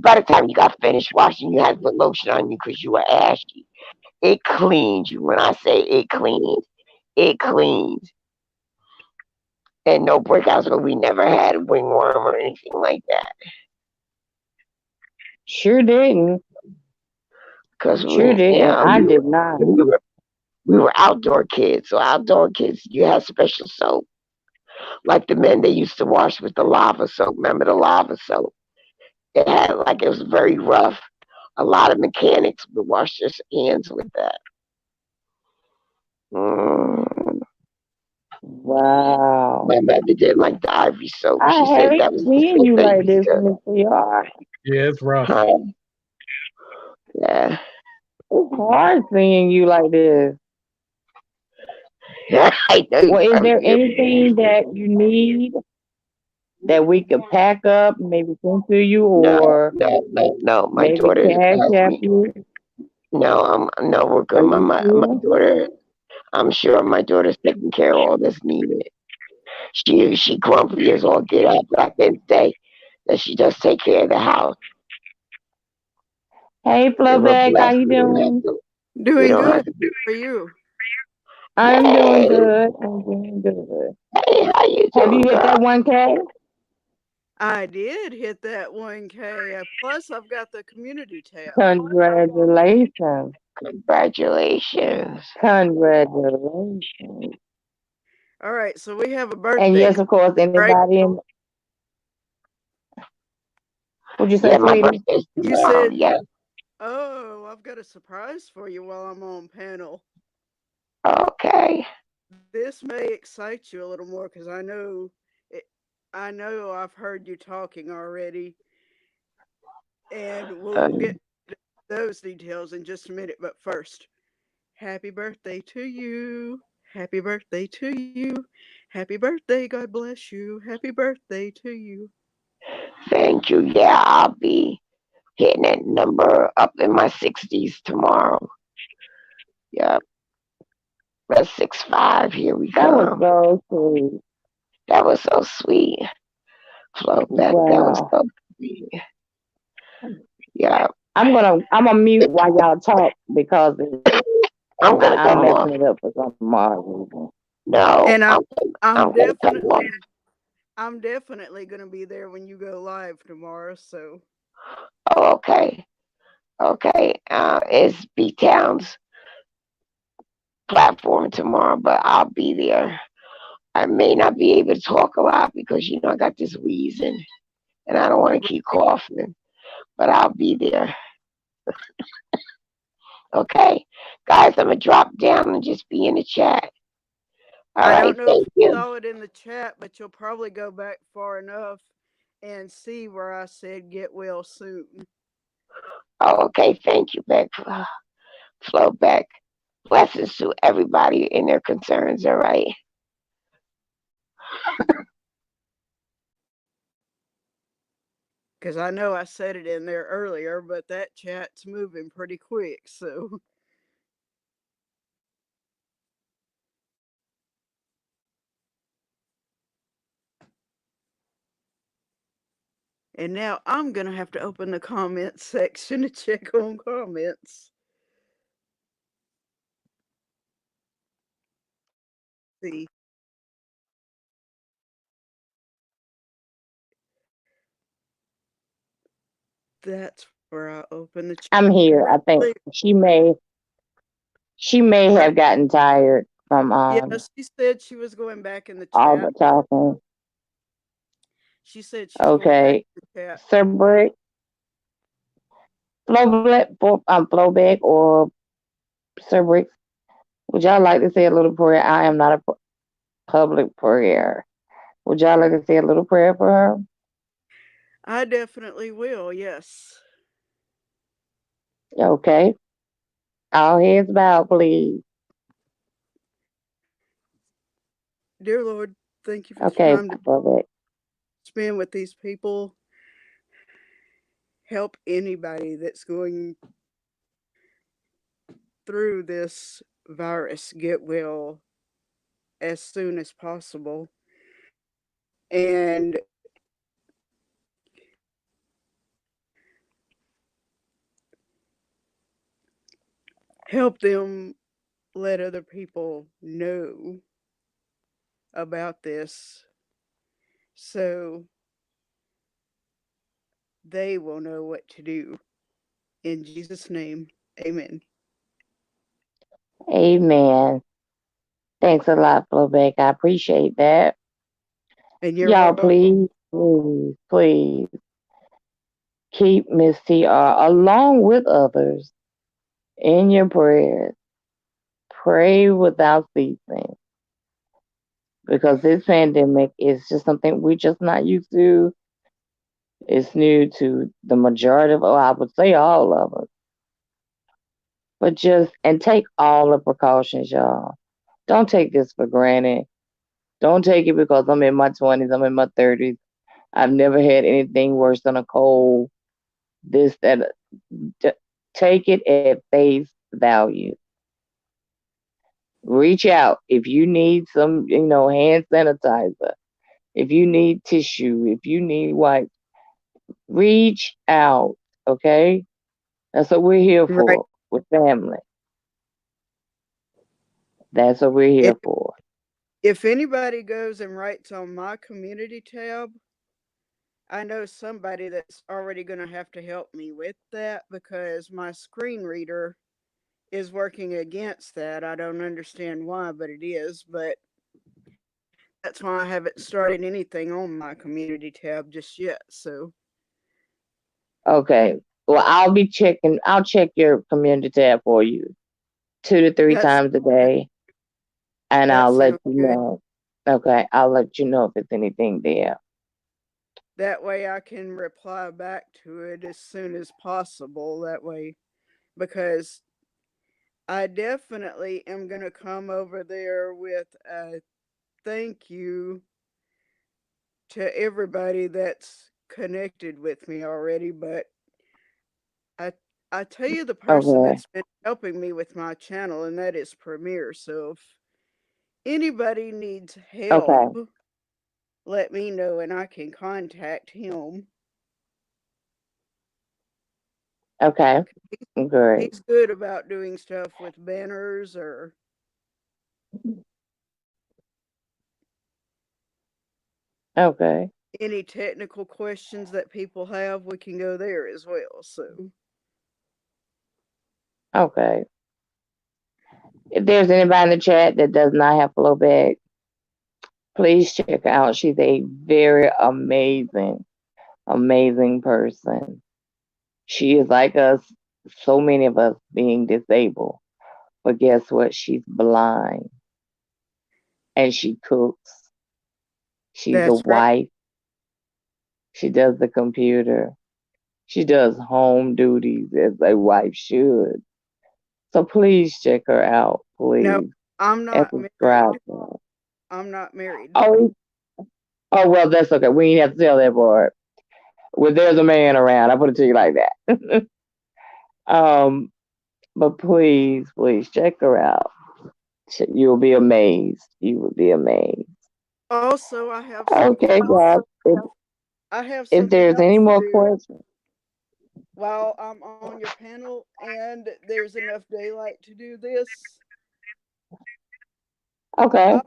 By the time you got finished washing, you had to put lotion on you because you were ashy. It cleaned you. When I say it cleaned. And no breakouts, but we never had wingworm or anything like that. Sure didn't. Because Sure didn't. I did not. we were outdoor kids. So outdoor kids, you had special soap. Like the men, they used to wash with the lava soap. Remember the lava soap? It was very rough. A lot of mechanics would wash their hands with that. Mm. Wow. My mother didn't like the ivory soap. I She said hate that was the seeing soap you that like used this, to. Mr. Yard. Yeah, it's rough. Huh? Yeah. It's hard seeing you like this. I know you Well, is probably there hear me. anything that you need that we could pack up, maybe send to you, No, or no, no, no. My maybe daughter cash has app me. you? No, no, we're Are good. you My sure? daughter, I'm sure my daughter's taking care of all that's needed. She grumpy as all get up, but I can say that she does take care of the house. Hey, Flo And we're Bec, how blessed. you doing? We Doing don't have good. to do. How are you? I'm doing Hey, good. I'm doing good. hey, how you Have you doing, hit girl? that 1K? I did hit that 1K. Plus, I've got the community tab. Congratulations. Congratulations. Congratulations. All right, so we have a And birthday, yes, of course, right? anybody in, what'd you say, Yeah, my sweetie? birthday's You tomorrow. said, Yeah. "Oh, I've got a surprise for you while I'm on panel." Okay. This may excite you a little more because it, I know I've heard you talking already, and we'll Um, get those details in just a minute. But first, happy birthday to you. Happy birthday to you. Happy birthday. God bless you. Happy birthday to you. thank you. Yeah, I'll be hitting that number up in my 60s tomorrow. Yeah, that's 6'5". Here we That was come. so sweet. That was so sweet. Flo Bec, that was Wow. so sweet. Yeah, I'm gonna mute while y'all talk because I'm gonna I'm come messing off. it up for some odd reason. No, And I'm I'm gonna come off. definitely I'm definitely going to be there when you go live tomorrow. So, Oh, okay, okay. It's B Town's platform tomorrow, but I'll be there. I may not be able to talk a lot because I got this wheezing and I don't want to keep coughing, but I'll be there. Okay, guys, I'm gonna drop down and just be in the chat. All I right, don't know if thank you you. saw it in the chat, but you'll probably go back far enough and see where I said get well soon. Oh, okay, thank you, Beck. Flo Bec. Blessings to everybody in their concerns. All right. Because I know I said it in there earlier, but that chat's moving pretty quick. So, And now I'm going to have to open the comments section to check on comments. See, that's where I open the I'm chat. here. I think she may Right. have gotten tired from Yeah, she said she was going back in the all chat. the talking. She said she's going back Okay. in the chat. Sir Brick, Flo Bec or Sir Brick, would y'all like to say a little prayer? I am not a public prayer. Would y'all like to say a little prayer for her? I definitely will, yes. Okay. All heads bowed, please. Dear Lord, thank you for the Okay, time to Flo Bec. spend with these people. Help anybody that's going through this virus get well as soon as possible. And help them let other people know about this so they will know what to do. In Jesus' name, amen. Amen. Thanks a lot, Flo Bec. I appreciate that. And you're Y'all, welcome. please keep Miss TR along with others in your prayers. Pray without ceasing because this pandemic is just something we're just not used to. It's new to the majority of, I would say all of us. But and take all the precautions, y'all. Don't take this for granted. Don't take it because I'm in my 20s, I'm in my 30s. I've never had anything worse than a cold. This, that. d- Take it at face value. Reach out if you need some, hand sanitizer, if you need tissue, if you need wipes. Reach out, okay? That's what we're here Right. for with family. That's what we're And here for. if anybody goes and writes on my community tab, I know somebody that's already going to have to help me with that because my screen reader is working against that. I don't understand why, but it is. But that's why I haven't started anything on my community tab just yet. So Okay. Well, I'll check your community tab for you 2 to 3 that's times a day, and that I'll let sounds you good. know. Okay. I'll let you know if it's anything there. That way I can reply back to it as soon as possible. That way, because I definitely am going to come over there with a thank you to everybody that's connected with me already. But I I tell you the person Okay. that's been helping me with my channel, and that is Premier. So if anybody needs help, Okay. let me know and I can contact him. Okay. Great. He's good about doing stuff with banners or Okay. any technical questions that people have. We can go there as well. So Okay. If there's anybody in the chat that does not have Flo Bec, please check her out. She's a very amazing person. She is like us, so many of us being disabled. But guess what? She's blind and she cooks. She's a that's right. wife. She does the computer. She does home duties as a wife should. So please check her out, No, please, I'm and not subscribe married. to her. I'm not married. Oh, oh well, that's okay. We ain't have to tell that part. Well, there's a man around. I put it to you like that. um, but please check her out. You'll be amazed. You will be amazed. Also, I have some Okay, classes. guys. I have If something there's any else to more do questions, while I'm on your panel, and there's enough daylight to do this. okay.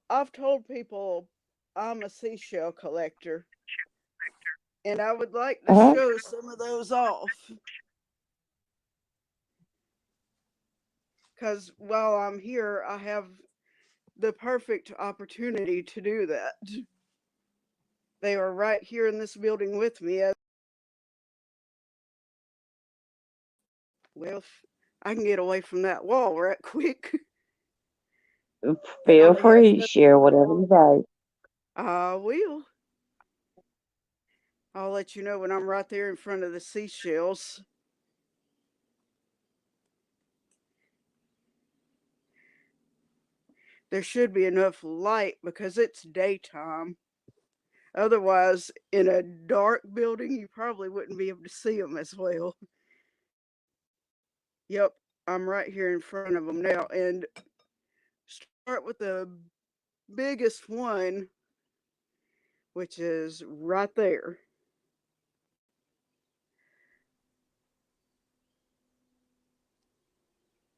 I've told people I'm a seashell collector, and I would like to Uh-huh. show some of those off. Because while I'm here, I have the perfect opportunity to do that. They are right here in this building with me. Well, if I can get away from that wall right quick, it Feel only has free, nothing. share whatever you like. I will. I'll let you know when I'm right there in front of the seashells. There should be enough light because it's daytime. Otherwise, in a dark building, you probably wouldn't be able to see them as well. Yep, I'm right here in front of them now. And start with the biggest one, which is right there.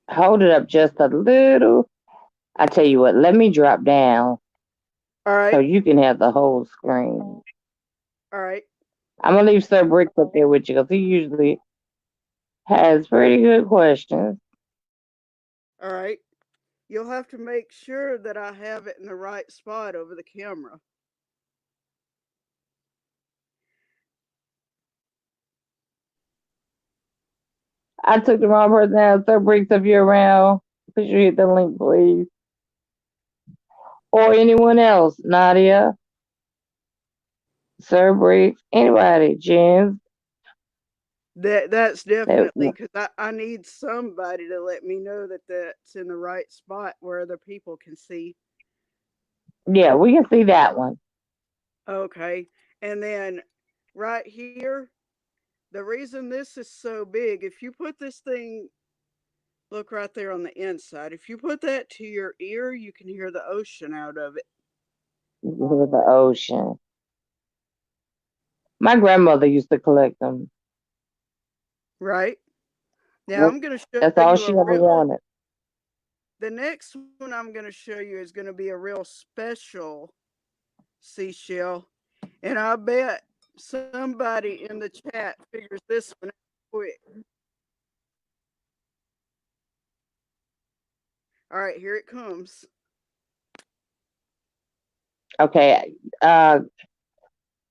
Hold it up just a little. I tell you what, let me drop down All so right, you can have the whole screen. all right, I'm gonna leave Sir Bricks up there with you because he usually has pretty good questions. all right. You'll have to make sure that I have it in the right spot over the camera. I took the wrong person out. Sir Bricks, if you're around, could you hit the link, please? Or anyone else, Nadia, Sir Briggs, anybody, Jens. That's That, definitely because I need somebody to let me know that that's in the right spot where other people can see. yeah, we can see that one. Okay. And then right here, the reason this is so big, if you put this thing, look right there on the inside, if you put that to your ear, you can hear the ocean out of it, You can hear the ocean. My grandmother used to collect them. right? Now Well, I'm going to show that's all you she a ever real, wanted. the next one I'm going to show you is going to be a real special seashell. And I bet somebody in the chat figures this one out quick. All right, here it comes. Okay,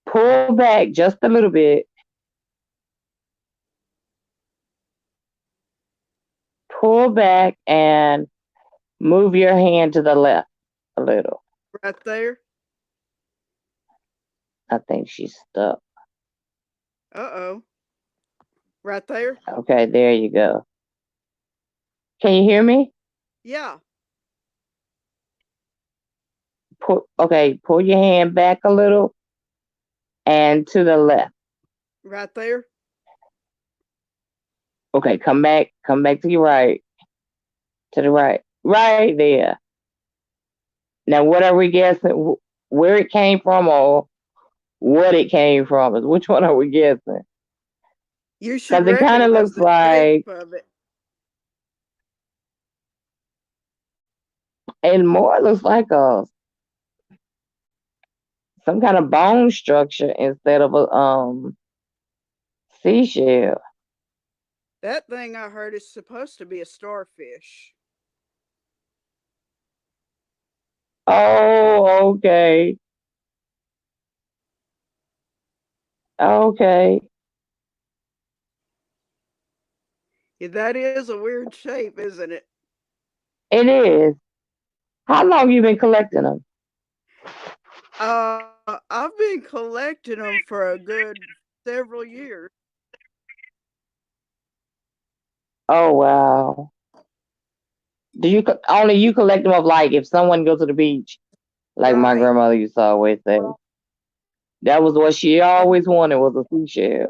pull back just a little bit. Pull back and move your hand to the left a little. Right there. I think she's stuck. Uh-oh. Right there. Okay, there you go. Can you hear me? Yeah. Pull your hand back a little and to the left. Right there. Okay, come back to your right, to the right, right there. Now, what are we guessing? Where it came from or what it came from? Which one are we guessing? You should Because it kind of recognize looks the shape like, of it. and more looks like some kind of bone structure instead of a seashell. That thing I heard is supposed to be a starfish. Oh, okay, okay. Yeah, that is a weird shape, isn't it? It is. How long you been collecting them? I've been collecting them for a good several years. Oh wow. Do you only you collect them of like if someone goes to the beach, like my Right. grandmother used to always say. That was what she And always wanted was a seashell.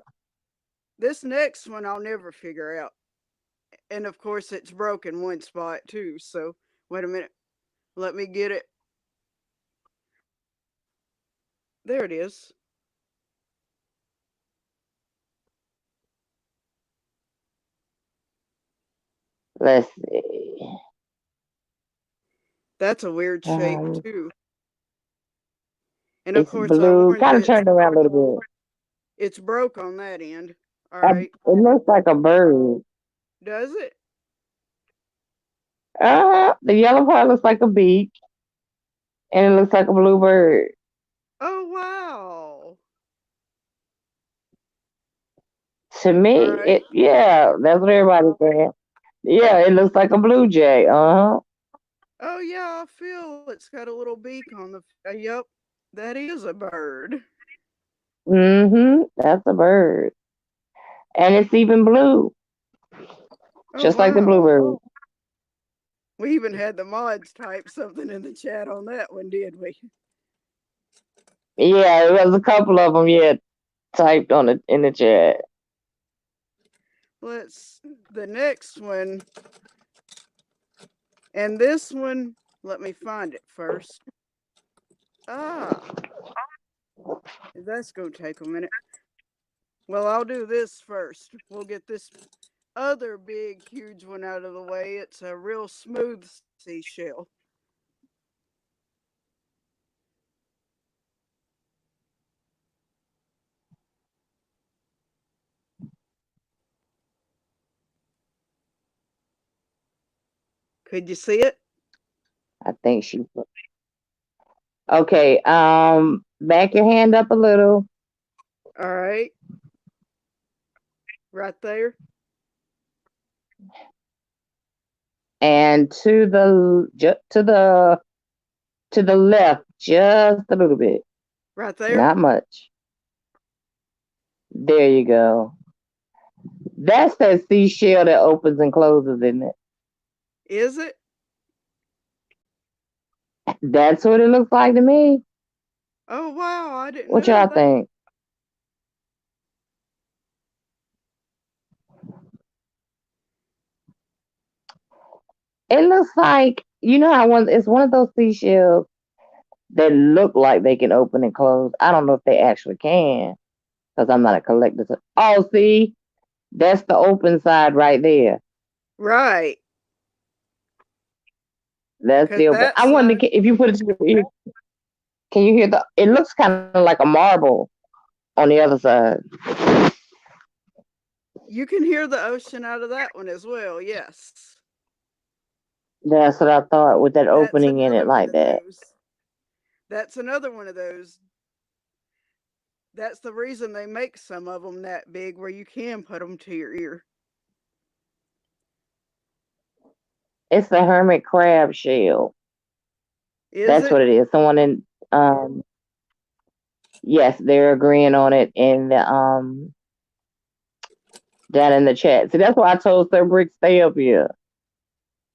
this next one I'll never figure out. And of course, it's broken one spot too. So, wait a minute. Let me get it. There it is. Let's see. That's a weird shape Um, too. And of it's course, I blue, warned kind you of turned around a little it's broke on that end. All bit. right. It looks like a bird. Does it? The yellow part looks like a beak, and it looks like a blue bird. Oh wow. To All me, right. yeah, that's what everybody's saying. Yeah, it looks like a blue jay. Uh-huh. Oh yeah, I feel it's got a little beak on the. Yep, that is a bird. Mm-hmm. That's a bird. And it's even blue, Oh just like the wow. bluebird. We even had the mods type something in the chat on that one, did we? Yeah, it was a couple of them, yeah, typed on it in the chat. Let's the next one, and this one. Let me find it first. Ah, that's gonna take a minute. Well, I'll do this first. We'll get this other big, huge one out of the way. It's a real smooth seashell. Could you see it? I think she. Okay, back your hand up a little, All right, right there. and to the left, just a little bit, Right there. not much. There you go. That's that seashell that opens and closes, isn't it? Is it? That's what it looks like to me. Oh wow, I didn't What know y'all that. think? It looks like how it's one of those seashells that look like they can open and close. I don't know if they actually can because I'm not a collector. Oh, see, that's the open side right there. Right, That's because the open. that I wonder side if you put it to your ear, can you hear the? It looks kind of like a marble on the other side. you can hear the ocean out of that one as well. Yes, That's what I thought with that that's opening in it another one like of that. those. That's another one of those. That's the reason they make some of them that big, where you can put them to your ear. It's the hermit crab shell. Is That's it? what it is. Someone in um yes, they're agreeing on it in the down in the chat. See, that's why I told Sir Brick stay up here.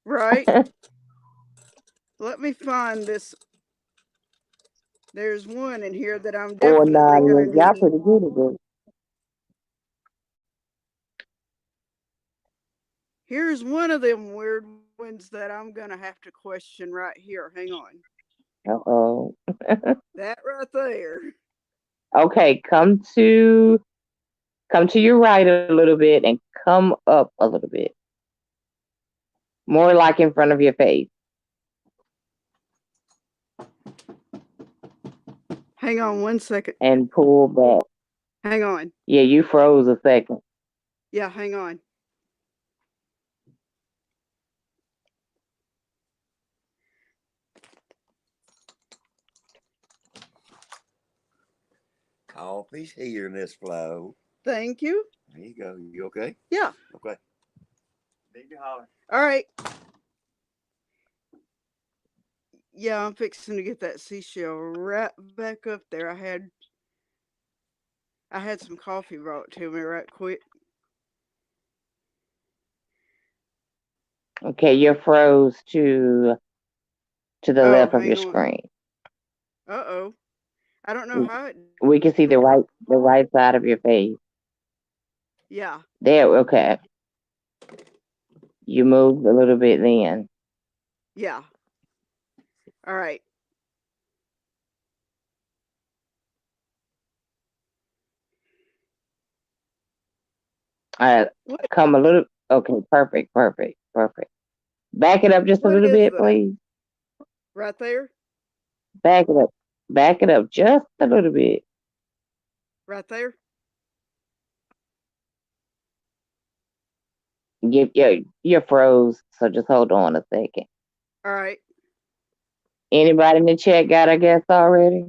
Right. Let me find this. There's one in here that I'm Or definitely nine, gonna y'all need. pretty good at this. Here's one of them weird ones that I'm gonna have to question right here. Hang on. Uh-oh. That right there. Okay, come to your right a little bit and come up a little bit. More like in front of your face. Hang on 1 second. And pull back. Hang on. Yeah, you froze a second. Yeah, hang on. Coffee's here, Miss Flo. Thank you. There you go. You okay? Yeah. Okay. Need to holler. All right. Yeah, I'm fixing to get that seashell right back up there. I had some coffee brought to me right quick. Okay, you're froze to the Oh, left of your hang on. screen. Uh-oh. I don't know how it. We can see the right side of your face. Yeah. There, okay. You moved a little bit then. Yeah. All right. All right. What? Come a little okay, perfect. Perfect. Back it up just a What little is bit, that? please. Right there? Back it up. Back it up just a little bit. Right there? You're froze, so just hold on a second. All right. Anybody in the chat got a guess already?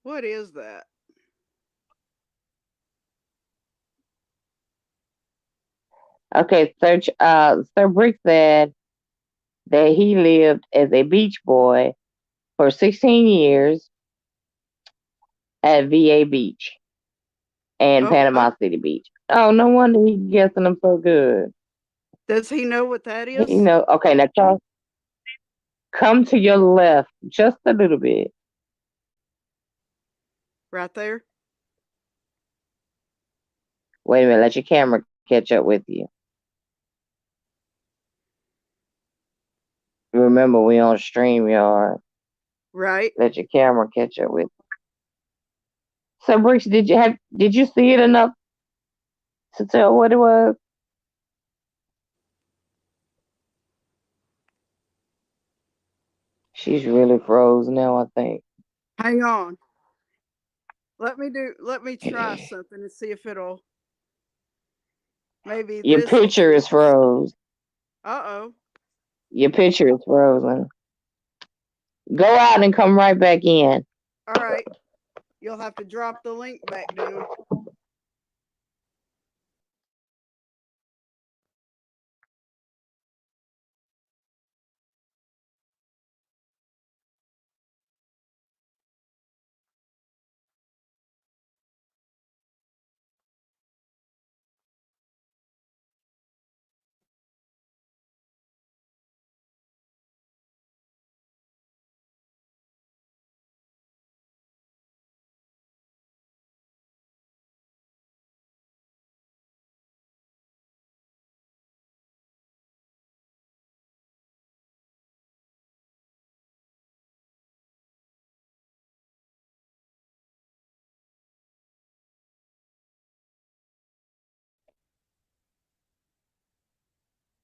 What is that? Okay, Sir Brick said that he lived as a beach boy for 16 years at VA Beach and Okay. Panama City Beach. Oh, no wonder he guessing them so good. Does he know what that He is? know. Okay, now Charles, come to your left just a little bit. Right there? Wait a minute, let your camera catch up with you. Remember, we on StreamYard. Right. Let your camera catch up with you. So, Bricks, did you see it enough to tell what it was? She's really froze now, I think. Hang on. Let me try something and see if it'll maybe Your this will picture is fix. froze. Uh-oh. Your picture is frozen. Go out and come right back in. All right. You'll have to drop the link back down.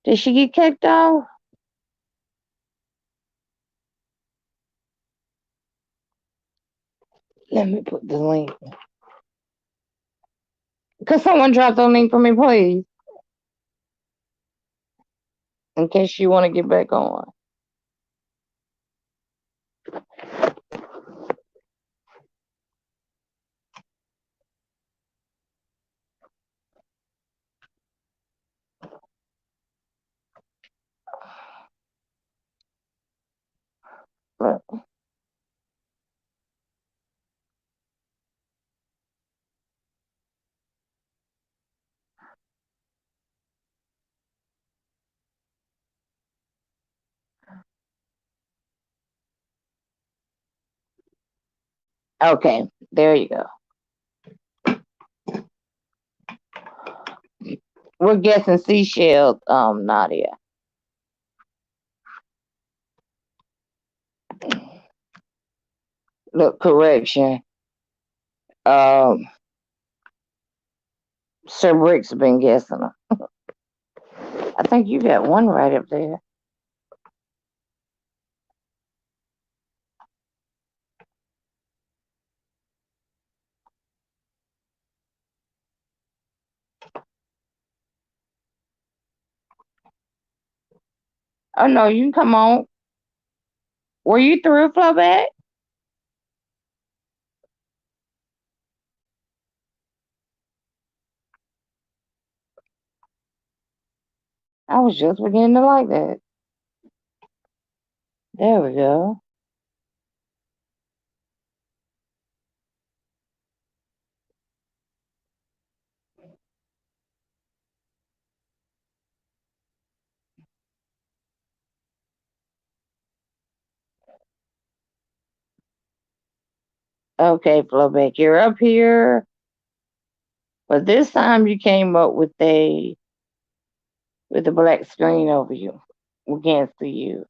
Did she get kicked off? Let me put the link. Could someone drop the link for me, please? In case you want to get back on. Look. Okay, there you go. We're guessing seashells, Nadia. Look, correction. Um, Sir Brick's been guessing them. I think you got one right up there. Oh no, you can come on. Were you through, Flo Bec? I was just beginning to like that. There we go. Okay, Flo Bec, you're up here. But this time you came up with a black screen over you. We can't see you.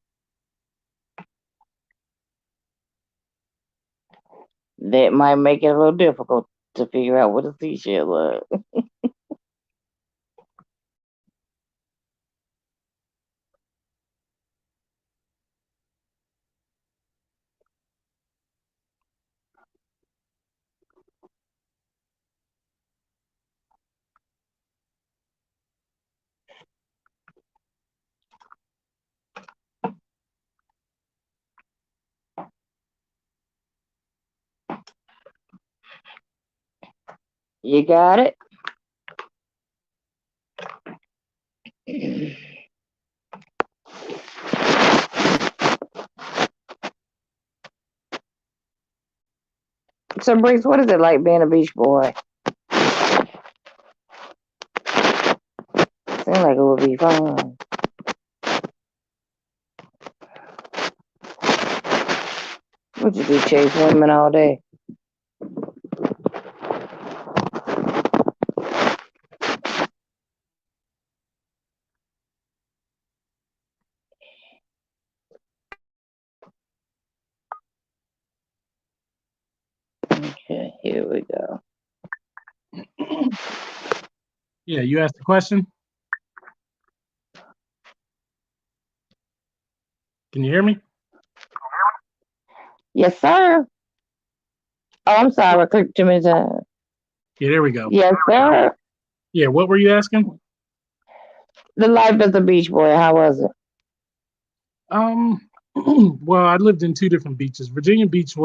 That might make it a little difficult to figure out what a seashell was. You got it. So, Briggs, what is it like being a beach boy? Seems like it would be fun. What you do, chase women all day? Okay, here we go. Yeah, you asked the question. Can you hear me? Yes, sir. Oh, I'm sorry. I clicked too many times. Yeah, there we go. Yes, sir. Yeah, what were you asking? The life as a beach boy, how was it? Well, I lived in two different beaches. Virginia Beach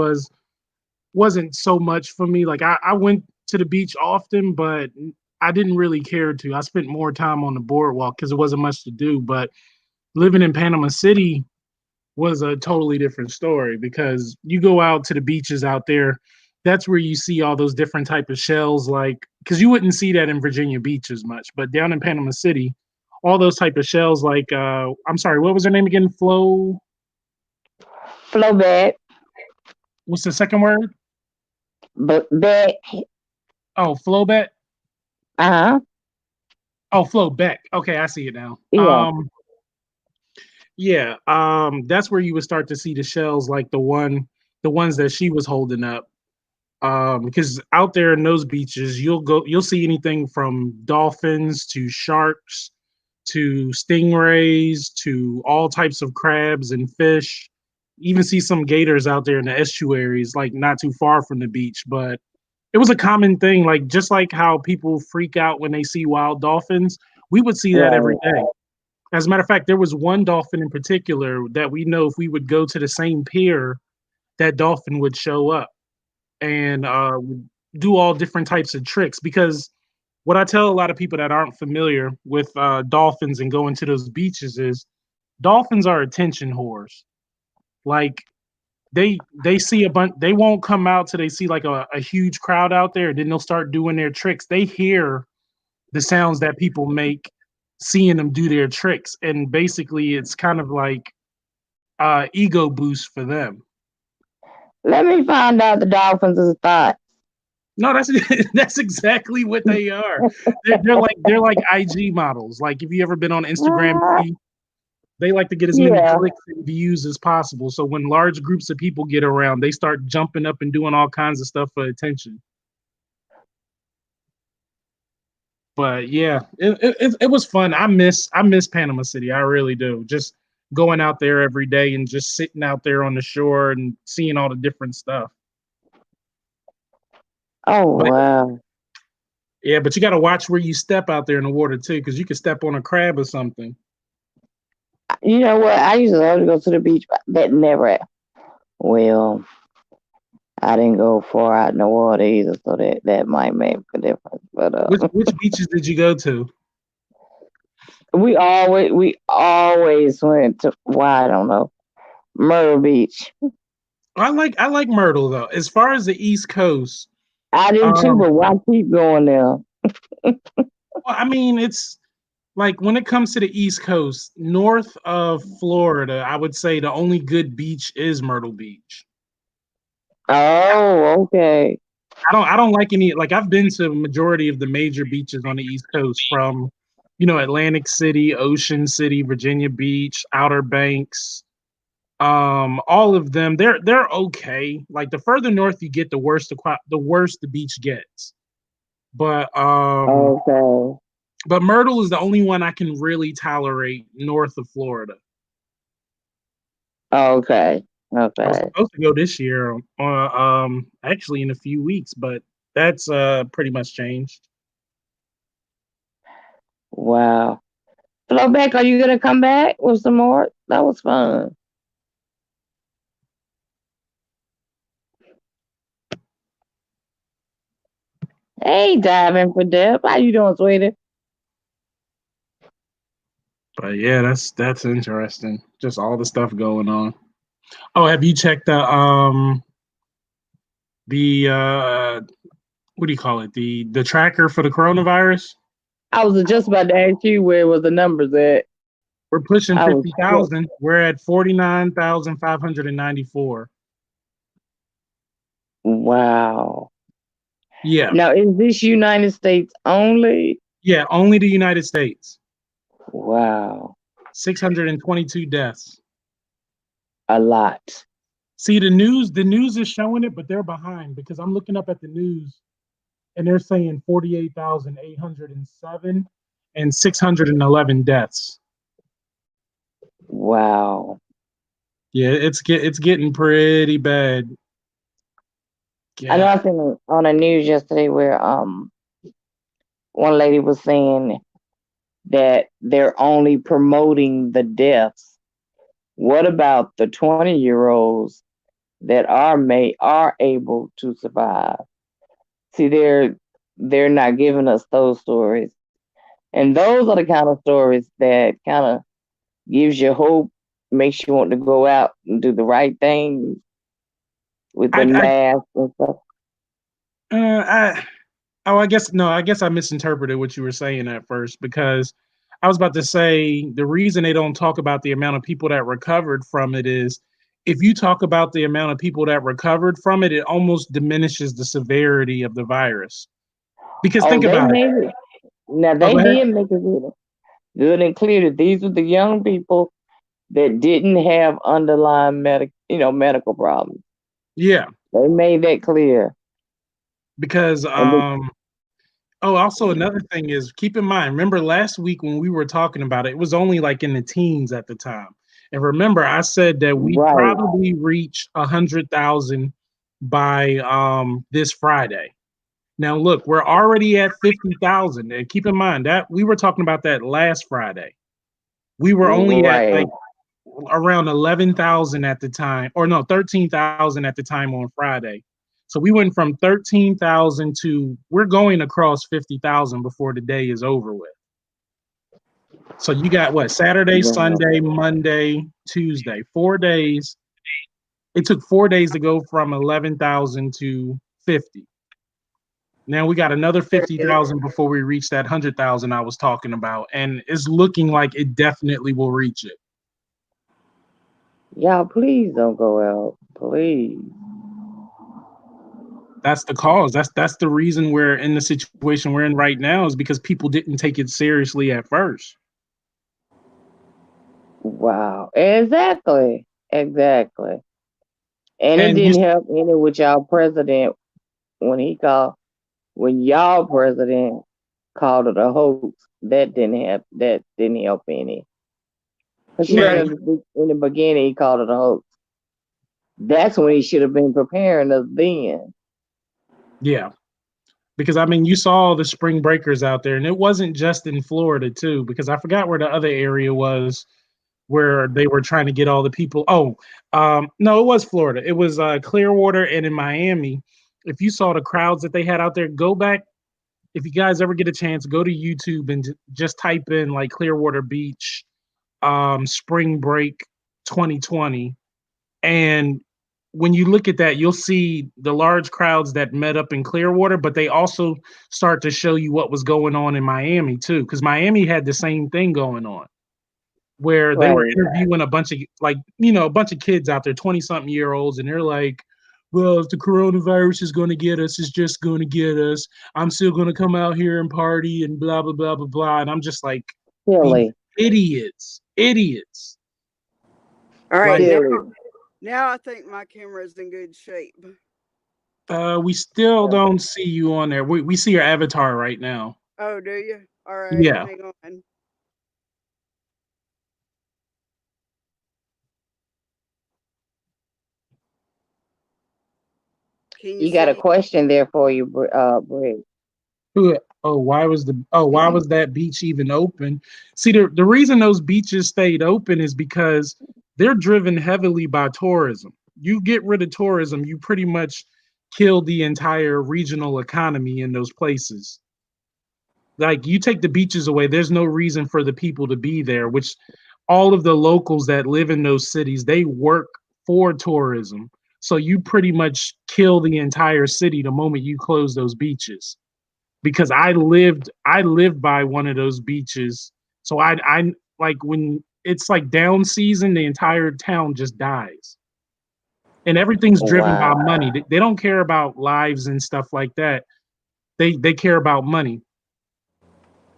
wasn't so much for me. Like I went to the beach often, but I didn't really care to. I spent more time on the boardwalk because there wasn't much to do. But living in Panama City was a totally different story because you go out to the beaches out there, that's where you see all those different type of shells, like because you wouldn't see that in Virginia Beach as much, but down in Panama City, all those type of shells, like I'm sorry, what was her name again? Flo Bec, What's the second word? Bec. Oh, Flo Bec. Uh-huh. Oh, Flo Bec. Okay, I see it now. Yeah. Yeah, that's where you would start to see the shells, like the ones that she was holding up. Because out there in those beaches, you'll see anything from dolphins to sharks to stingrays to all types of crabs and fish. Even see some gators out there in the estuaries, like not too far from the beach. But it was a common thing, like just like how people freak out when they see wild dolphins, we would see that every Right. day. As a matter of fact, there was one dolphin in particular that we know if we would go to the same pier, that dolphin would show up and do all different types of tricks. Because what I tell a lot of people that aren't familiar with dolphins and going to those beaches is dolphins are attention whores. Like they see a bunch, they won't come out till they see like a huge crowd out there, and then they'll start doing their tricks. They hear the sounds that people make seeing them do their tricks, and basically it's kind of like ego boost for them. Let me find out the dolphins is thought. No, that's that's exactly what they are. They're like IG models. Like if you ever been on Instagram, see, they like to get as many Yeah. clicks and views as possible. So when large groups of people get around, they start jumping up and doing all kinds of stuff for attention. But yeah, it was fun. I miss Panama City. I really do. Just going out there every day and just sitting out there on the shore and seeing all the different stuff. Oh, But wow. yeah, but you got to watch where you step out there in the water too, because you could step on a crab or something. You know what? I used to love to go to the beach, but that never. Well, I didn't go far out in the water either, so that might make a difference. But Which beaches did you go to? we always went to. Well, I don't know, Myrtle Beach. I like Myrtle though. As far as the East Coast, I do too, um, but why keep going there? well, I mean, it's like when it comes to the East Coast, north of Florida, I would say the only good beach is Myrtle Beach. Oh, okay. I don't like any, like I've been to a majority of the major beaches on the East Coast from, Atlantic City, Ocean City, Virginia Beach, Outer Banks. All of them, they're okay. Like the further north you get, the worse the beach gets. But Okay. but Myrtle is the only one I can really tolerate north of Florida. Okay. I was Okay. supposed to go this year, actually in a few weeks, but that's pretty much changed. Wow. Flo Bec, are you gonna come back with some more? That was fun. Hey, diving for depth. How you doing, sweetie? But yeah, that's interesting. Just all the stuff going on. Oh, have you checked the what do you call it? The tracker for the coronavirus? I was just about to ask you where was the numbers at. We're pushing I was 50,000. We're at 49,594. wow. Yeah. Now, is this United States only? Yeah, only the United States. Wow, 622 deaths. a lot. See, the news is showing it, but they're behind because I'm looking up at the news and they're saying 48,807 and 611 deaths. Wow. Yeah, it's getting pretty bad. I know Yeah. I seen on the news yesterday where one lady was saying that they're only promoting the deaths. What about the 20-year-olds that are able to survive? See, they're not giving us those stories. And those are the kind of stories that kind of gives you hope, makes you want to go out and do the right thing with the I mask and stuff. I oh, I guess no, I guess I misinterpreted what you were saying at first because I was about to say the reason they don't talk about the amount of people that recovered from it is if you talk about the amount of people that recovered from it, it almost diminishes the severity of the virus. Because Oh, think they about it. made it. Now Oh, they go ahead. did make it good and clear that these are the young people that didn't have underlying medical problems. Yeah, They made that clear. because And oh, also another thing is keep in mind, remember last week when we were talking about it, it was only like in the teens at the time. And remember, I said that we right. probably reach 100,000 by this Friday. Now look, we're already at 50,000. And keep in mind that we were talking about that last Friday. We were only at Right. like around 11,000 at the time, or no, 13,000 at the time on Friday. So we went from 13,000 to we're going across 50,000 before the day is over with. So you got what? Saturday, Wow. Sunday, Monday, Tuesday, 4 days. It took 4 days to go from 11,000 to 50. Now we got another 50,000 before we reach that 100,000 I was talking about. And it's looking like it definitely will reach it. Y'all, please don't go out. Please. That's the cause. That's the reason we're in the situation we're in right now is because people didn't take it seriously at first. Wow. Exactly. Exactly. And it And you didn't help any with y'all president when he called when y'all president called it a hoax. That didn't help any. Because you and heard in the beginning he called it a hoax. That's when he should have been preparing us then. yeah, because I mean you saw the spring breakers out there and it wasn't just in Florida too because I forgot where the other area was where they were trying to get all the people. Oh, no, it was Florida. It was Clearwater and in Miami. If you saw the crowds that they had out there, go back. If you guys ever get a chance, go to YouTube and just type in like Clearwater Beach spring break 2020. And when you look at that, you'll see the large crowds that met up in Clearwater, but they also start to show you what was going on in Miami too, because Miami had the same thing going on where they were Right. interviewing a bunch of like, a bunch of kids out there, 20 something year olds, and they're like, well, if the coronavirus is going to get us, it's just going to get us. I'm still going to come out here and party and blah, blah, blah, blah, blah. And I'm just like, these Silly. idiots. All right, Like, Silly. now I think my camera is in good shape. we still don't see you on there. We see your avatar right now. Oh, do you? All right, Yeah. hang on. Can you You got a see? question there for you, Briggs. Why was that beach even open? See, the reason those beaches stayed open is because they're driven heavily by tourism. You get rid of tourism, you pretty much kill the entire regional economy in those places. Like you take the beaches away, there's no reason for the people to be there, which all of the locals that live in those cities, they work for tourism. So you pretty much kill the entire city the moment you close those beaches. Because I lived by one of those beaches. So I like when it's like down season, the entire town just dies. And everything's driven by Wow. money. They don't care about lives and stuff like that. They care about money.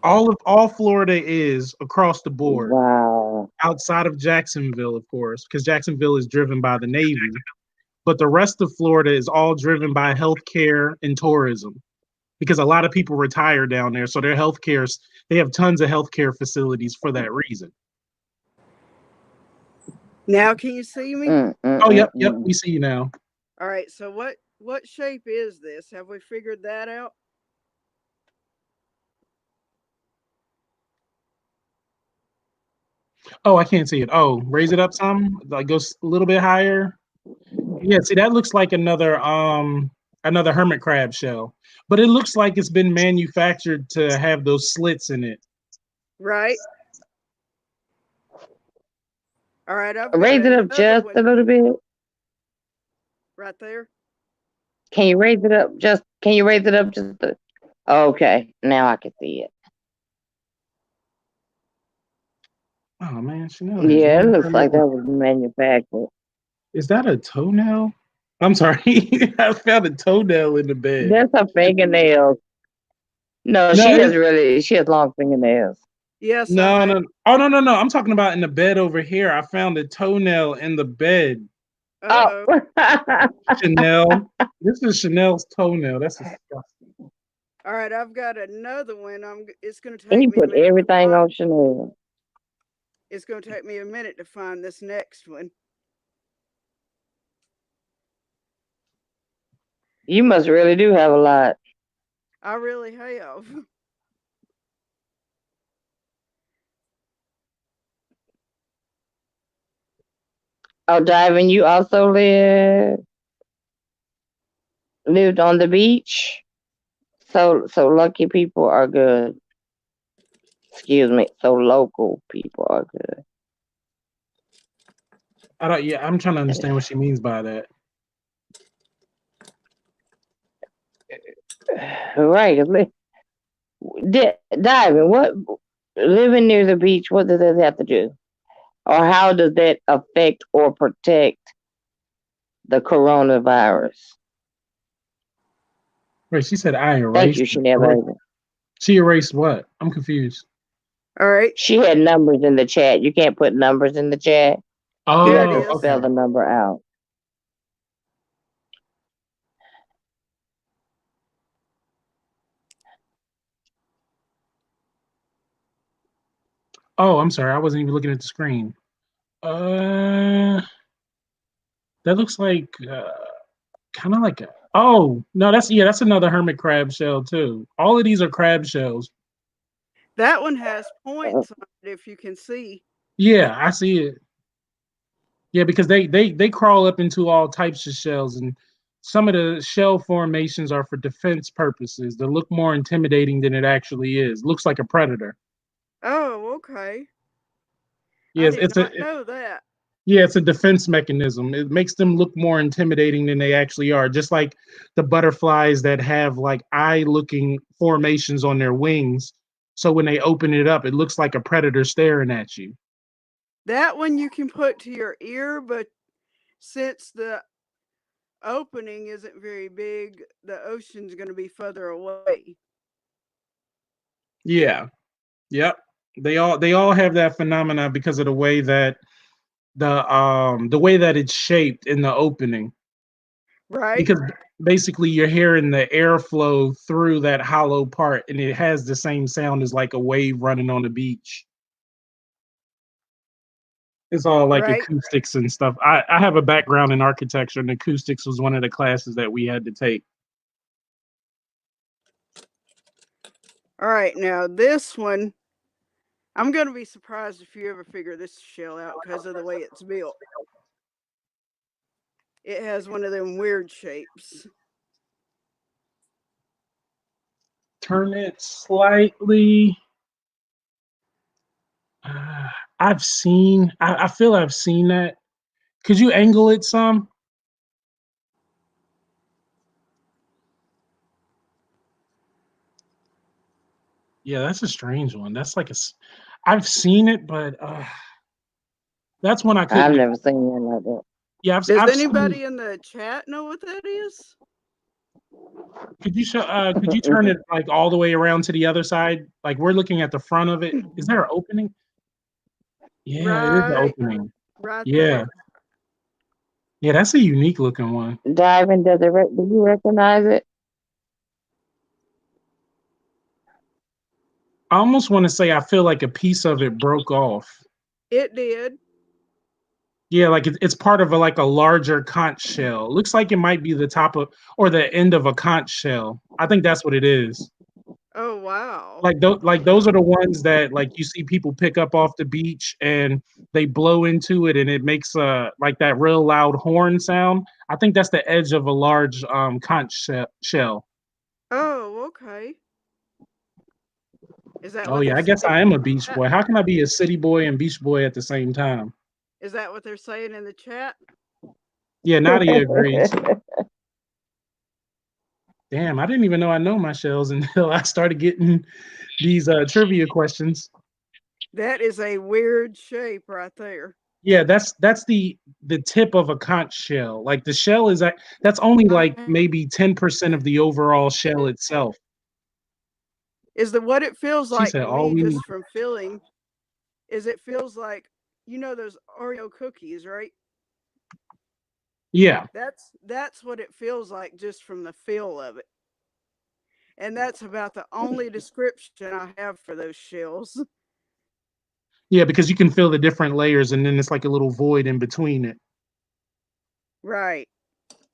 All Florida is across the board, Wow. outside of Jacksonville, of course, because Jacksonville is driven by the Navy. But the rest of Florida is all driven by healthcare and tourism because a lot of people retire down there. So their healthcare, they have tons of healthcare facilities for that reason. Now can you see me? Oh, yep, we see you now. All right. So what shape is this? Have we figured that out? Oh, I can't see it. Oh, raise it up some, like go a little bit higher. Yeah, see that looks like another hermit crab shell, but it looks like it's been manufactured to have those slits in it. Right. All right. I've got Raise it up another just one a little bit. right there. Can you raise it up just? Can you raise it up just? Okay, now I can see it. Oh man, Chanel has Yeah, it no looks idea. like that was manufactured. Is that a toenail? I'm sorry, I found a toenail in the bed. That's her fingernails. No, No, she has long fingernails. Yes, I no, have. no. Oh no. I'm talking about in the bed over here. I found a toenail in the bed. Oh. Uh-oh. Chanel. This is Chanel's toenail. That's disgusting. All right, I've got another one. It's going to And take you me a put minute to everything find. on Chanel. It's going to take me a minute to find this next one. You must really do have a lot. I really have. Oh, Diving, you also lived on the beach. So lucky people are good. Excuse me. So local people are good. I don't. Yeah, I'm trying to understand what she means by that. Right. Diving, what living near the beach, what does that have to do? Or how does that affect or protect the coronavirus? Wait, she said I Thank erased you, it. Chanel baby. She erased what? I'm confused. All right. She had numbers in the chat. You can't put numbers in the chat. You Here have it Oh, to is. okay. spell the number out. Oh, I'm sorry. I wasn't even looking at the screen. That looks like kind of like a. Oh no, that's another hermit crab shell too. All of these are crab shells. That one has points on it, if you can see. Yeah, I see it. Yeah, because they crawl up into all types of shells, and some of the shell formations are for defense purposes. They look more intimidating than it actually is. Looks like a predator. Oh, okay. I Yes, did not know that. it's a defense mechanism. It makes them look more intimidating than they actually are. Just like the butterflies that have like eye-looking formations on their wings. So when they open it up, it looks like a predator staring at you. That one you can put to your ear, but since the opening isn't very big, the ocean's going to be further away. Yeah. Yep. They all have that phenomena because of the way that it's shaped in the opening. Right? Because basically you're hearing the airflow through that hollow part and it has the same sound as like a wave running on the beach. It's all like Right. acoustics and stuff. I have a background in architecture, and acoustics was one of the classes that we had to take. All right. Now, this one, I'm going to be surprised if you ever figure this shell out because of the way it's built. It has one of them weird shapes. turn it slightly. I've seen. I feel I've seen that. Could you angle it some? Yeah, that's a strange one. That's like I've seen it, but that's one I I've couldn't. never seen one like that. Yeah, Does I've seen. anybody in the chat know what that is? Could you show? Could you turn it like all the way around to the other side? Like we're looking at the front of it. Is there an opening? Yeah, it is an Right, opening. right Yeah, there. yeah, that's a unique looking one. Diving, do you recognize it? I almost want to say I feel like a piece of it broke off. It did. Yeah, like it's part of like a larger conch shell. Looks like it might be the top of or the end of a conch shell. I think that's what it is. Oh, wow. Like those are the ones that like you see people pick up off the beach and they blow into it and it makes like that real loud horn sound. I think that's the edge of a large conch shell. Oh, okay. Is that Oh what yeah, they're I guess saying? I am a beach boy. How can I be a city boy and beach boy at the same time? Is that what they're saying in the chat? Yeah, Nadia agrees. Damn, I didn't even know I know my shells until I started getting these trivia questions. That is a weird shape right there. Yeah, that's the tip of a conch shell. Like the shell is that's only like maybe 10% of the overall shell itself. Is that what it feels She like said to all me, we need. just from feeling, is it feels like, you know, those Oreo cookies, right? Yeah. That's what it feels like just from the feel of it. And that's about the only description I have for those shells. Yeah, because you can feel the different layers and then it's like a little void in between it. Right.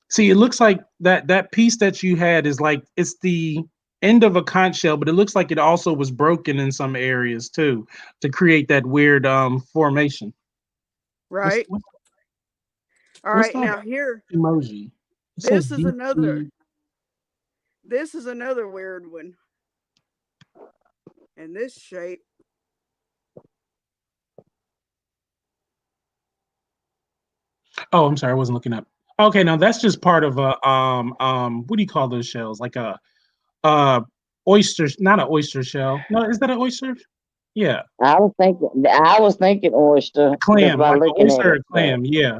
See, it looks like that piece that you had is like it's the end of a conch shell, but it looks like it also was broken in some areas too to create that weird formation. Right. What's All what's right. that Now here, emoji? It says this is deep another sea. this is another weird one. And this shape. Oh, I'm sorry, I wasn't looking up. Okay, now that's just part of a what do you call those shells? Like a uh oyster, not an oyster shell. No, is that an oyster? Yeah, I was thinking oyster a just clam, by like an looking at oyster or it, a but clam. Yeah,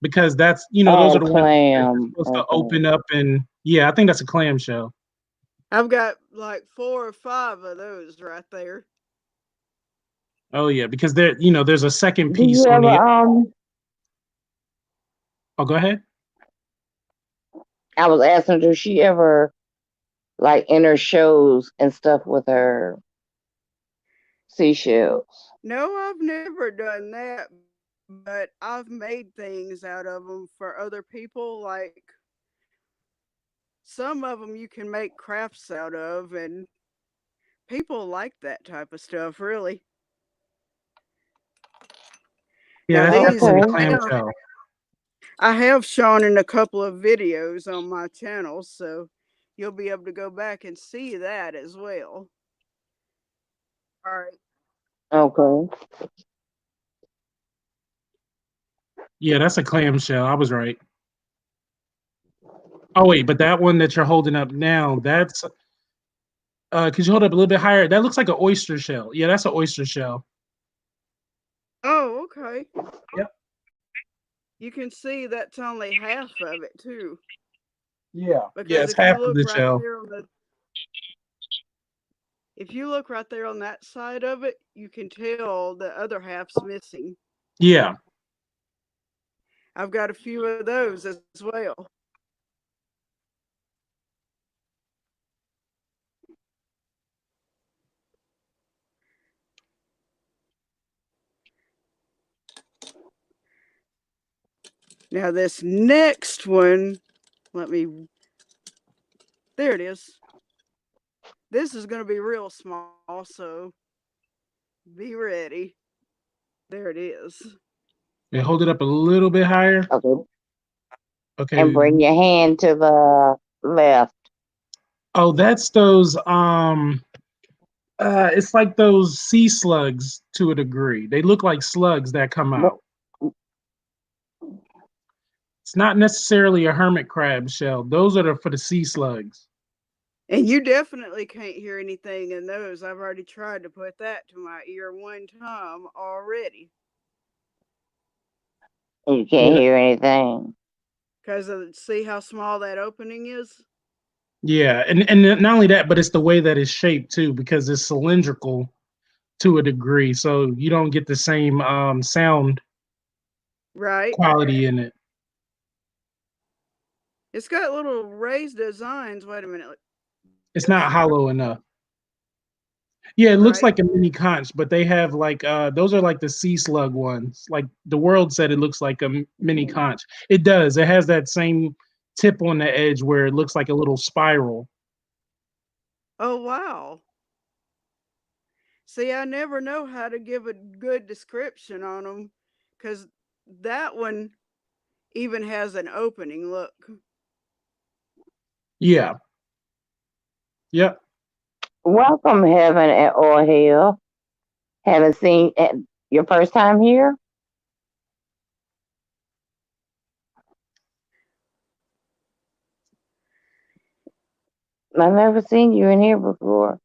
because that's those are oh, the ones that are clam. supposed to Okay. open up and yeah, I think that's a clam shell. I've got like 4 or 5 of those right there. Oh yeah, because there's a second Do piece you on ever the. Oh, go ahead. I was asking, does she ever like enter shows and stuff with her seashells? No, I've never done that, but I've made things out of them for other people. Like some of them you can make crafts out of, and people like that type of stuff, really. Yeah, Now that's these definitely a Okay. clam shell. I have shown in a couple of videos on my channel, so you'll be able to go back and see that as well. All right. Okay. Yeah, that's a clam shell. I was right. Oh wait, but that one that you're holding up now, that's could you hold up a little bit higher? That looks like an oyster shell. Yeah, that's an oyster shell. Oh, okay. Yep. You can see that's only half of it too. Yeah. Yeah, Because it's half of the shell. if you look right there on that side of it, you can tell the other half's missing. Yeah. I've got a few of those as well. Now this next one, there it is. This is going to be real small, so be ready. There it is. Yeah, hold it up a little bit higher. Okay. Okay. And bring your hand to the left. Oh, that's those it's like those sea slugs to a degree. They look like slugs that come But out. It's not necessarily a hermit crab shell. Those are for the sea slugs. And you definitely can't hear anything in those. I've already tried to put that to my ear one time already. You Yeah, can't hear anything. Because see how small that opening is? yeah, and not only that, but it's the way that it's shaped too, because it's cylindrical to a degree, so you don't get the same sound Right. quality in it. It's got little raised designs. Wait a minute. It's This, not hollow enough. Yeah, it looks right? like a mini conch, but they have like those are like the sea slug ones. Like the world said, it looks like a mini conch. It does. It has that same tip on the edge where it looks like a little spiral. Oh, wow. See, I never know how to give a good description on them because that one even has an opening. Look. Yeah. Yep. Welcome, heaven or hell. Haven't seen your first time here? I've never seen you in here before.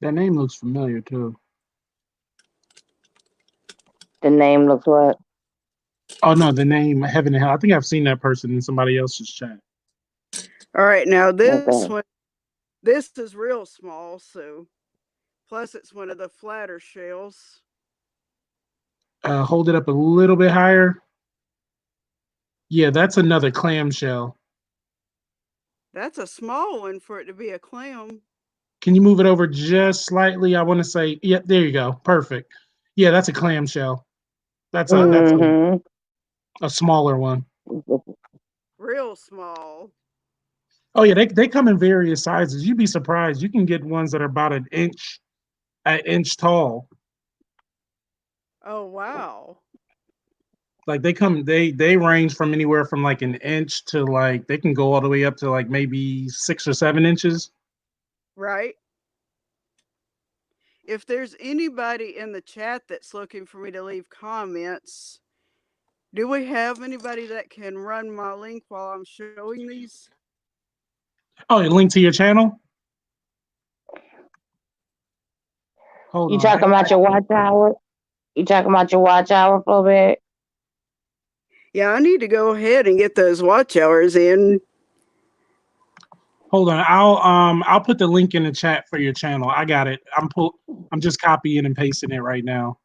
That name looks familiar too. The name looks what? Oh no, the name Heaven and Hell. I think I've seen that person in somebody else's chat. All right, now this Okay. one, this is real small, so plus it's one of the flatter shells. Hold it up a little bit higher. Yeah, that's another clamshell. That's a small one for it to be a clam. Can you move it over just slightly? I want to say, yeah, there you go. Perfect. Yeah, that's a clamshell. That's Mm-hmm. a smaller one. Real small. Oh yeah, they come in various sizes. You'd be surprised. You can get ones that are about an inch tall. Oh, wow. Like they range from anywhere from like an inch to like they can go all the way up to like maybe 6 or 7 inches. Right? If there's anybody in the chat that's looking for me to leave comments, do we have anybody that can run my link while I'm showing these? Oh, a link to your channel? Hold You on. talking about your watch hour? You talking about your watch hour, Flo Bec? Yeah, I need to go ahead and get those watch hours in. Hold on. I'll put the link in the chat for your channel. I got it. I'm just copying and pasting it right now.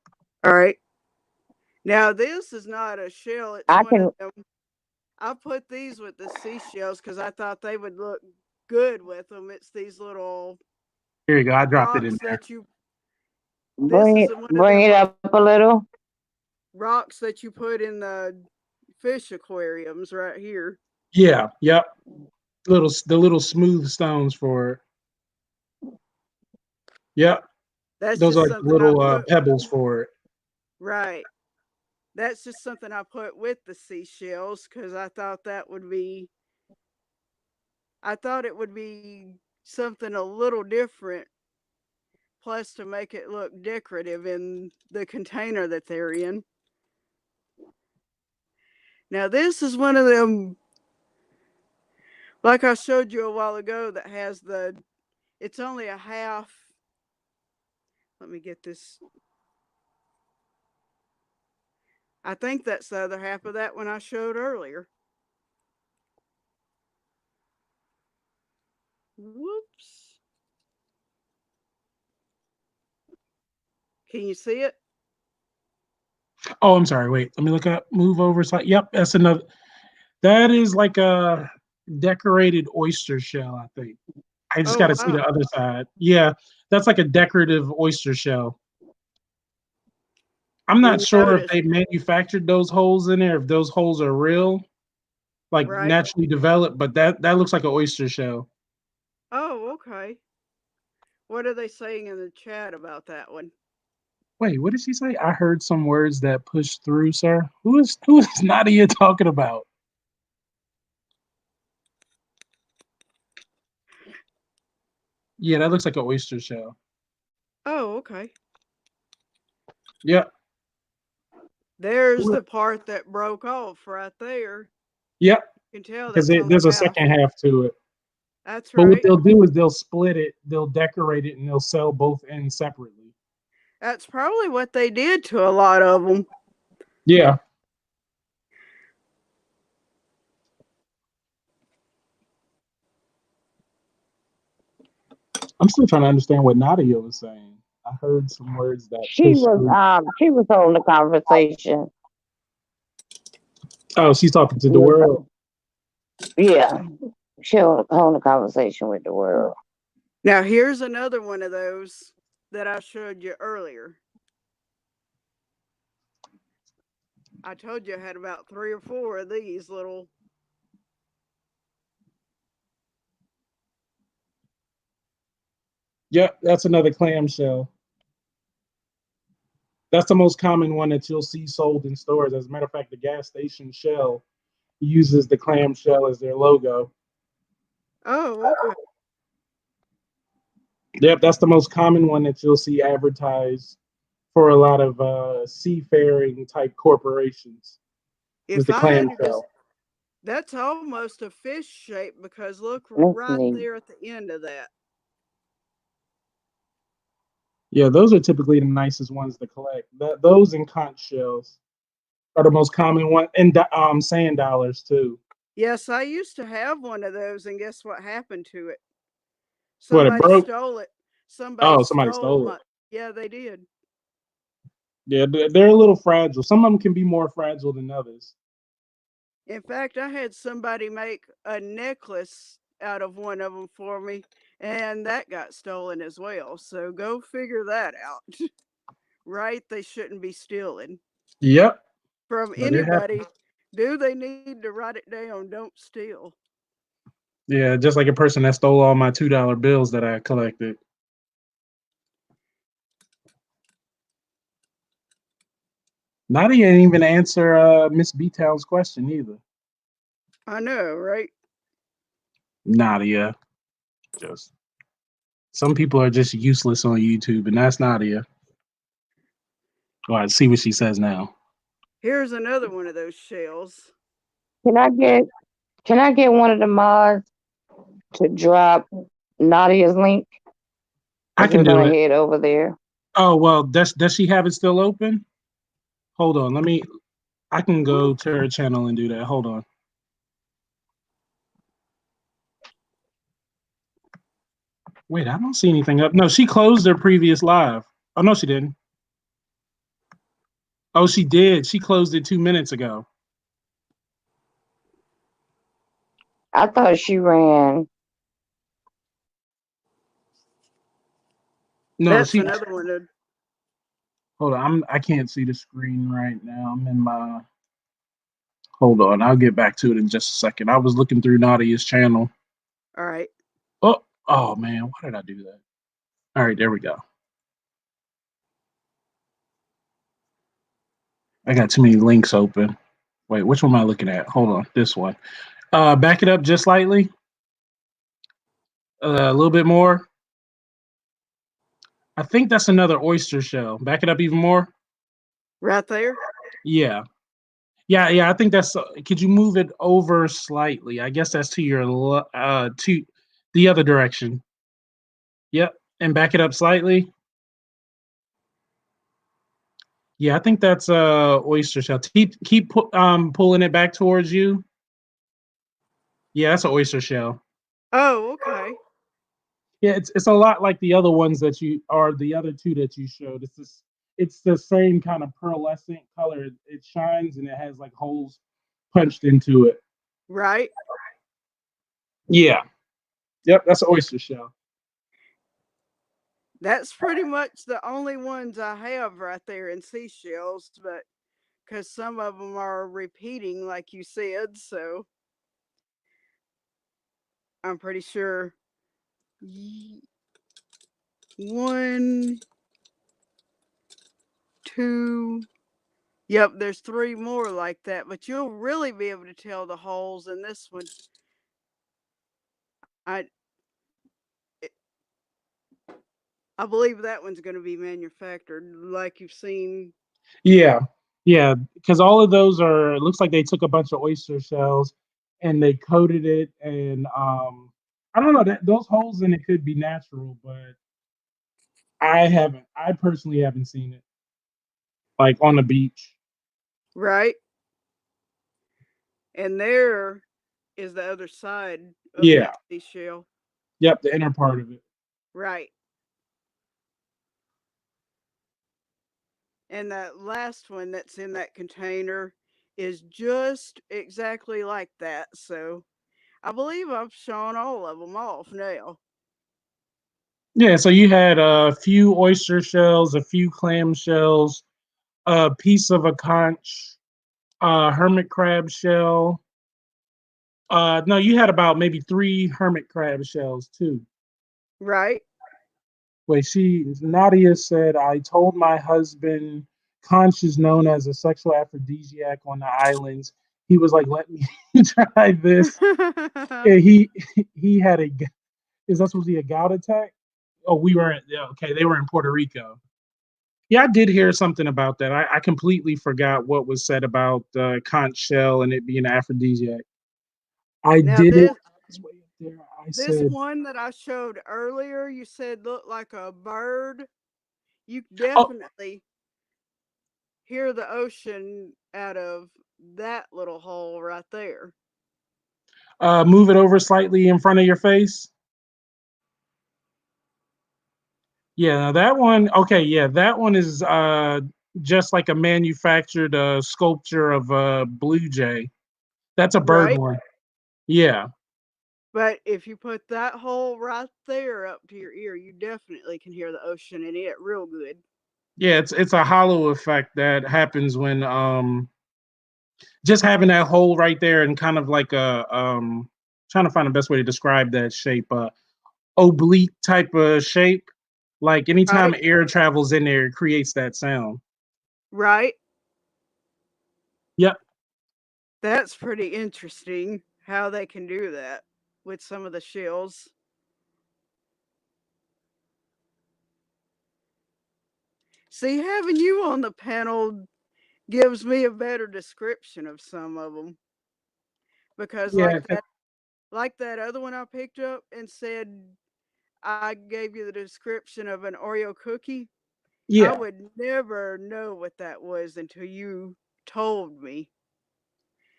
All right. Now, this is not a shell, it's I one can. of them. I put these with the seashells because I thought they would look good with them. It's these little Here you go. I dropped it in rocks there. that you, this is one of Bring them it little up a little. rocks that you put in the fish aquariums right here. Yeah. Yep. The little smooth stones for it. Yep. That's Those are just like something I little put, pebbles for it. right. That's just something I put with the seashells because I thought it would be something a little different, plus to make it look decorative in the container that they're in. Now, this is one of them, like I showed you a while ago, that has it's only a half. Let me get this. I think that's the other half of that one I showed earlier. Whoops. Can you see it? Oh, I'm sorry. Wait. Let me look up. Move over. Yep. That's another. That is like a decorated oyster shell, I think. I just got Oh, to see wow. the other side. Yeah, that's like a decorative oyster shell. I'm not And sure if notice, they manufactured those holes in there, if those holes are real, like right? naturally developed, but that looks like an oyster shell. Oh, okay. What are they saying in the chat about that one? Wait, what did she say? I heard some words that push through, sir. Who is Nadia talking about? Yeah, that looks like an oyster shell. Oh, okay. Yep. There's the part that broke off right there. Yep. You can tell Because that's only there's a half. second half to it. That's But what right. they'll do is they'll split it, they'll decorate it, and they'll sell both ends separately. That's probably what they did to a lot of them. Yeah. I'm still trying to understand what Nadia was saying. I heard some words that She pushed was through. she was holding the conversation. Oh, she's talking to the With, world. yeah, she holding the conversation with the world. Now, here's another one of those that I showed you earlier. I told you I had about 3 or 4 of these little. Yep, that's another clamshell. That's the most common one that you'll see sold in stores. As a matter of fact, the gas station Shell uses the clamshell as their logo. Oh, okay. Yep, that's the most common one that you'll see advertised for a lot of seafaring type corporations. Is If the I had to just, clamshell. that's almost a fish shape because look That's right neat. there at the end of that. Yeah, those are typically the nicest ones to collect. Those and conch shells are the most common one, and sand dollars too. Yes, I used to have one of those, and guess what happened to it? What, it Somebody broke? stole it. Somebody Oh, somebody stole stole it. my. Yeah, they did. Yeah, they're a little fragile. Some of them can be more fragile than others. In fact, I had somebody make a necklace out of one of them for me, and that got stolen as well. So go figure that out. Right? They shouldn't be stealing Yep, from but it anybody. happens. Do they need to write it down? Don't steal. Yeah, just like a person that stole all my $2 bills that I collected. Nadia didn't even answer Miss B Town's question either. I know, right? Nadia, just some people are just useless on YouTube, and that's Nadia. All right, see what she says now. Here's another one of those shells. Can I get one of the mods to drop Nadia's link? I Because can we're do gonna it. head over there. Oh well, does she have it still open? Hold on, let me. I can go to her channel and do that. Hold on. Wait, I don't see anything up. No, she closed her previous live. Oh no, she didn't. Oh, she did. She closed it 2 minutes ago. I thought she ran. No, That's she. another one of. Hold on, I can't see the screen right now. I'm in my. Hold on, I'll get back to it in just a second. I was looking through Nadia's channel. All right. Oh man, why did I do that? All right, there we go. I got too many links open. Wait, which one am I looking at? Hold on, this one. Back it up just slightly. A little bit more. I think that's another oyster shell. Back it up even more. Right there. Yeah. Yeah. I think that's. Could you move it over slightly? I guess that's to your to the other direction. Yep, and back it up slightly. Yeah, I think that's oyster shell. Keep pulling it back towards you. Yeah, that's an oyster shell. Oh, okay. Yeah, it's a lot like the other ones that you or the other two that you showed. It's the same kind of pearlescent color. It shines and it has like holes punched into it. Right. Yeah. Yep, that's an oyster shell. That's pretty much the only ones I have right there in seashells, but because some of them are repeating, like you said, so I'm pretty sure one, two. Yep, there's 3 more like that, but you'll really be able to tell the holes in this one. I I believe that one's going to be manufactured like you've seen. Yeah, yeah, because all of those are. It looks like they took a bunch of oyster shells and they coated it, and I don't know that those holes in it could be natural, but I haven't. I personally haven't seen it like on the beach. Right? And there is the other side of Yeah, that seashell. yep, the inner part of it. Right. And that last one that's in that container is just exactly like that. So I believe I've shown all of them off now. Yeah, so you had a few oyster shells, a few clam shells, a piece of a conch, hermit crab shell. No, you had about maybe three hermit crab shells too. Right? Wait, Nadia said, I told my husband conch is known as a sexual aphrodisiac on the islands. He was like, let me try this. Yeah, he had a, is that supposed to be a gout attack? Oh, we were, yeah, okay, they were in Puerto Rico. Yeah, I did hear something about that. I completely forgot what was said about conch shell and it being an aphrodisiac. I Now did it. It's way up there. I this said, one that I showed earlier, you said looked like a bird. You oh, definitely hear the ocean out of that little hole right there. move it over slightly in front of your face. Yeah, that one. Okay, yeah, that one is just like a manufactured sculpture of a blue jay. That's a bird Right? one. Yeah, But if you put that hole right there up to your ear, you definitely can hear the ocean in it real good. yeah. It's a hollow effect that happens when just having that hole right there and kind of like a trying to find the best way to describe that shape. Oblique type of shape. Like anytime Right? air travels in there, it creates that sound. Right? Yep. That's pretty interesting how they can do that with some of the shells. See, having you on the panel gives me a better description of some of them because Yeah. like that other one I picked up and said I gave you the description of an Oreo cookie. I Yeah. would never know what that was until you told me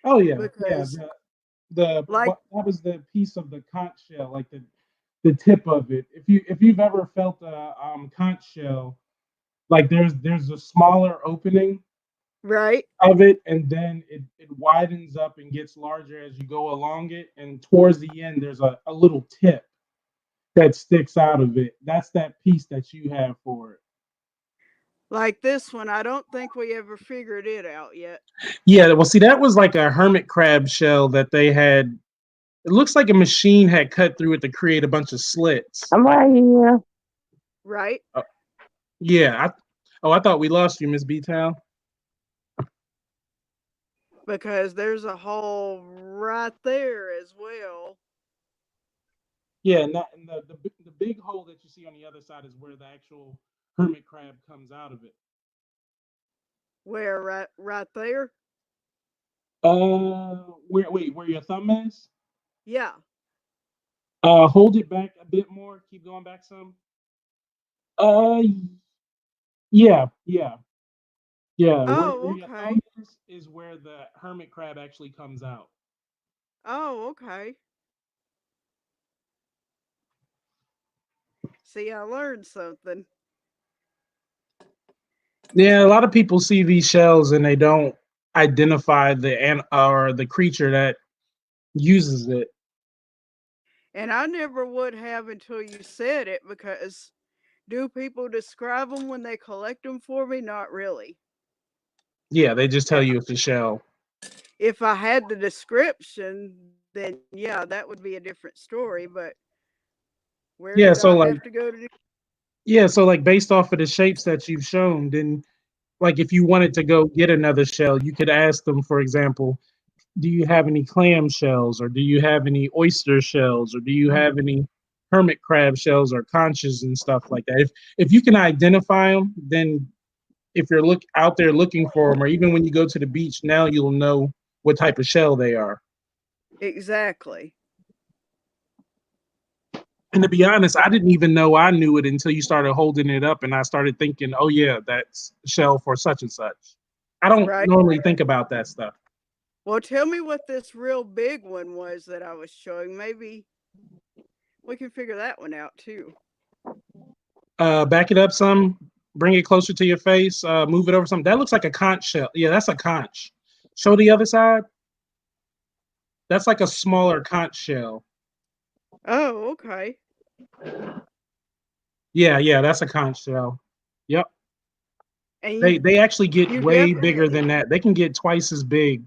Oh yeah. Yeah. because The like what that was the piece of the conch shell, like the tip of it. If you've ever felt a conch shell, like there's a smaller opening right, of it, and then it widens up and gets larger as you go along it, and towards the end there's a little tip that sticks out of it. That's that piece that you have for it. like this one, I don't think we ever figured it out yet. Yeah, well, see, that was like a hermit crab shell that they had. It looks like a machine had cut through it to create a bunch of slits. I'm right here. Right? Uh, yeah. I thought we lost you, Miss B Town. Because there's a hole right there as well. Yeah, and the big hole that you see on the other side is where the actual hermit crab comes out of it. Where right there? Where your thumb is? Yeah. Hold it back a bit more. Keep going back some. Uh, yeah, yeah, yeah. Where Oh, your thumb okay. is where the hermit crab actually comes out. Oh, okay. See, I learned something. Yeah, a lot of people see these shells and they don't identify the or the creature that uses it. And I never would have until you said it because do people describe them when they collect them for me? Not really. Yeah, they just tell And you it's a shell. if I had the description, then yeah, that would be a different story. But where Yeah, did I so like have to go to do? yeah, so like based off of the shapes that you've shown, then like if you wanted to go get another shell, you could ask them, for example, do you have any clam shells or do you have any oyster shells or do you have any hermit crab shells or conches and stuff like that. If you can identify them, then if you're look out there looking for them, or even when you go to the beach, now you'll know what type of shell they are. Exactly. And to be honest, I didn't even know I knew it until you started holding it up, and I started thinking, "Oh yeah, that's shell for such and such." I don't Right. normally think about that stuff. Well, tell me what this real big one was that I was showing. Maybe we can figure that one out too. Back it up some, bring it closer to your face, move it over some. That looks like a conch shell. Yeah, that's a conch. Show the other side. That's like a smaller conch shell. Oh, okay. Yeah, that's a conch shell. Yep. And They actually get you way bigger definitely than that. They can get twice as big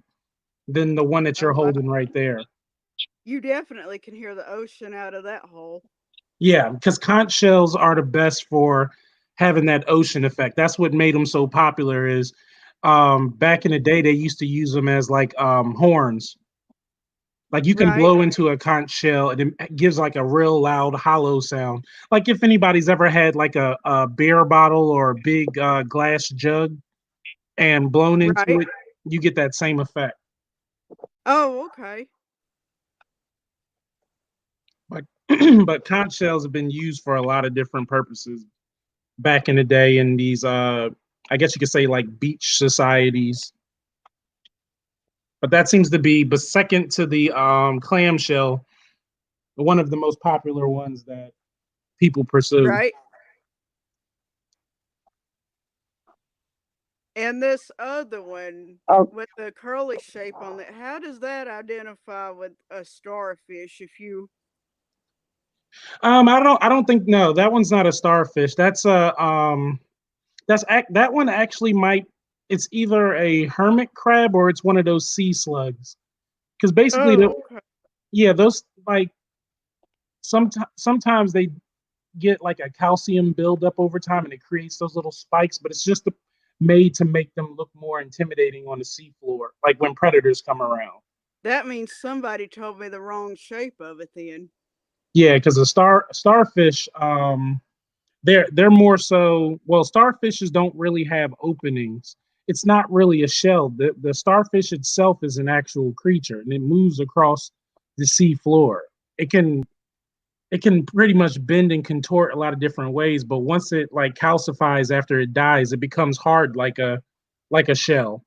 than the one that oh you're wow. holding right there. You definitely can hear the ocean out of that hole. Yeah, because conch shells are the best for having that ocean effect. That's what made them so popular. Is back in the day they used to use them as like horns. Like you can Right. blow into a conch shell and it gives like a real loud hollow sound. Like if anybody's ever had like a beer bottle or a big glass jug and blown into Right. it, you get that same effect. Oh, okay. But but conch shells have been used for a lot of different purposes back in the day in these I guess you could say like beach societies. But that seems to be but second to the clamshell, one of the most popular ones that people pursue. Right. And this other one Oh, with the curly shape on it, how does that identify with a starfish if you I don't think no, that one's not a starfish. That's a that one actually might it's either a hermit crab or it's one of those sea slugs. Because basically Oh, okay. yeah, those like sometimes they get like a calcium buildup over time and it creates those little spikes, but it's just made to make them look more intimidating on the seafloor, like when predators come around. That means somebody told me the wrong shape of it then. Yeah, because the starfish, they're more so. Well, starfishes don't really have openings. It's not really a shell. The starfish itself is an actual creature, and it moves across the sea floor. It can it can pretty much bend and contort a lot of different ways, but once it like calcifies after it dies, it becomes hard like a shell.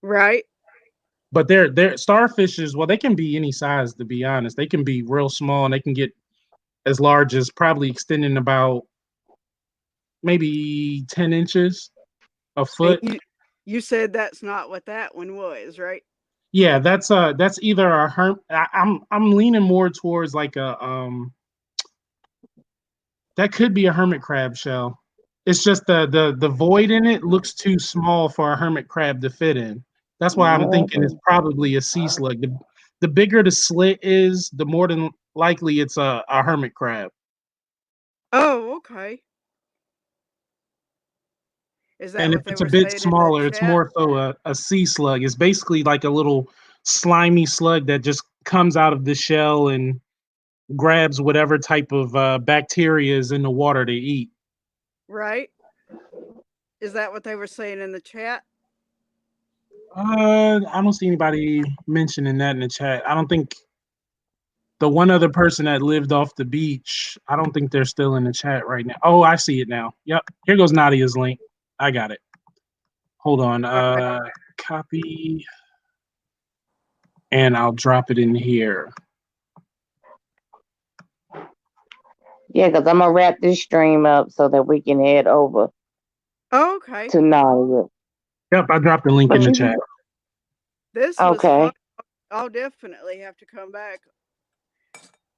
Right? But they're starfishes, well, they can be any size to be honest. They can be real small and they can get as large as probably extending about maybe 10 inches, a And foot. you said that's not what that one was, right? Yeah, that's either a I'm leaning more towards like a that could be a hermit crab shell. It's just the void in it looks too small for a hermit crab to fit in. That's why I'm thinking it's probably a sea slug. The bigger the slit is, the more than likely it's a hermit crab. Oh, okay. Is that And if what they it's a were bit saying in the smaller, it's chat? more so a sea slug. It's basically like a little slimy slug that just comes out of the shell and grabs whatever type of bacteria is in the water to eat. Right? Is that what they were saying in the chat? I don't see anybody mentioning that in the chat. I don't think the one other person that lived off the beach, I don't think they're still in the chat right now. Oh, I see it now. Yep. Here goes Nadia's link. I got it. Hold on. All right. Copy and I'll drop it in here. yeah, because I'm gonna wrap this stream up so that we can head over Oh, okay. to Nadia. Yep, I dropped the link in But the you chat. can, This was fun. okay, I'll definitely have to come back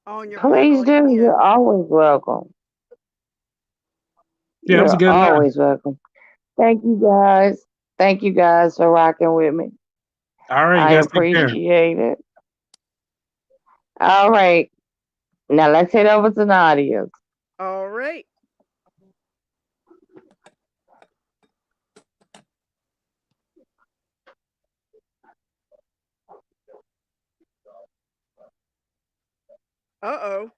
on your please panel do. You're again. always welcome. Yeah, that was a You're good laugh. always welcome. Thank you guys. Thank you guys for rocking with me. All right, you I guys take care. appreciate it. All right. Now let's head over to Nadia. All right. Uh-oh.